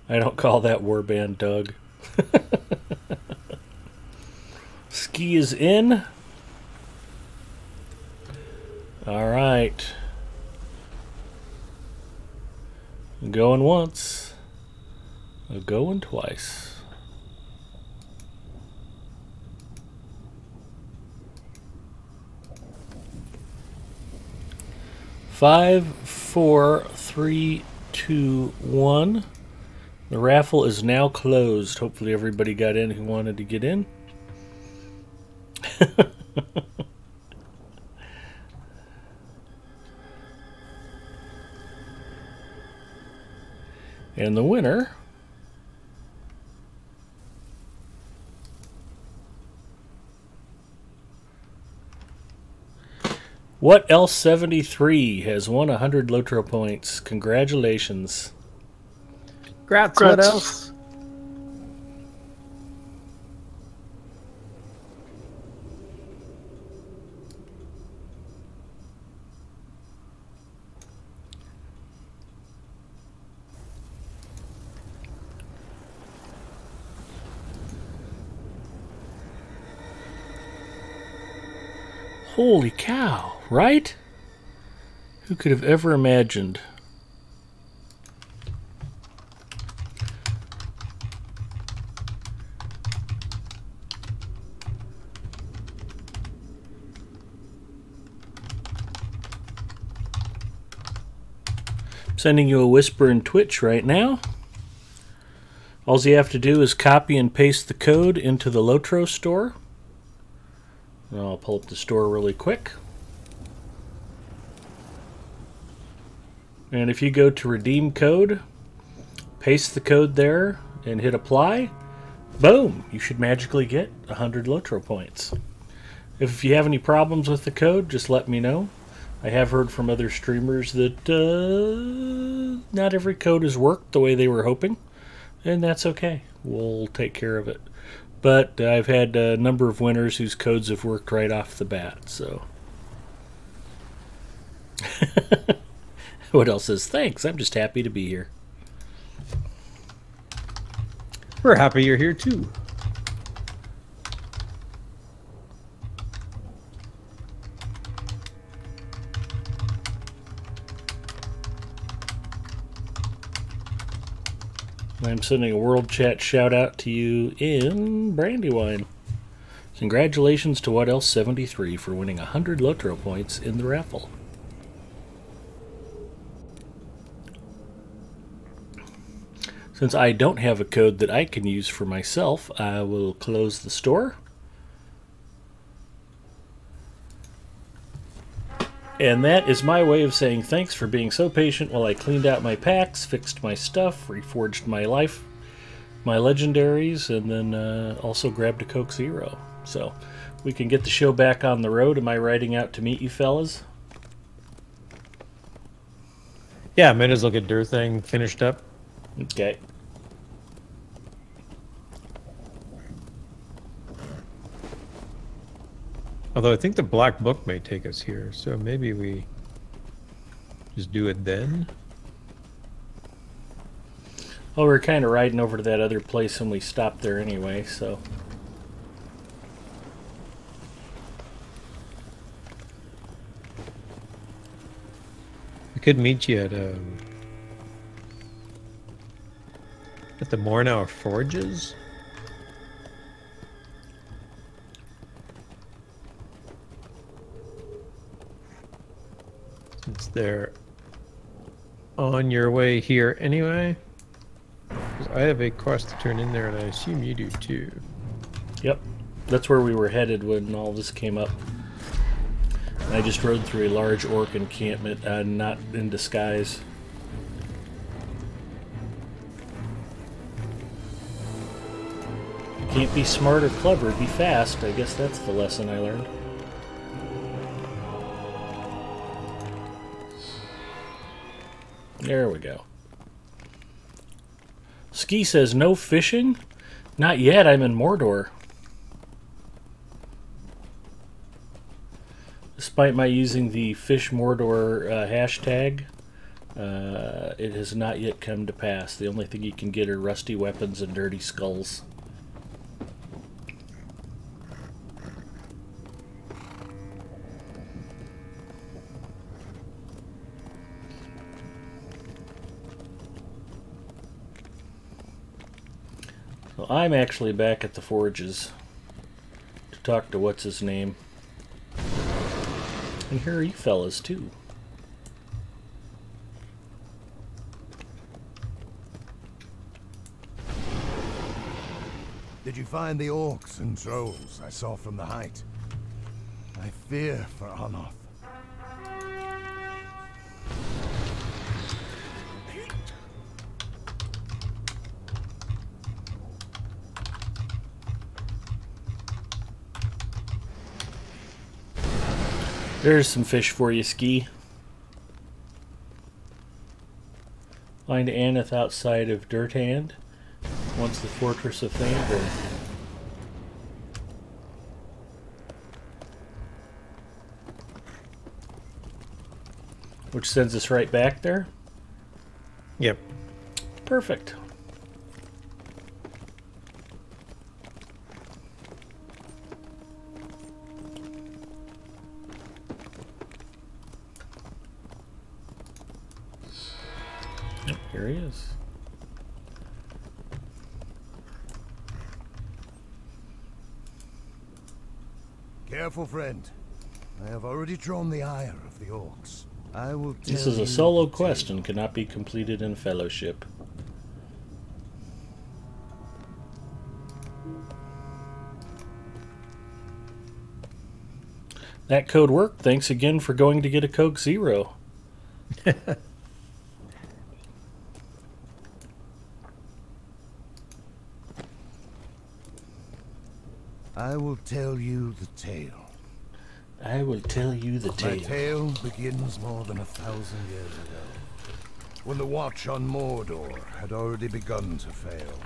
I don't call that warband, Doug. Ski is in. All right. Going once. Going twice. Five, 4, 3, 2, 1. The raffle is now closed. Hopefully everybody got in who wanted to get in. And the winner What Else 73 has won 100 Lotro points. Congratulations.
Grats, what else?
Holy cow, right? Who could have ever imagined? I'm sending you a whisper in Twitch right now. All you have to do is copy and paste the code into the Lotro store. I'll pull up the store really quick. And if you go to redeem code, paste the code there, and hit apply, boom, you should magically get 100 Lotro points. If you have any problems with the code, just let me know. I have heard from other streamers that not every code has worked the way they were hoping, and that's okay. We'll take care of it. But I've had a number of winners whose codes have worked right off the bat, so. What else says thanks? I'm just happy to be here.
We're happy you're here too.
I'm sending a World Chat shout out to you in Brandywine. Congratulations to What Else 73 for winning 100 Lotro points in the raffle. Since I don't have a code that I can use for myself, I will close the store. And that is my way of saying thanks for being so patient while I cleaned out my packs, fixed my stuff, reforged my life, my legendaries, and then also grabbed a Coke Zero. So, We can get the show back on the road. Am I riding out to meet you fellas?
Yeah, might as well get Dirt Thing finished up.
Okay.
Although I think the Black Book may take us here, so maybe we just do it then.
Well, we're kind of riding over to that other place and we stopped there anyway, so...
We could meet you at the Mornow Forges. Since they're on your way here anyway. 'Cause I have a quest to turn in there, and I assume you do too.
Yep. That's where we were headed when all this came up. And I just rode through a large orc encampment, not in disguise. You can't be smart or clever, be fast. I guess that's the lesson I learned. There we go. Ski says, no fishing? Not yet, I'm in Mordor. Despite my using the Fish Mordor hashtag, it has not yet come to pass. The only thing you can get are rusty weapons and dirty skulls. So I'm actually back at the forges to talk to what's his name. And here are you fellas too.
Did you find the orcs and trolls I saw from the height? I fear for Anoth.
There's some fish for you, Ski. Find Aneth outside of Dirthand. Once the Fortress of Thandor. Which sends us right back there?
Yep.
Perfect. Yep, here he is.
Careful, friend. I have already drawn the ire of the orcs. I will tell
This is a
you
solo
the
quest
tale.
and cannot be completed in Fellowship. That code worked. Thanks again for going to get a Coke Zero.
I will tell you the tale.
I will tell you the
My
tale.
tale begins more than 1,000 years ago, when the watch on Mordor had already begun to fail.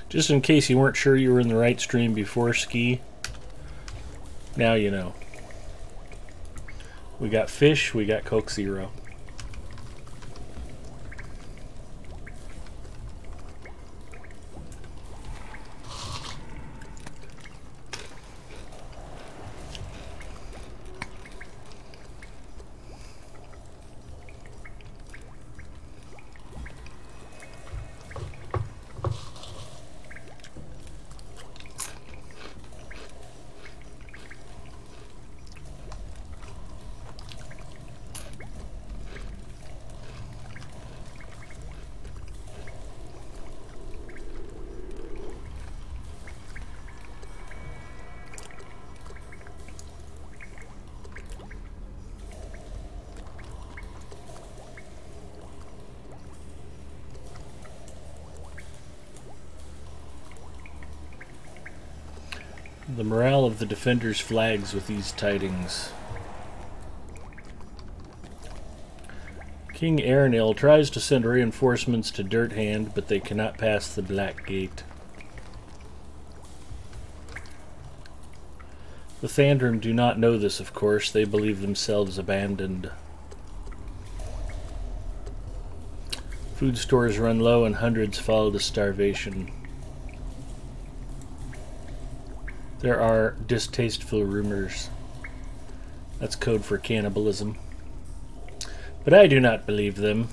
Just in case you weren't sure you were in the right stream before, Ski, now you know. We got fish, we got Coke Zero. The morale of the defenders flags with these tidings. King Aranil tries to send reinforcements to Dirthand, but they cannot pass the Black Gate. The Thandrim do not know this, of course. They believe themselves abandoned. Food stores run low and hundreds fall to starvation. There are distasteful rumors. That's code for cannibalism. But I do not believe them.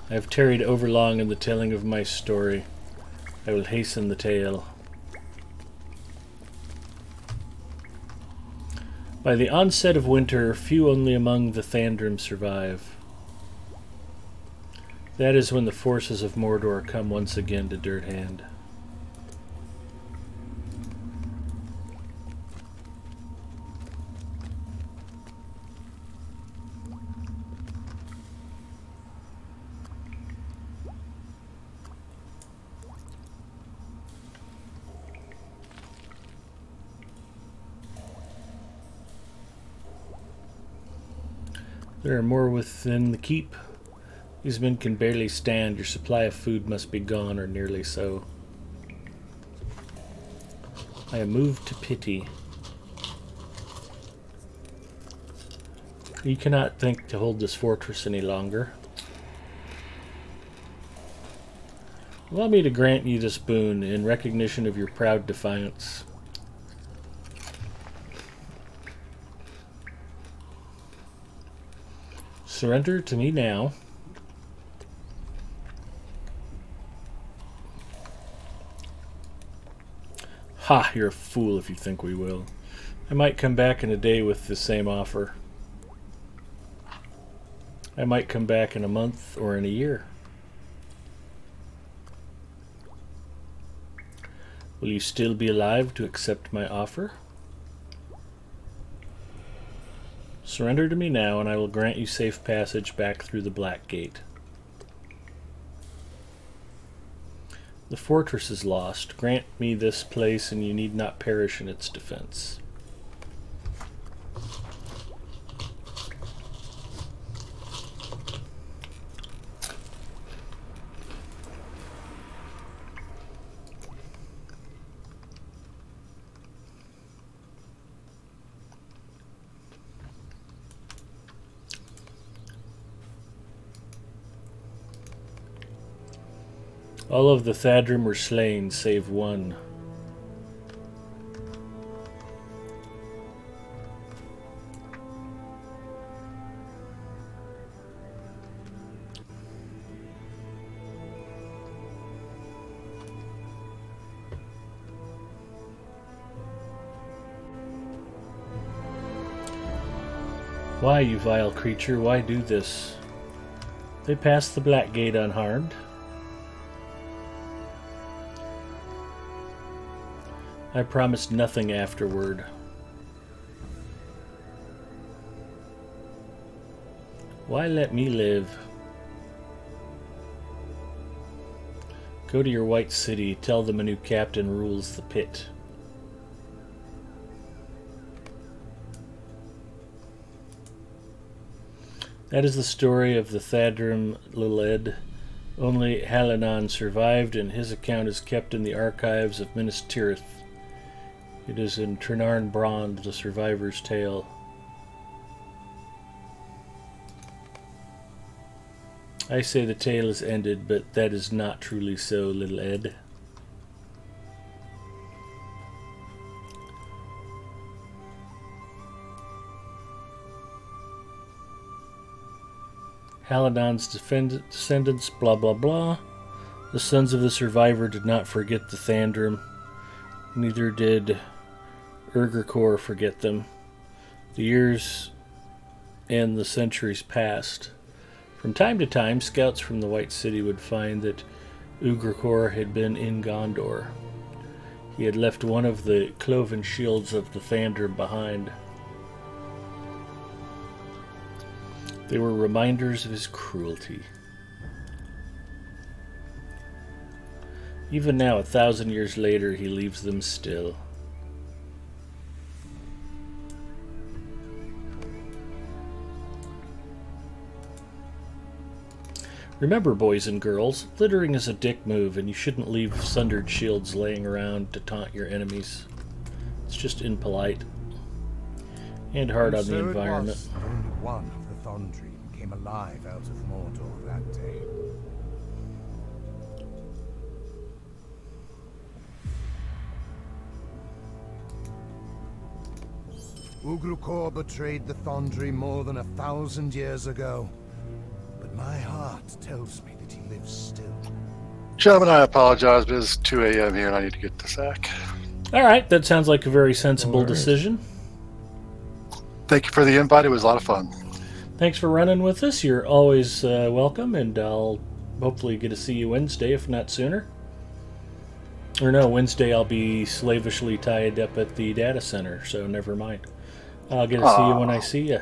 I have tarried overlong in the telling of my story. I will hasten the tale. By the onset of winter, few only among the Thandrim survive. That is when the forces of Mordor come once again to Dirthand. There are more within the keep. These men can barely stand. Your supply of food must be gone, or nearly so. I am moved to pity. You cannot think to hold this fortress any longer. Allow me to grant you this boon in recognition of your proud defiance. Surrender to me now. Ha, you're a fool if you think we will. I might come back in a day with the same offer. I might come back in a month or in a year. Will you still be alive to accept my offer? Surrender to me now, and I will grant you safe passage back through the Black Gate. The fortress is lost. Grant me this place, and you need not perish in its defense. All of the Thandrim were slain, save one. Why, you vile creature, why do this? They passed the Black Gate unharmed. I promised nothing afterward. Why let me live? Go to your White City, tell them a new captain rules the pit. That is the story of the Thandrim Liled. Only Halanan survived, and his account is kept in the archives of Minas Tirith. It is in Trinarn Brond, the survivor's tale. I say the tale is ended, but that is not truly so, little Ed. Haladon's descendants, blah blah blah. The sons of the survivor did not forget the Thandrim. Neither did Urgerkor forget them. The years and the centuries passed. From time to time, scouts from the White City would find that Urgerkor had been in Gondor. He had left one of the cloven shields of the Thandrim behind. They were reminders of his cruelty. Even now, 1,000 years later, he leaves them still. Remember, boys and girls, littering is a dick move, and you shouldn't leave sundered shields laying around to taunt your enemies. It's just impolite. And hard on the environment.
So it was, only one of the Thondri came alive out of Mordor that day. Ugrukor betrayed the Thondri more than 1,000 years ago. But my heart tells me that he lives still.
Gentlemen, I apologize, but it's 2 a.m. here and I need to get to sack.
Alright, that sounds like a very sensible decision.
Thank you for the invite. It was a lot of fun.
Thanks for running with us. You're always welcome, and I'll hopefully get to see you Wednesday, if not sooner. Or no, Wednesday I'll be slavishly tied up at the data center, so never mind. I'll get to see you when I see you.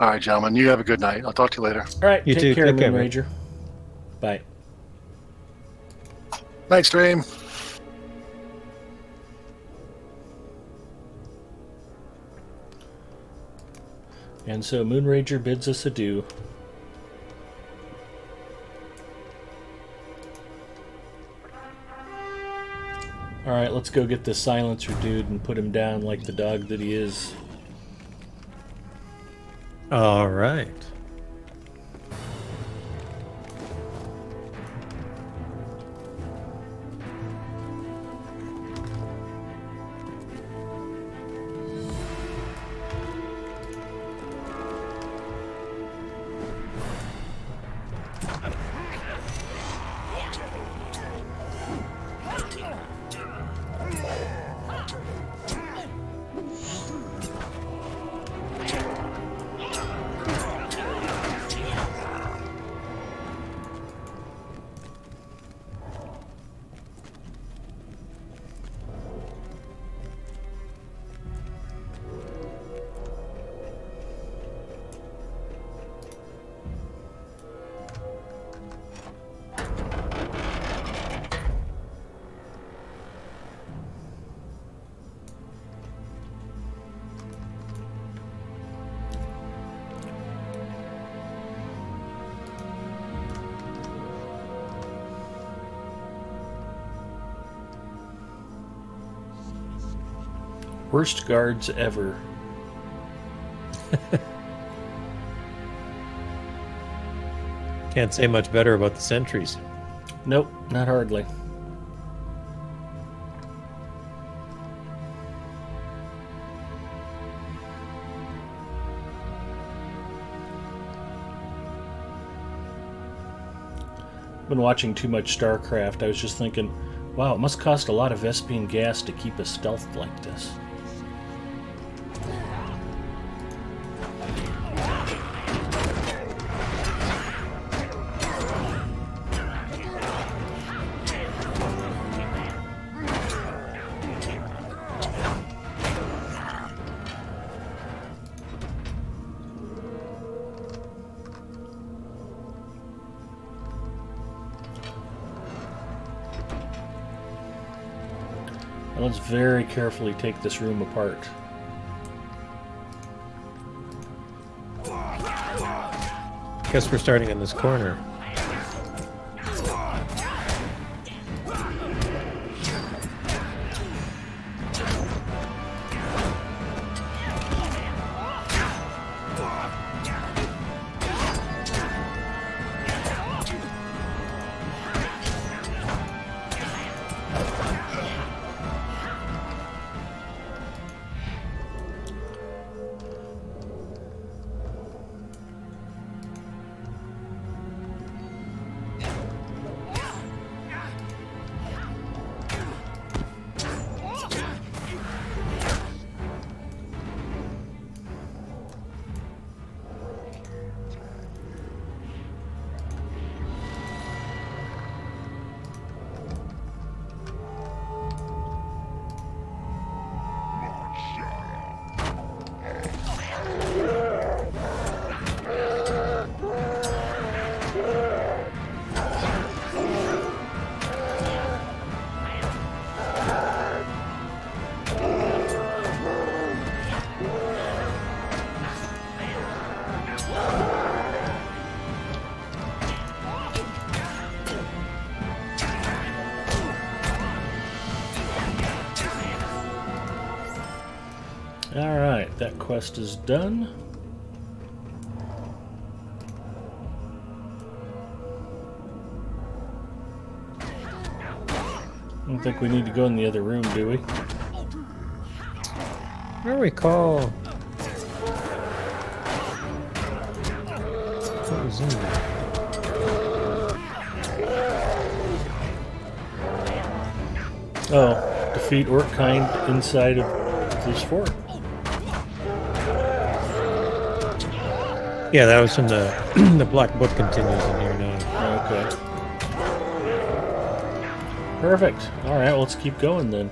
All right, gentlemen. You have a good night. I'll talk to you later.
All right,
You
take
too.
care,
Take care,
Moon
mate.
Rager. Bye.
Night, stream.
And so Moon Rager bids us adieu. Alright, let's go get this silencer dude and put him down like the dog that he is.
All right. Worst guards ever. Can't say much better about the sentries.
Nope, not hardly. Been watching too much StarCraft. I was just thinking, wow, it must cost a lot of Vespian gas to keep a stealth like this. Let's very carefully take this room apart.
Guess we're starting in this corner.
Alright, that quest is done. I don't think we need to go in the other room, do we?
I don't recall. What was in there?
Oh, defeat Orc-kind inside of this fort.
Yeah, that was from the the black book continues in here now.
Okay. Perfect. Alright, well, let's keep going then.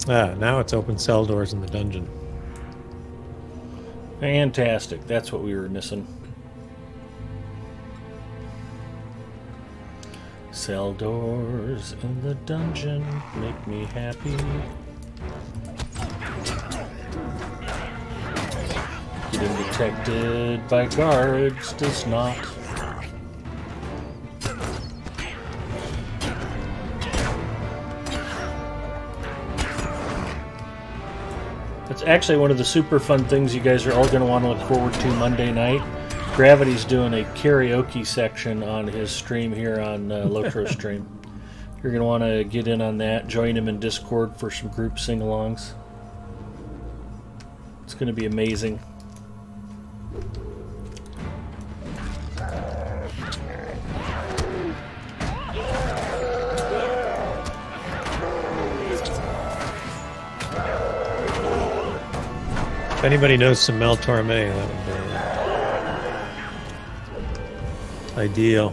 Ah, now it's open cell doors in the dungeon.
Fantastic. That's what we were missing. Cell doors in the dungeon make me happy. Getting detected by guards does not. It's actually one of the super fun things you guys are all going to want to look forward to Monday night. Gravity's doing a karaoke section on his stream here on Lotro Stream. You're going to want to get in on that. Join him in Discord for some group sing-alongs. It's going to be amazing.
If anybody knows some Mel Torme, that would be ideal.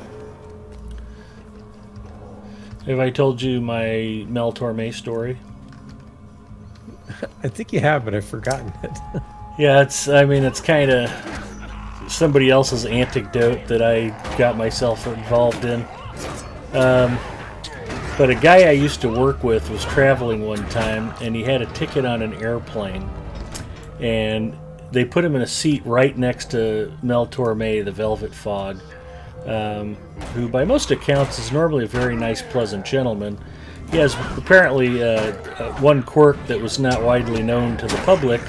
Have I told you my Mel Torme story?
I think you have, but I've forgotten it.
Yeah, I mean, it's kind of somebody else's anecdote that I got myself involved in. But a guy I used to work with was traveling one time, and he had a ticket on an airplane. And they put him in a seat right next to Mel Torme, the Velvet Fog, who by most accounts is normally a very nice, pleasant gentleman. He has apparently one quirk that was not widely known to the public.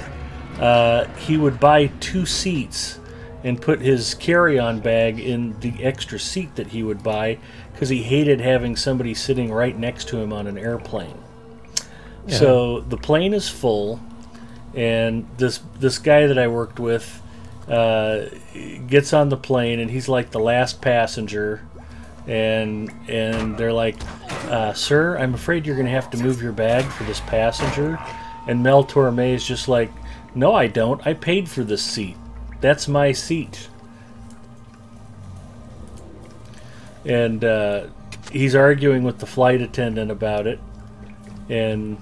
He would buy 2 seats and put his carry-on bag in the extra seat that he would buy because he hated having somebody sitting right next to him on an airplane. Yeah. So the plane is full. And this guy that I worked with gets on the plane, and he's like the last passenger, and they're like, "Sir, I'm afraid you're going to have to move your bag for this passenger." And Mel Torme is just like, "No, I don't. I paid for this seat. That's my seat." And he's arguing with the flight attendant about it, and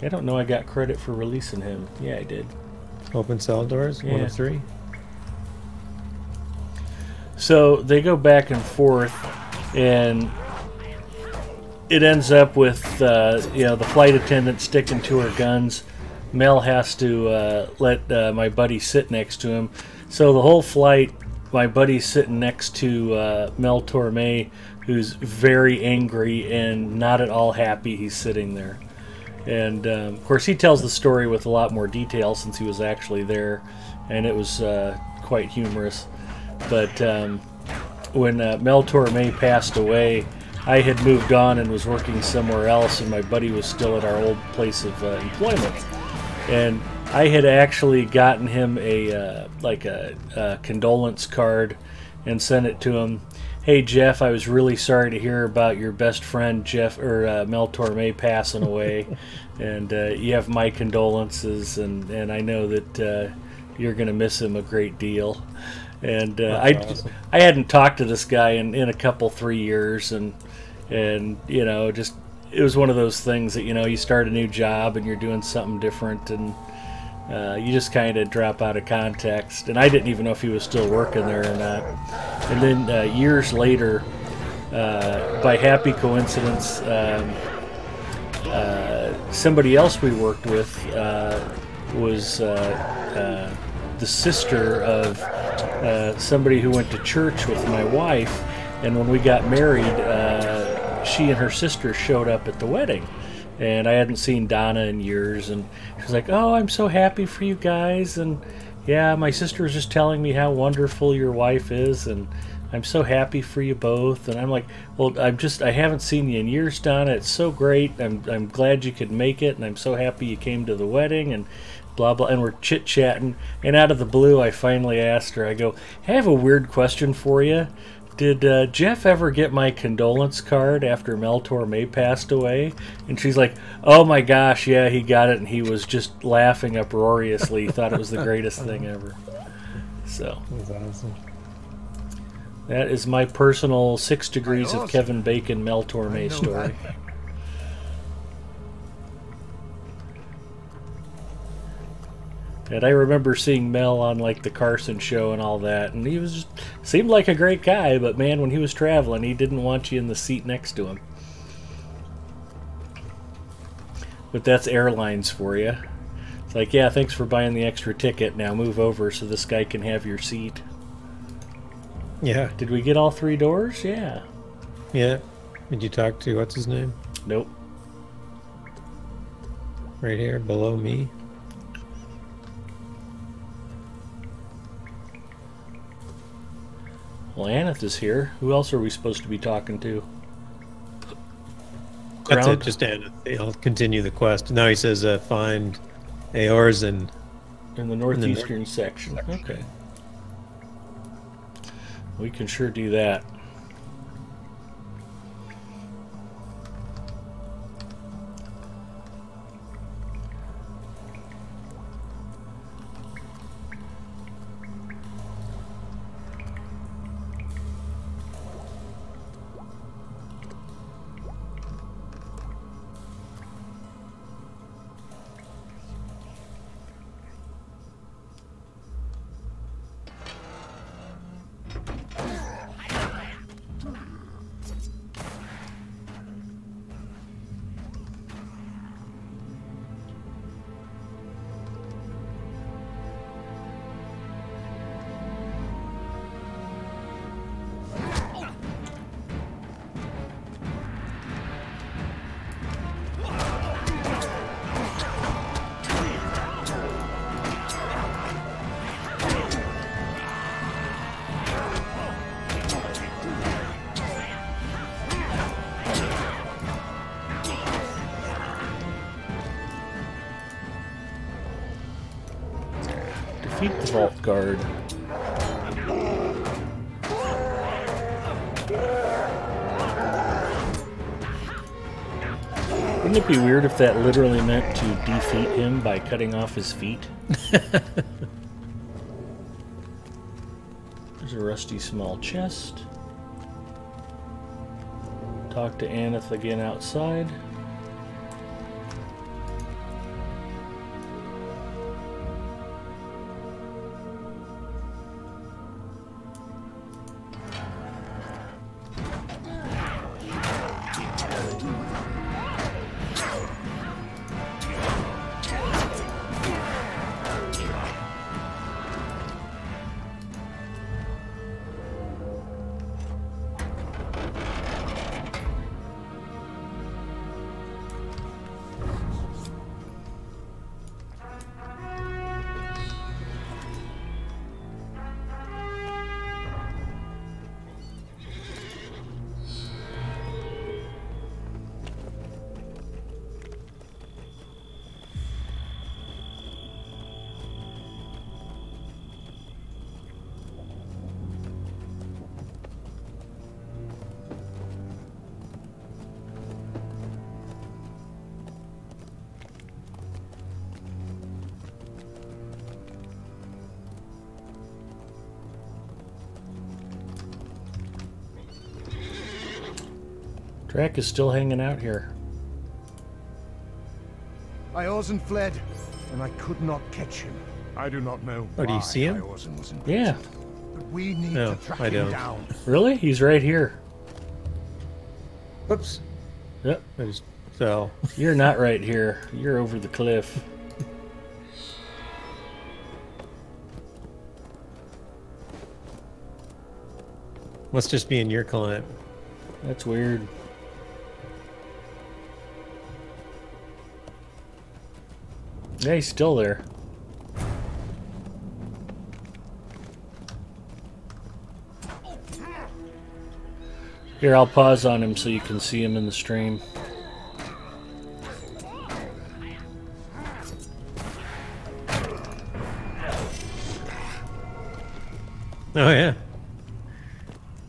I don't know I got credit for releasing him. Yeah, I did.
Open cell doors, yeah. 1 of 3.
So they go back and forth, and it ends up with the flight attendant sticking to her guns. Mel has to let my buddy sit next to him. So the whole flight, my buddy's sitting next to Mel Torme, who's very angry and not at all happy he's sitting there. And of course he tells the story with a lot more detail since he was actually there, and it was quite humorous. But when Mel Torme passed away, I had moved on and was working somewhere else, and my buddy was still at our old place of employment. And I had actually gotten him a condolence card and sent it to him. Hey Jeff, I was really sorry to hear about your best friend Mel Torme passing away, and you have my condolences, and I know that you're going to miss him a great deal. And
Awesome.
I hadn't talked to this guy in a couple 3 years, and you know, just it was one of those things that, you know, you start a new job and you're doing something different, and you just kind of drop out of context. And I didn't even know if he was still working there or not. And then years later, by happy coincidence, somebody else we worked with was the sister of somebody who went to church with my wife, and when we got married, she and her sister showed up at the wedding, and I hadn't seen Donna in years, and she was like, "Oh, I'm so happy for you guys," and yeah, my sister was just telling me how wonderful your wife is, and I'm so happy for you both. And I'm like, well, I haven't seen you in years, Donna. It's so great. I'm glad you could make it, and I'm so happy you came to the wedding, and blah blah. And we're chit-chatting, and out of the blue I finally asked her, I go, "Hey, I have a weird question for you. Did Jeff ever get my condolence card after Mel Torme passed away?" And she's like, "Oh my gosh, yeah, he got it," and he was just laughing uproariously. He thought it was the greatest thing ever. So
That's awesome.
that is my personal 6 degrees of Kevin Bacon Mel Torme story. And I remember seeing Mel on like the Carson show and all that, and he was just, seemed like a great guy, but man, when he was traveling, he didn't want you in the seat next to him. But that's airlines for you. It's like, yeah, thanks for buying the extra ticket. Now move over so this guy can have your seat.
Yeah.
Did we get all 3 doors? Yeah.
Yeah. Did you talk to what's his name?
Nope.
Right here below me.
Well, Aneth is here. Who else are we supposed to be talking to?
That's
Ground?
it. Just end it. I'll continue the quest. Now he says find Aors and
In the northeastern section. Okay. We can sure do that. Defeat the Vault Guard. Wouldn't it be weird if that literally meant to defeat him by cutting off his feet? There's a rusty small chest. Talk to Aneth again outside. Drac is still hanging out here.
Eorzan fled, and I could not catch him. I do not know
Oh, do you see him?
Eorzan was in
Yeah.
prison, but we need
No,
to track
I
him
don't.
down.
Really? He's right here.
Whoops.
Yep.
I just fell.
You're not right here. You're over the cliff.
Must just be in your client.
That's weird. Yeah, he's still there. Here, I'll pause on him so you can see him in the stream.
Oh, yeah.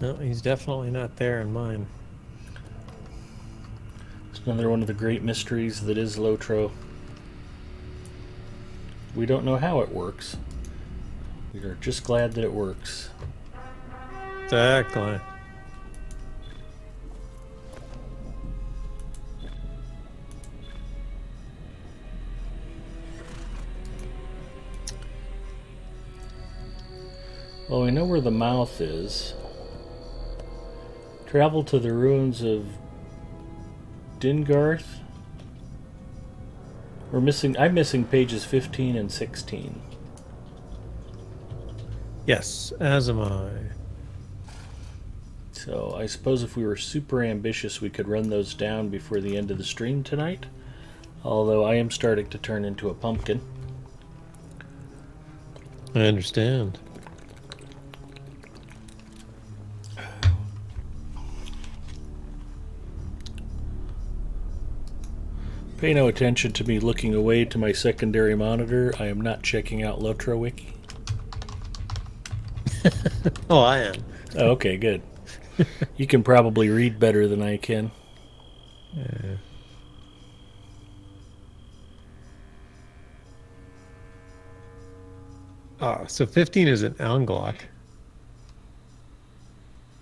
No, he's definitely not there in mine.
It's another one of the great mysteries that is Lotro. We don't know how it works. We are just glad that it works.
Exactly.
Well, we know where the mouth is. Travel to the ruins of Dingarth. I'm missing pages 15 and 16.
Yes, as am I.
So I suppose if we were super ambitious, we could run those down before the end of the stream tonight. Although I am starting to turn into a pumpkin.
I understand.
Pay no attention to me looking away to my secondary monitor. I am not checking out Lotro Wiki.
Oh, I am.
Oh, okay, good. You can probably read better than I can.
Yeah. Ah, so 15 is an Anglock.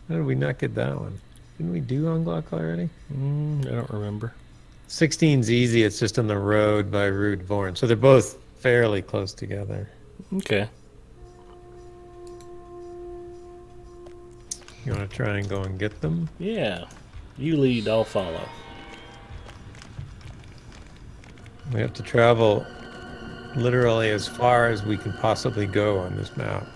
How did we not get that one? Didn't we do Anglock already?
I don't remember.
16's easy. It's just on the road by Rude Vorn. So they're both fairly close together.
Okay.
You want to try and go and get them?
Yeah. You lead, I'll follow.
We have to travel literally as far as we can possibly go on this map.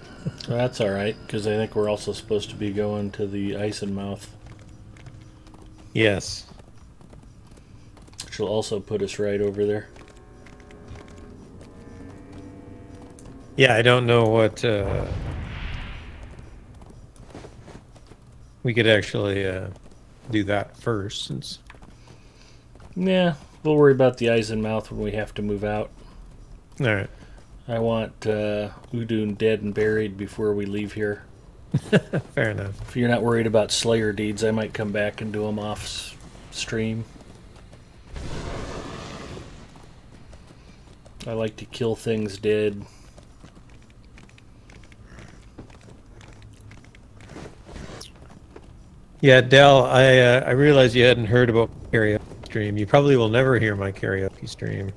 That's alright, because I think we're also supposed to be going to the Eisenmouth,
Yes.
which will also put us right over there.
Yeah, I don't know what... we could actually do that first, since...
Yeah, we'll worry about the Eisenmouth when we have to move out.
Alright.
I want Udun dead and buried before we leave here.
Fair enough.
If you're not worried about Slayer deeds, I might come back and do them off stream. I like to kill things dead.
Yeah, Del, I realized you hadn't heard about my karaoke stream. You probably will never hear my karaoke stream.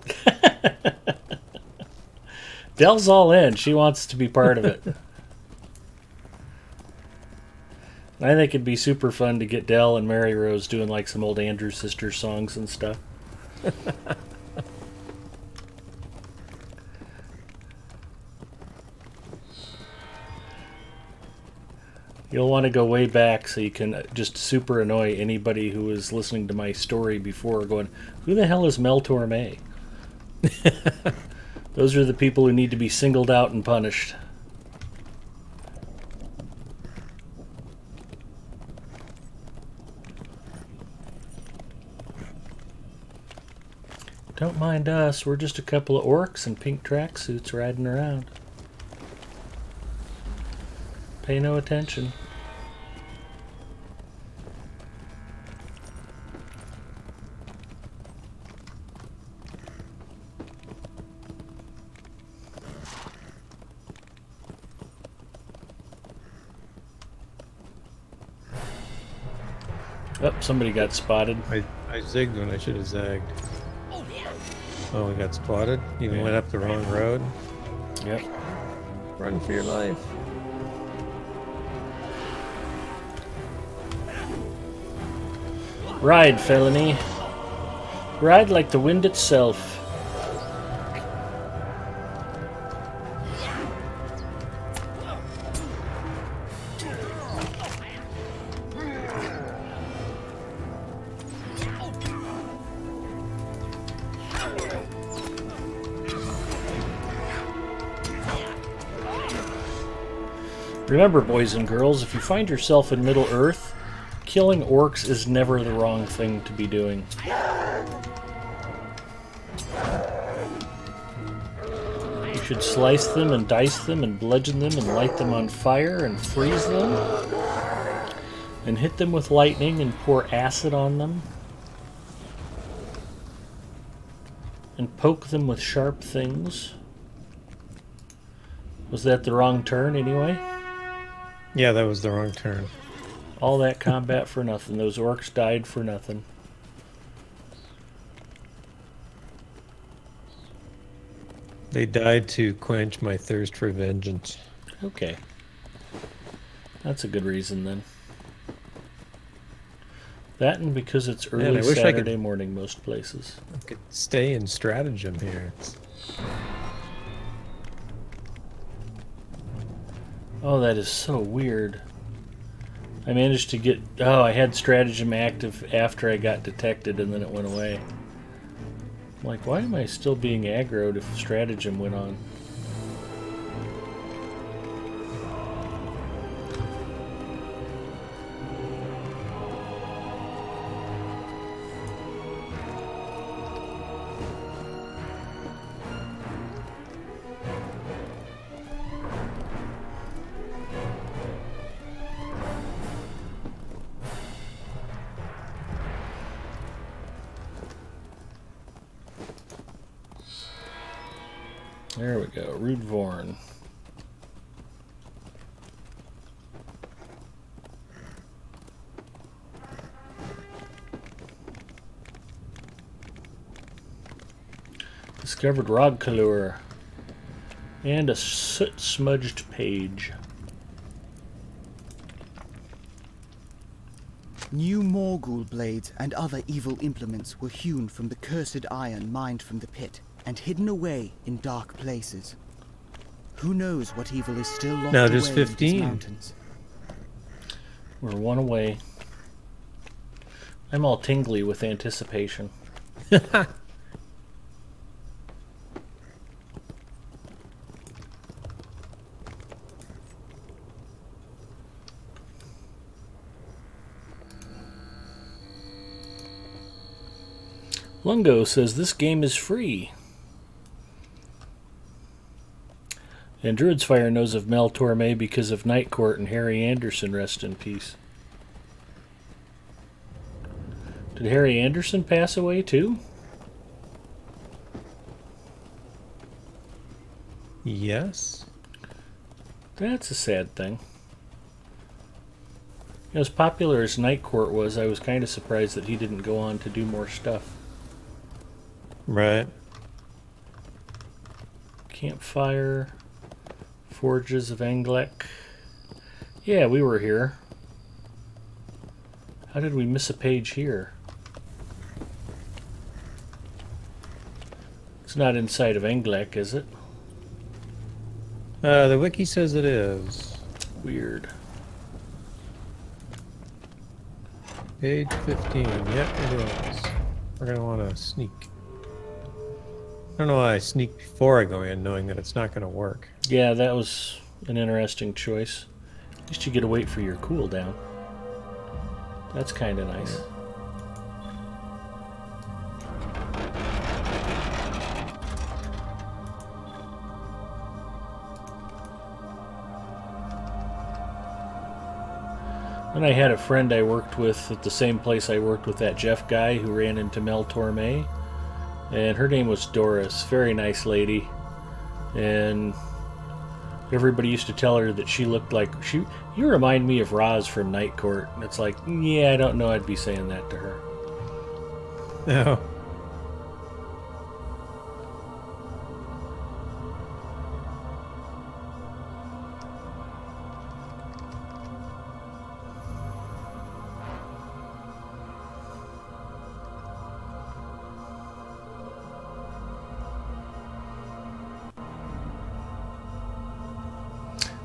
Dell's all in. She wants to be part of it. I think it'd be super fun to get Dell and Mary Rose doing like some old Andrew Sisters songs and stuff. You'll want to go way back so you can just super annoy anybody who was listening to my story before going, who the hell is Mel Torme? Those are the people who need to be singled out and punished. Don't mind us, we're just a couple of orcs in pink tracksuits riding around. Pay no attention. Oh, somebody got spotted.
I zigged when I should have zagged. Oh, we got spotted? Even went up the wrong road?
Yep.
Run for your life.
Ride, felony. Ride like the wind itself. Remember, boys and girls, if you find yourself in Middle-earth, killing orcs is never the wrong thing to be doing. You should slice them and dice them and bludgeon them and light them on fire and freeze them and hit them with lightning and pour acid on them and poke them with sharp things. Was that the wrong turn anyway?
Yeah, that was the wrong turn.
All that combat for nothing. Those orcs died for nothing.
They died to quench my thirst for vengeance.
Okay. That's a good reason then. That and because it's early
Man, I wish I
Saturday
could-
morning most places.
I could stay in stratagem here.
Oh, that is so weird. I managed to get... Oh, I had stratagem active after I got detected and then it went away. I'm like, why am I still being aggroed if stratagem went on? There we go, Rudvorn. Discovered Rogkalur. And a soot-smudged page.
New Morgul blades and other evil implements were hewn from the cursed iron mined from the pit and hidden away in dark places. Who knows what evil is still locked
Now
away
there's
in
15.
these mountains?
We're one away. I'm all tingly with anticipation. Lungo says this game is free. And Druid's Fire knows of Mel Torme because of Night Court and Harry Anderson, rest in peace. Did Harry Anderson pass away too?
Yes.
That's a sad thing. As popular as Night Court was, I was kind of surprised that he didn't go on to do more stuff.
Right.
Campfire. Forges of Anglek. Yeah, we were here. How did we miss a page here? It's not inside of Anglek, is it?
The wiki says it is.
Weird.
Page 15. Yep, it is. We're going to want to sneak. I don't know why I sneak before I go in, knowing that it's not going to work.
Yeah, that was an interesting choice. At least you get to wait for your cooldown. That's kind of nice. And I had a friend I worked with at the same place I worked with that Jeff guy who ran into Mel Torme. And her name was Doris. Very nice lady. And Everybody used to tell her that she looked like you remind me of Roz from Night Court. And it's like, yeah, I don't know I'd be saying that to her.
No.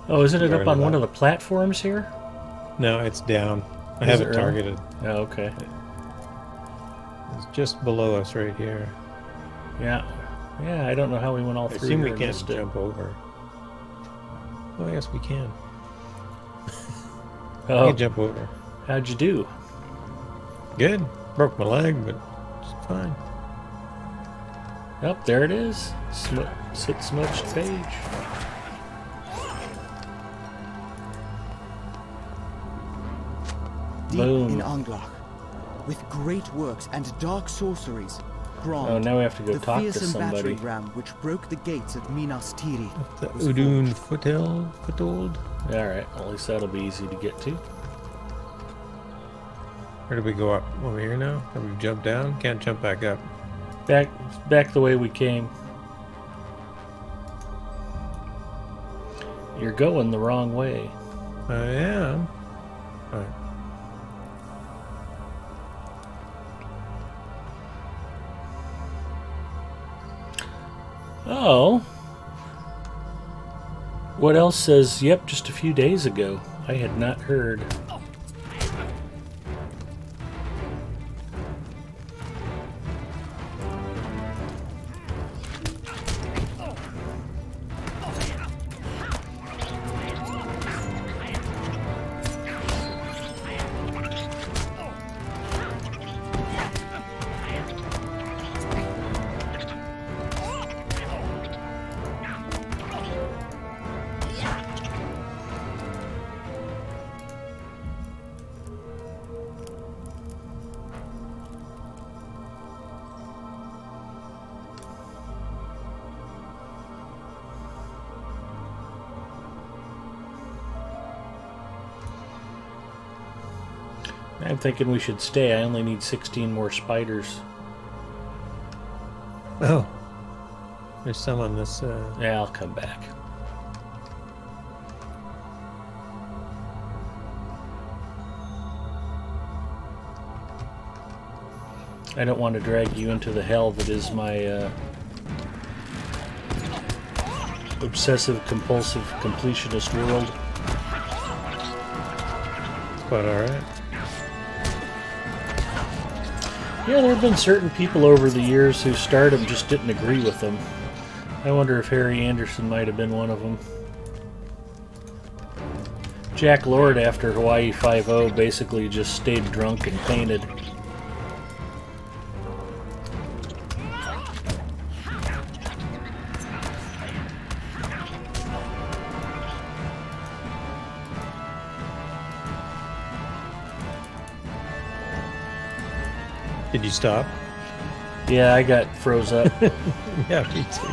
Oh, isn't it
Right
up on
on
one
that.
of the platforms here?
No, it's down. I
Is
have
it
it
really?
targeted.
Oh, okay.
It's just below us right here.
Yeah. Yeah, I don't know how we went all
I
through
assume
here
we
and
can't
missed it.
jump over. Oh, yes, we can. We
Oh,
can jump over.
how'd you do?
Good. Broke my leg, but it's fine.
Oh, there it is. Sit smudged page.
Deep
Boom.
in Anglach, with great works and dark sorceries, Grond,
Oh, now we have to go
the
talk to
fearsome
somebody.
battering ram which broke the gates of Minas Tirith,
The
was
Udun
forged.
foothold.
Alright, well, at least that'll be easy to get to.
Where did we go up? Over here now? Have we jumped down? Can't jump back up.
Back the way we came. You're going the wrong way.
I am. Alright.
Oh. What else says, yep, just a few days ago? I had not heard. I'm thinking we should stay. I only need 16 more spiders.
Oh. There's some on this.
Yeah, I'll come back. I don't want to drag you into the hell that is my obsessive compulsive completionist world.
It's quite alright.
Yeah, there have been certain people over the years whose stardom just didn't agree with them. I wonder if Harry Anderson might have been one of them. Jack Lord, after Hawaii Five-0, basically just stayed drunk and painted.
Did you stop?
Yeah, I got froze up.
Yeah, me too.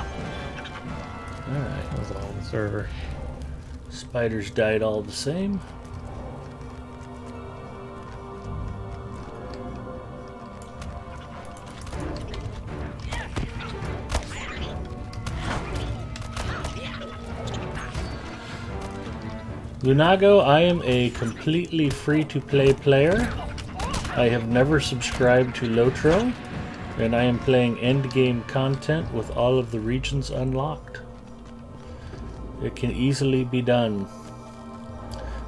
Alright,
That was all on the server.
spiders died all the same. Lunago, I am a completely free-to-play player. I have never subscribed to Lotro, and I am playing endgame content with all of the regions unlocked. It can easily be done,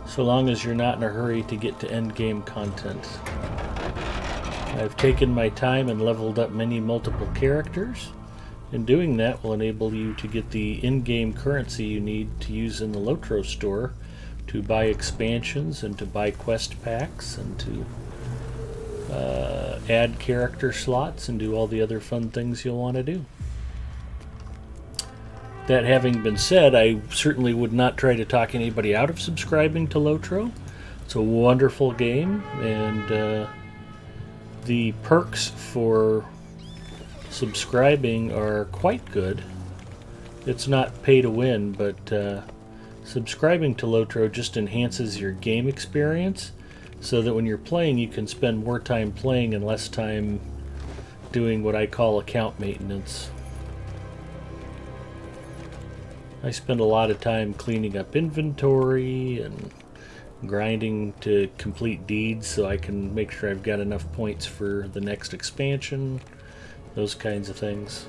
so long as you're not in a hurry to get to endgame content. I've taken my time and leveled up many multiple characters, and doing that will enable you to get the in-game currency you need to use in the Lotro store to buy expansions and to buy quest packs and to add character slots and do all the other fun things you'll want to do. That having been said, I certainly would not try to talk anybody out of subscribing to Lotro. It's a wonderful game, and the perks for subscribing are quite good. It's not pay to win, but Subscribing to Lotro just enhances your game experience so that when you're playing you can spend more time playing and less time doing what I call account maintenance. I spend a lot of time cleaning up inventory and grinding to complete deeds so I can make sure I've got enough points for the next expansion, those kinds of things.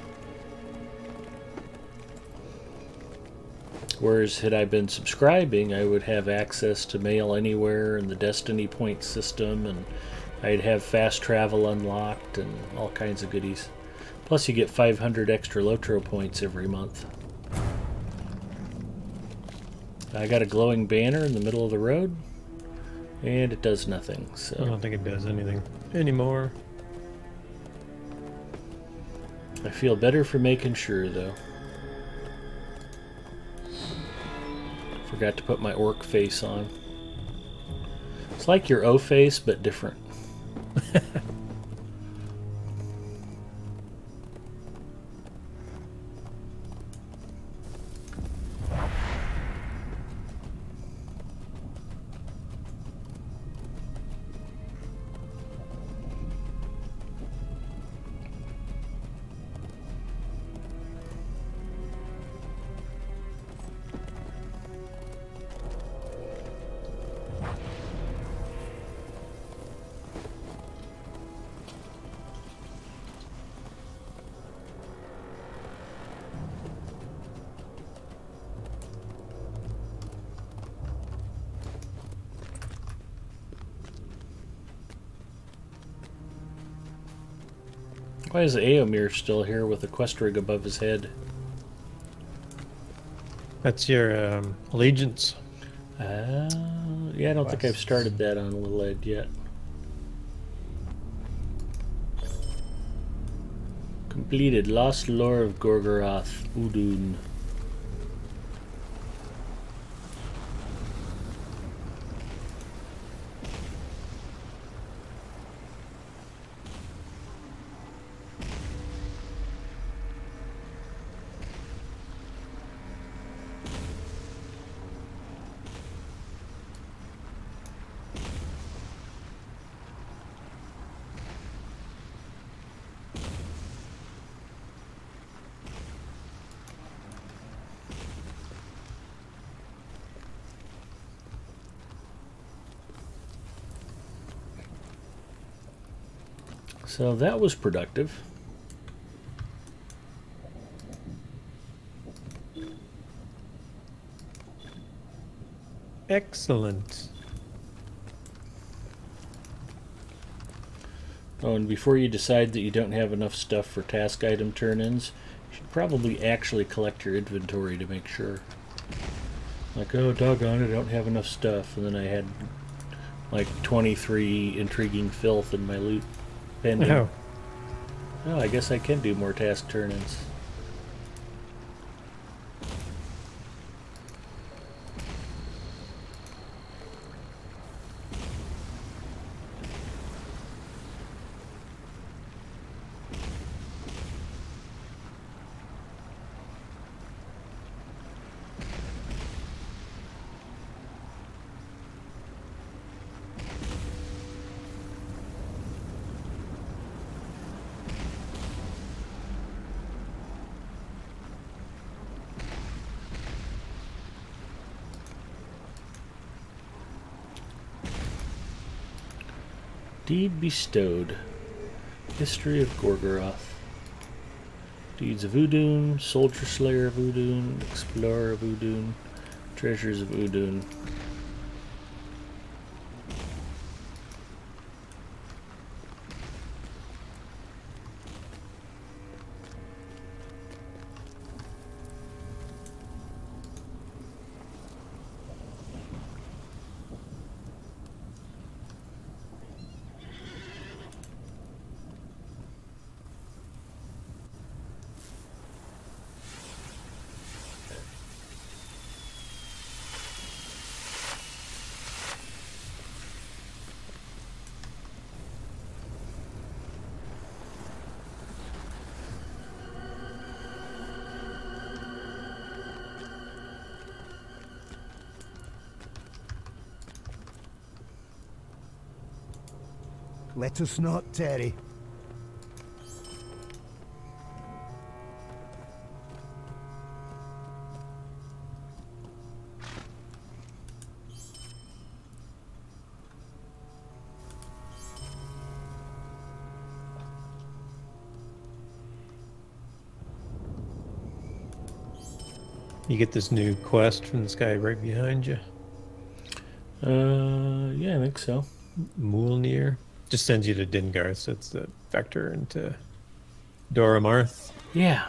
Whereas had I been subscribing, I would have access to Mail Anywhere and the Destiny point system, and I'd have fast travel unlocked and all kinds of goodies. Plus you get 500 extra Lotro points every month. I got a glowing banner in the middle of the road, and it does nothing. So
I don't think it does anything anymore.
I feel better for making sure, though. Forgot to put my orc face on. It's like your O face, but different. Why is Aomir still here with a quest rig above his head?
That's your allegiance.
Yeah, I don't think I've started that on Little Ed yet. Completed Lost Lore of Gorgoroth, Udun. So that was productive.
Excellent.
Oh, and before you decide that you don't have enough stuff for task item turn-ins, you should probably actually collect your inventory to make sure. Like, oh, doggone it, I don't have enough stuff. And then I had like 23 intriguing filth in my loot pending.
Oh.
Oh, I guess I can do more task turn-ins. Deed bestowed. History of Gorgoroth. Deeds of Udun, Soldier Slayer of Udun, Explorer of Udun, Treasures of Udun.
Let us not tarry.
You get this new quest from this guy right behind you.
Yeah, I think so.
Mulnir. Just sends you to Dingar, so it's the vector into Dora Marth.
Yeah.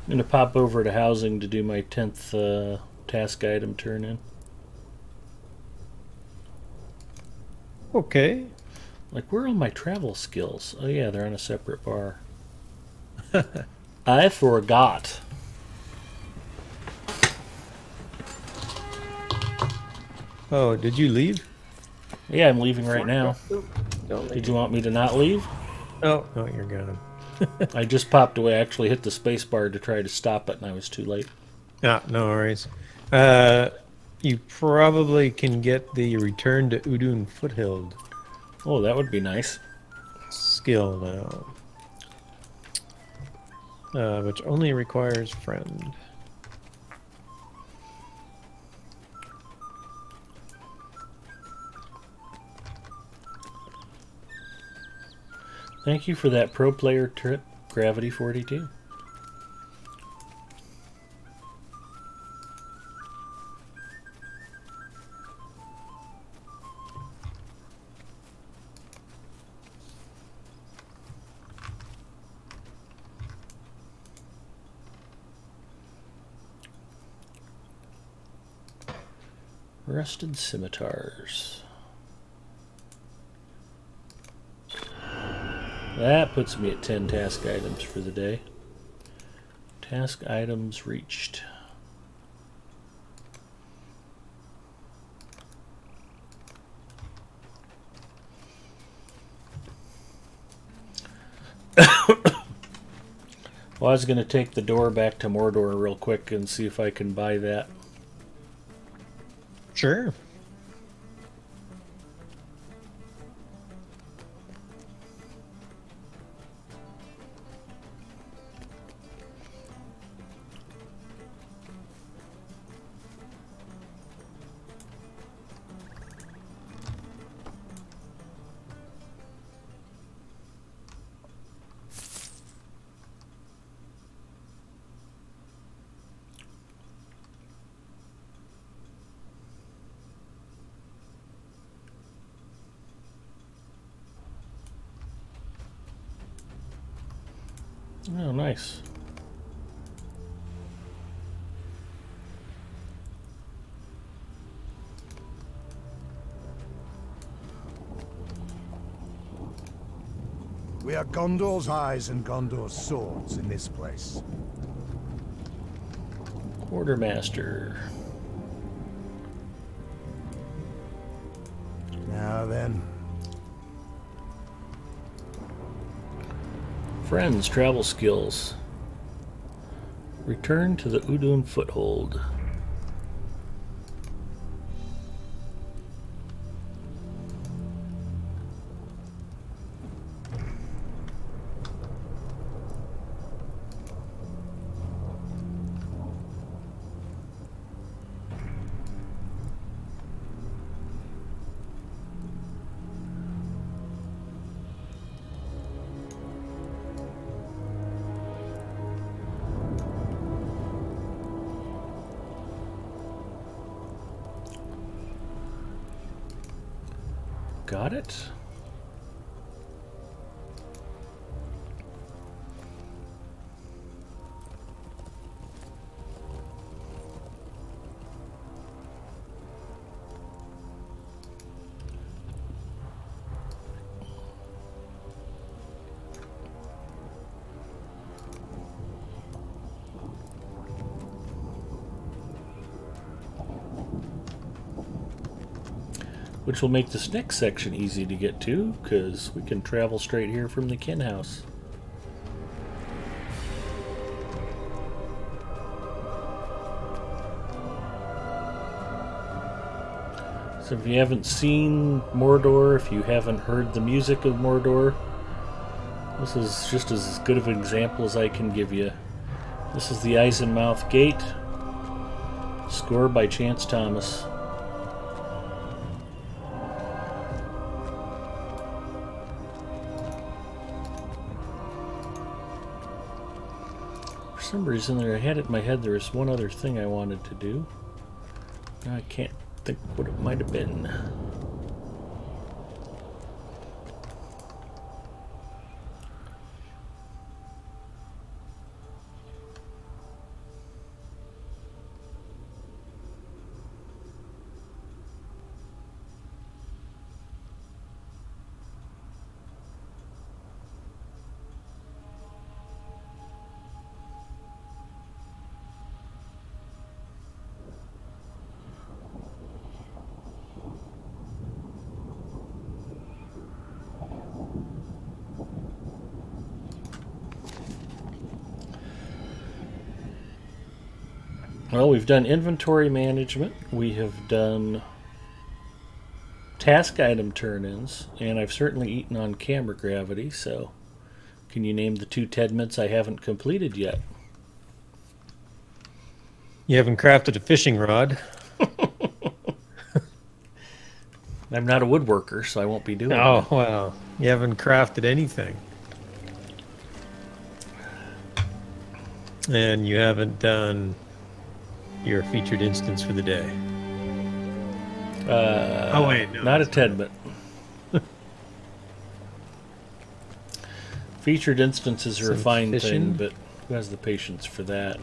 I'm going to pop over to housing to do my 10th task item turn in.
Okay.
Like, where are all my travel skills? Oh yeah, they're on a separate bar. I forgot.
Oh, did you leave?
Yeah, I'm leaving right now.
Don't
Did you want me to not leave?
Oh, no, you're gone.
I just popped away. I actually hit the space bar to try to stop it, and I was too late.
Ah, no worries. You probably can get the Return to Udun Foothill
Oh, that would be nice.
skill now. Which only requires friend.
Thank you for that pro player trip, Gravity 42. Rusted scimitars. That puts me at 10 task items for the day. Task items reached. Well, I was going to take the door back to Mordor real quick and see if I can buy that.
Sure.
Oh, nice.
We are Gondor's eyes and Gondor's swords in this place.
Quartermaster.
Now then.
Friends, travel skills. Return to the Udun foothold. got it. Which will make this next section easy to get to, because we can travel straight here from the kin house. So if you haven't seen Mordor, if you haven't heard the music of Mordor, this is just as good of an example as I can give you. This is the Eisenmouth Gate, score by Chance Thomas. For some reason, I had it in my head there was one other thing I wanted to do. Now I can't think what it might have been. Well, we've done inventory management, we have done task item turn-ins, and I've certainly eaten on camera gravity, so can you name the 2 Tedments I haven't completed yet?
You haven't crafted a fishing rod.
I'm not a woodworker, so I won't be doing that.
Oh, well, you haven't crafted anything. And you haven't done your featured instance for the day. Oh wait, no,
not a Tedment. Featured instances are a fine thing, but who has the patience for that?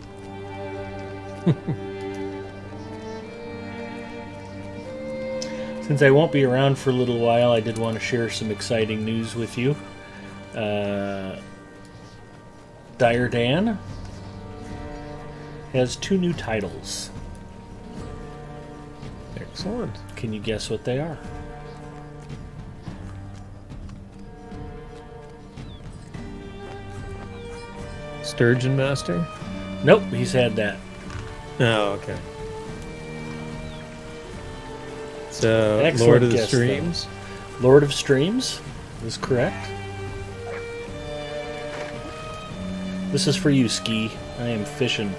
Since I won't be around for a little while, I did want to share some exciting news with you. Dire Dan has 2 new titles.
Excellent.
Can you guess what they are?
Sturgeon Master?
Nope, he's had that.
Oh, okay. So,
Excellent
Lord of the
guess,
Streams?
though. Lord of Streams is correct. This is for you, Ski. I am fishing.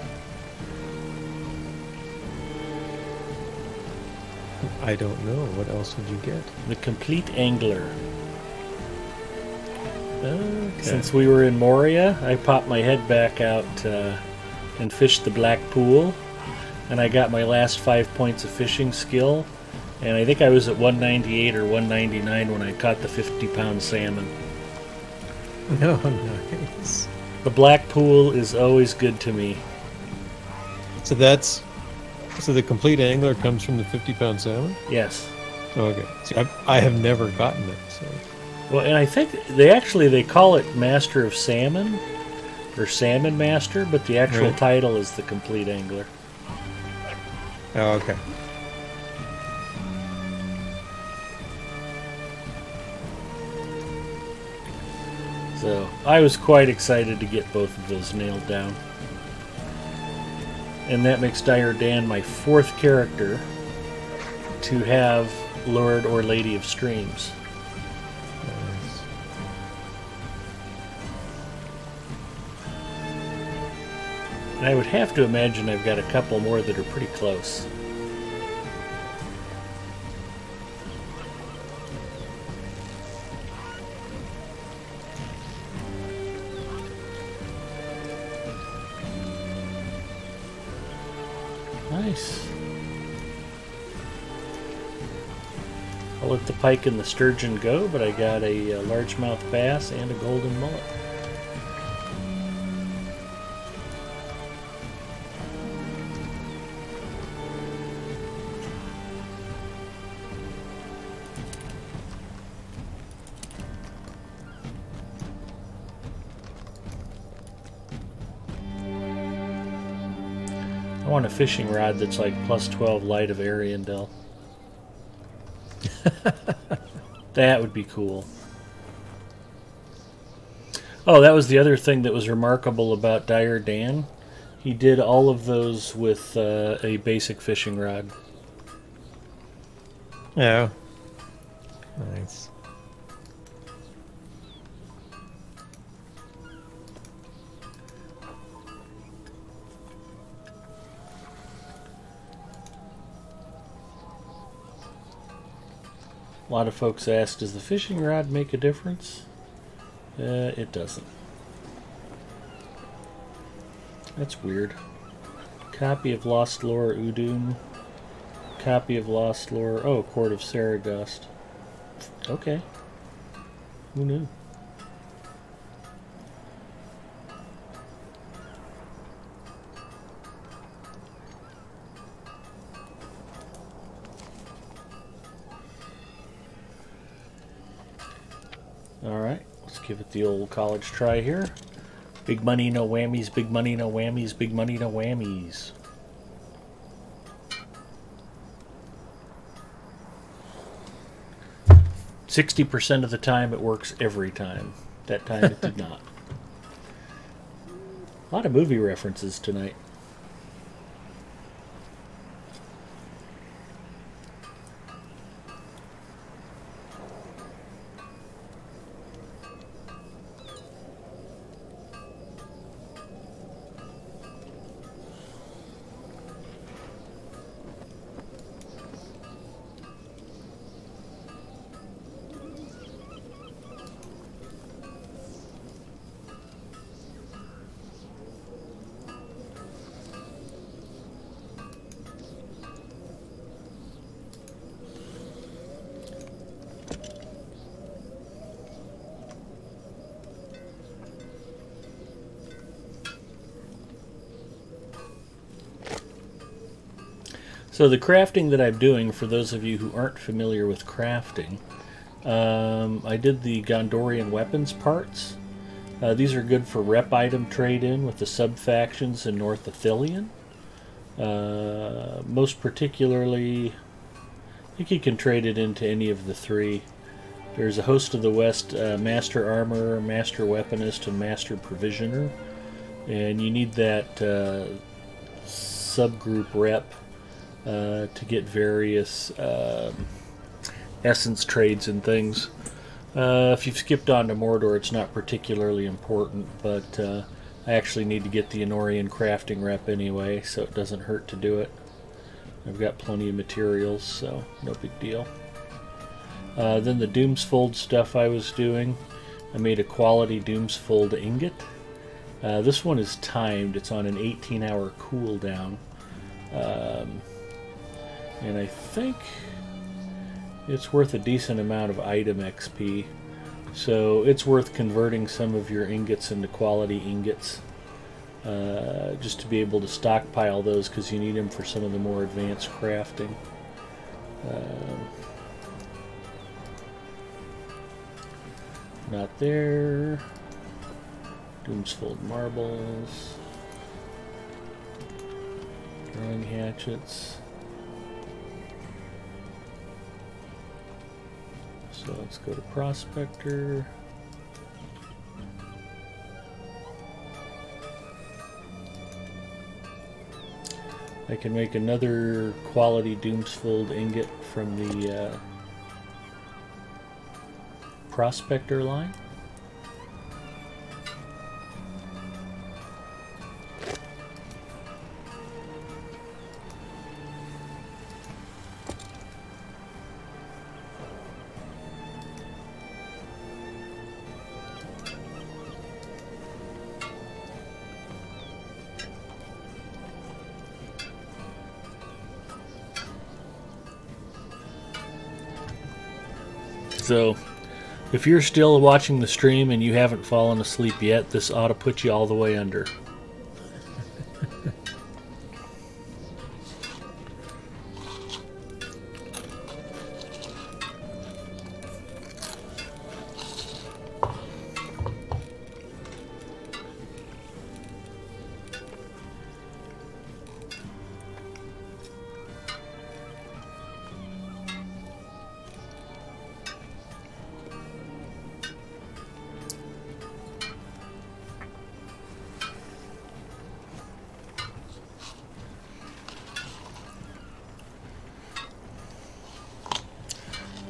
I don't know. What else would you get?
The Complete Angler.
Okay.
Since we were in Moria, I popped my head back out and fished the Black Pool, and I got my last 5 points of fishing skill, and I think I was at 198 or 199 when I caught the 50-pound salmon.
No, nice.
The Black Pool is always good to me.
So the Complete Angler comes from the 50-pound salmon?
Yes.
Okay. See, I have never gotten it. So.
Well, and I think they call it Master of Salmon, or Salmon Master, but the actual title is the Complete Angler.
Oh, okay.
So I was quite excited to get both of those nailed down. And that makes Dire Dan my 4th character to have Lord or Lady of Streams.
Nice.
And I would have to imagine I've got a couple more that are pretty close. Nice. I'll let the pike and the sturgeon go, but I got a largemouth bass and a golden mullet. I want a fishing rod that's like plus 12 light of Ariandel. That would be cool. Oh, that was the other thing that was remarkable about Dire Dan. He did all of those with a basic fishing rod.
Yeah. Nice.
A lot of folks ask, does the fishing rod make a difference? It doesn't. That's weird. Copy of Lost Lore Udun. Copy of Lost Lore... Oh, Court of Saragost. Okay. Who knew? Alright, let's give it the old college try here. Big money, no whammies, big money, no whammies, big money, no whammies. %60 of the time it works every time. That time it did not. A lot of movie references tonight. So the crafting that I'm doing, for those of you who aren't familiar with crafting, I did the Gondorian weapons parts. These are good for rep item trade-in with the sub-factions in North Athelion. Most particularly, I think you can trade it into any of the three. There's a Host of the West Master Armorer, Master Weaponist, and Master Provisioner. And you need that subgroup rep to get various essence trades and things. If you've skipped on to Mordor, it's not particularly important, but I actually need to get the Enorian crafting rep anyway, so it doesn't hurt to do it. I've got plenty of materials, so no big deal. Then the Doomsfold stuff I was doing, I made a quality Doomsfold ingot. This one is timed. It's on an 18-hour cooldown. And I think it's worth a decent amount of item XP. So it's worth converting some of your ingots into quality ingots. Just to be able to stockpile those, because you need them for some of the more advanced crafting. Not there. Doomsfold marbles. Throwing hatchets. So let's go to Prospector. I can make another quality Doomsfold ingot from the Prospector line. So, if you're still watching the stream and you haven't fallen asleep yet, this ought to put you all the way under.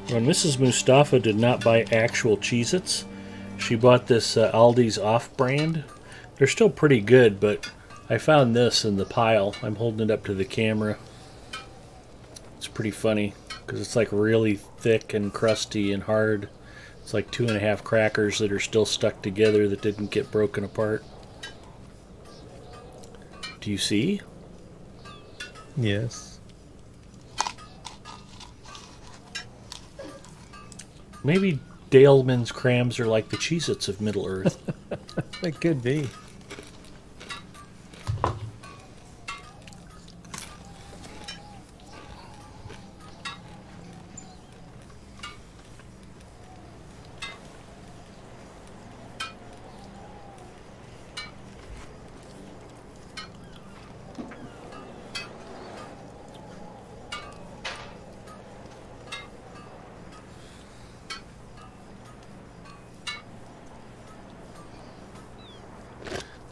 When Mrs. Mustafa did not buy actual Cheez-Its, she bought this Aldi's off-brand. They're still pretty good, but I found this in the pile. I'm holding it up to the camera. It's pretty funny, because it's like really thick and crusty and hard. It's like 2.5 crackers that are still stuck together that didn't get broken apart. Do you see?
Yes.
Maybe Daleman's crams are like the Cheez-Its of Middle Earth.
It could be.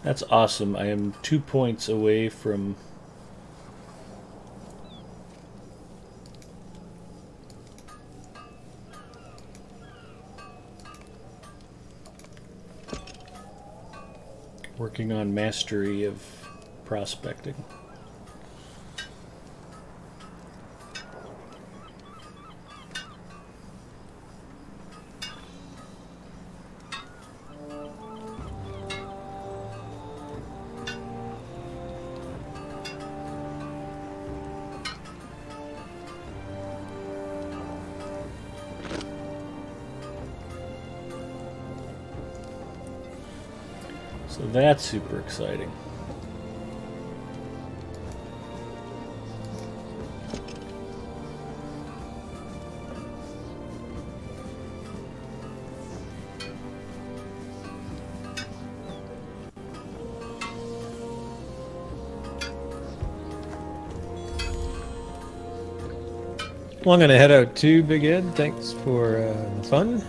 That's awesome. I am 2 points away from... working on mastery of prospecting. So that's super exciting.
Well, I'm going to head out too, Big Ed. Thanks for the fun.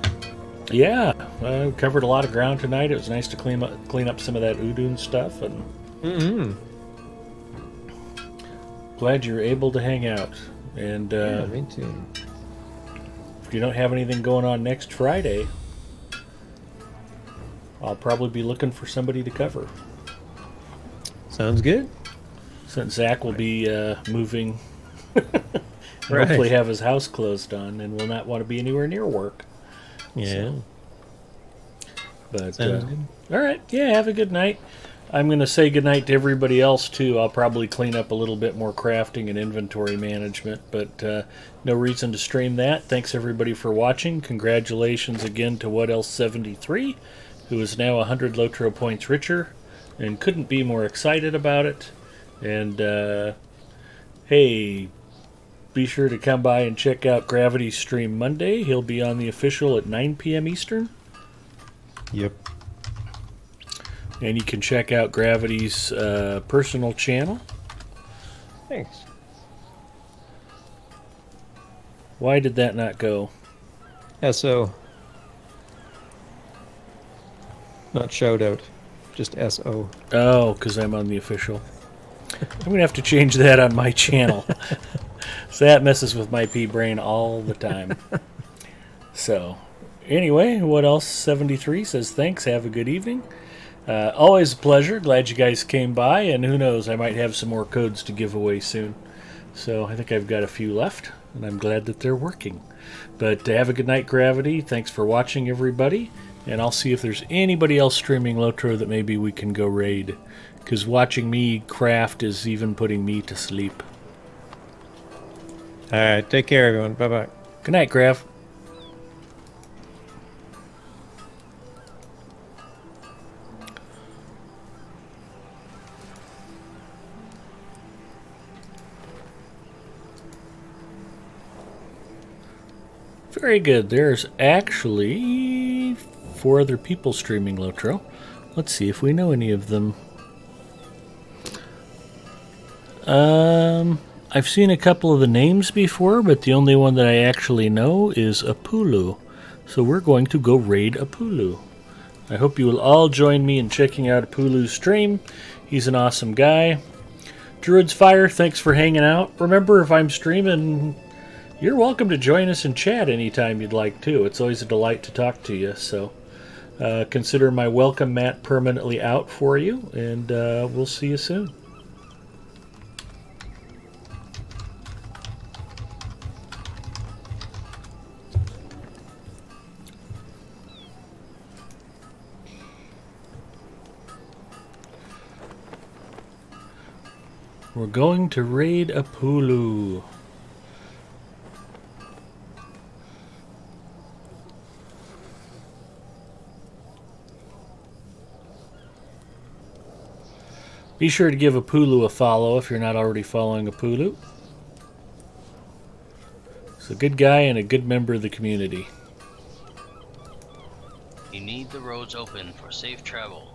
Yeah, I covered a lot of ground tonight. It was nice to clean up some of that Udun stuff, and glad you were able to hang out. And
Yeah, me too.
if you don't have anything going on next Friday, I'll probably be looking for somebody to cover.
Sounds good.
Since Zach will be moving, and
Right.
hopefully have his house closed on, and will not want to be anywhere near work.
Yeah.
So, but
Sounds good.
all right, yeah, have a good night. I'm going to say goodnight to everybody else too. I'll probably clean up a little bit more crafting and inventory management, but no reason to stream that. Thanks everybody for watching. Congratulations again to What Else 73, who is now 100 Lotro points richer, and couldn't be more excited about it. And hey, be sure to come by and check out Gravity's stream Monday. He'll be on the official at 9 p.m. Eastern.
Yep.
And you can check out Gravity's personal channel.
Thanks.
Why did that not go?
SO. Not shout out. Just SO.
Oh, because I'm on the official. I'm going to have to change that on my channel. So that messes with my pea brain all the time. So, anyway, What Else 73 says thanks. Have a good evening. Always a pleasure. Glad you guys came by. And who knows, I might have some more codes to give away soon. So I think I've got a few left. And I'm glad that they're working. But have a good night, Gravity. Thanks for watching, everybody. And I'll see if there's anybody else streaming Lotro that maybe we can go raid. Because watching me craft is even putting me to sleep.
All right. Take care, everyone. Bye-bye.
Good night, Grav. Very good. There's actually 4 other people streaming Lotro. Let's see if we know any of them. I've seen a couple of the names before, but the only one that I actually know is Apulu. So we're going to go raid Apulu. I hope you will all join me in checking out Apulu's stream. He's an awesome guy. Druid's Fire, thanks for hanging out. Remember, if I'm streaming, you're welcome to join us in chat anytime you'd like to. It's always a delight to talk to you. So consider my welcome mat permanently out for you, and we'll see you soon. We're going to raid Apulu. Be sure to give Apulu a follow if you're not already following Apulu. He's a good guy and a good member of the community.
You need the roads open for safe travel.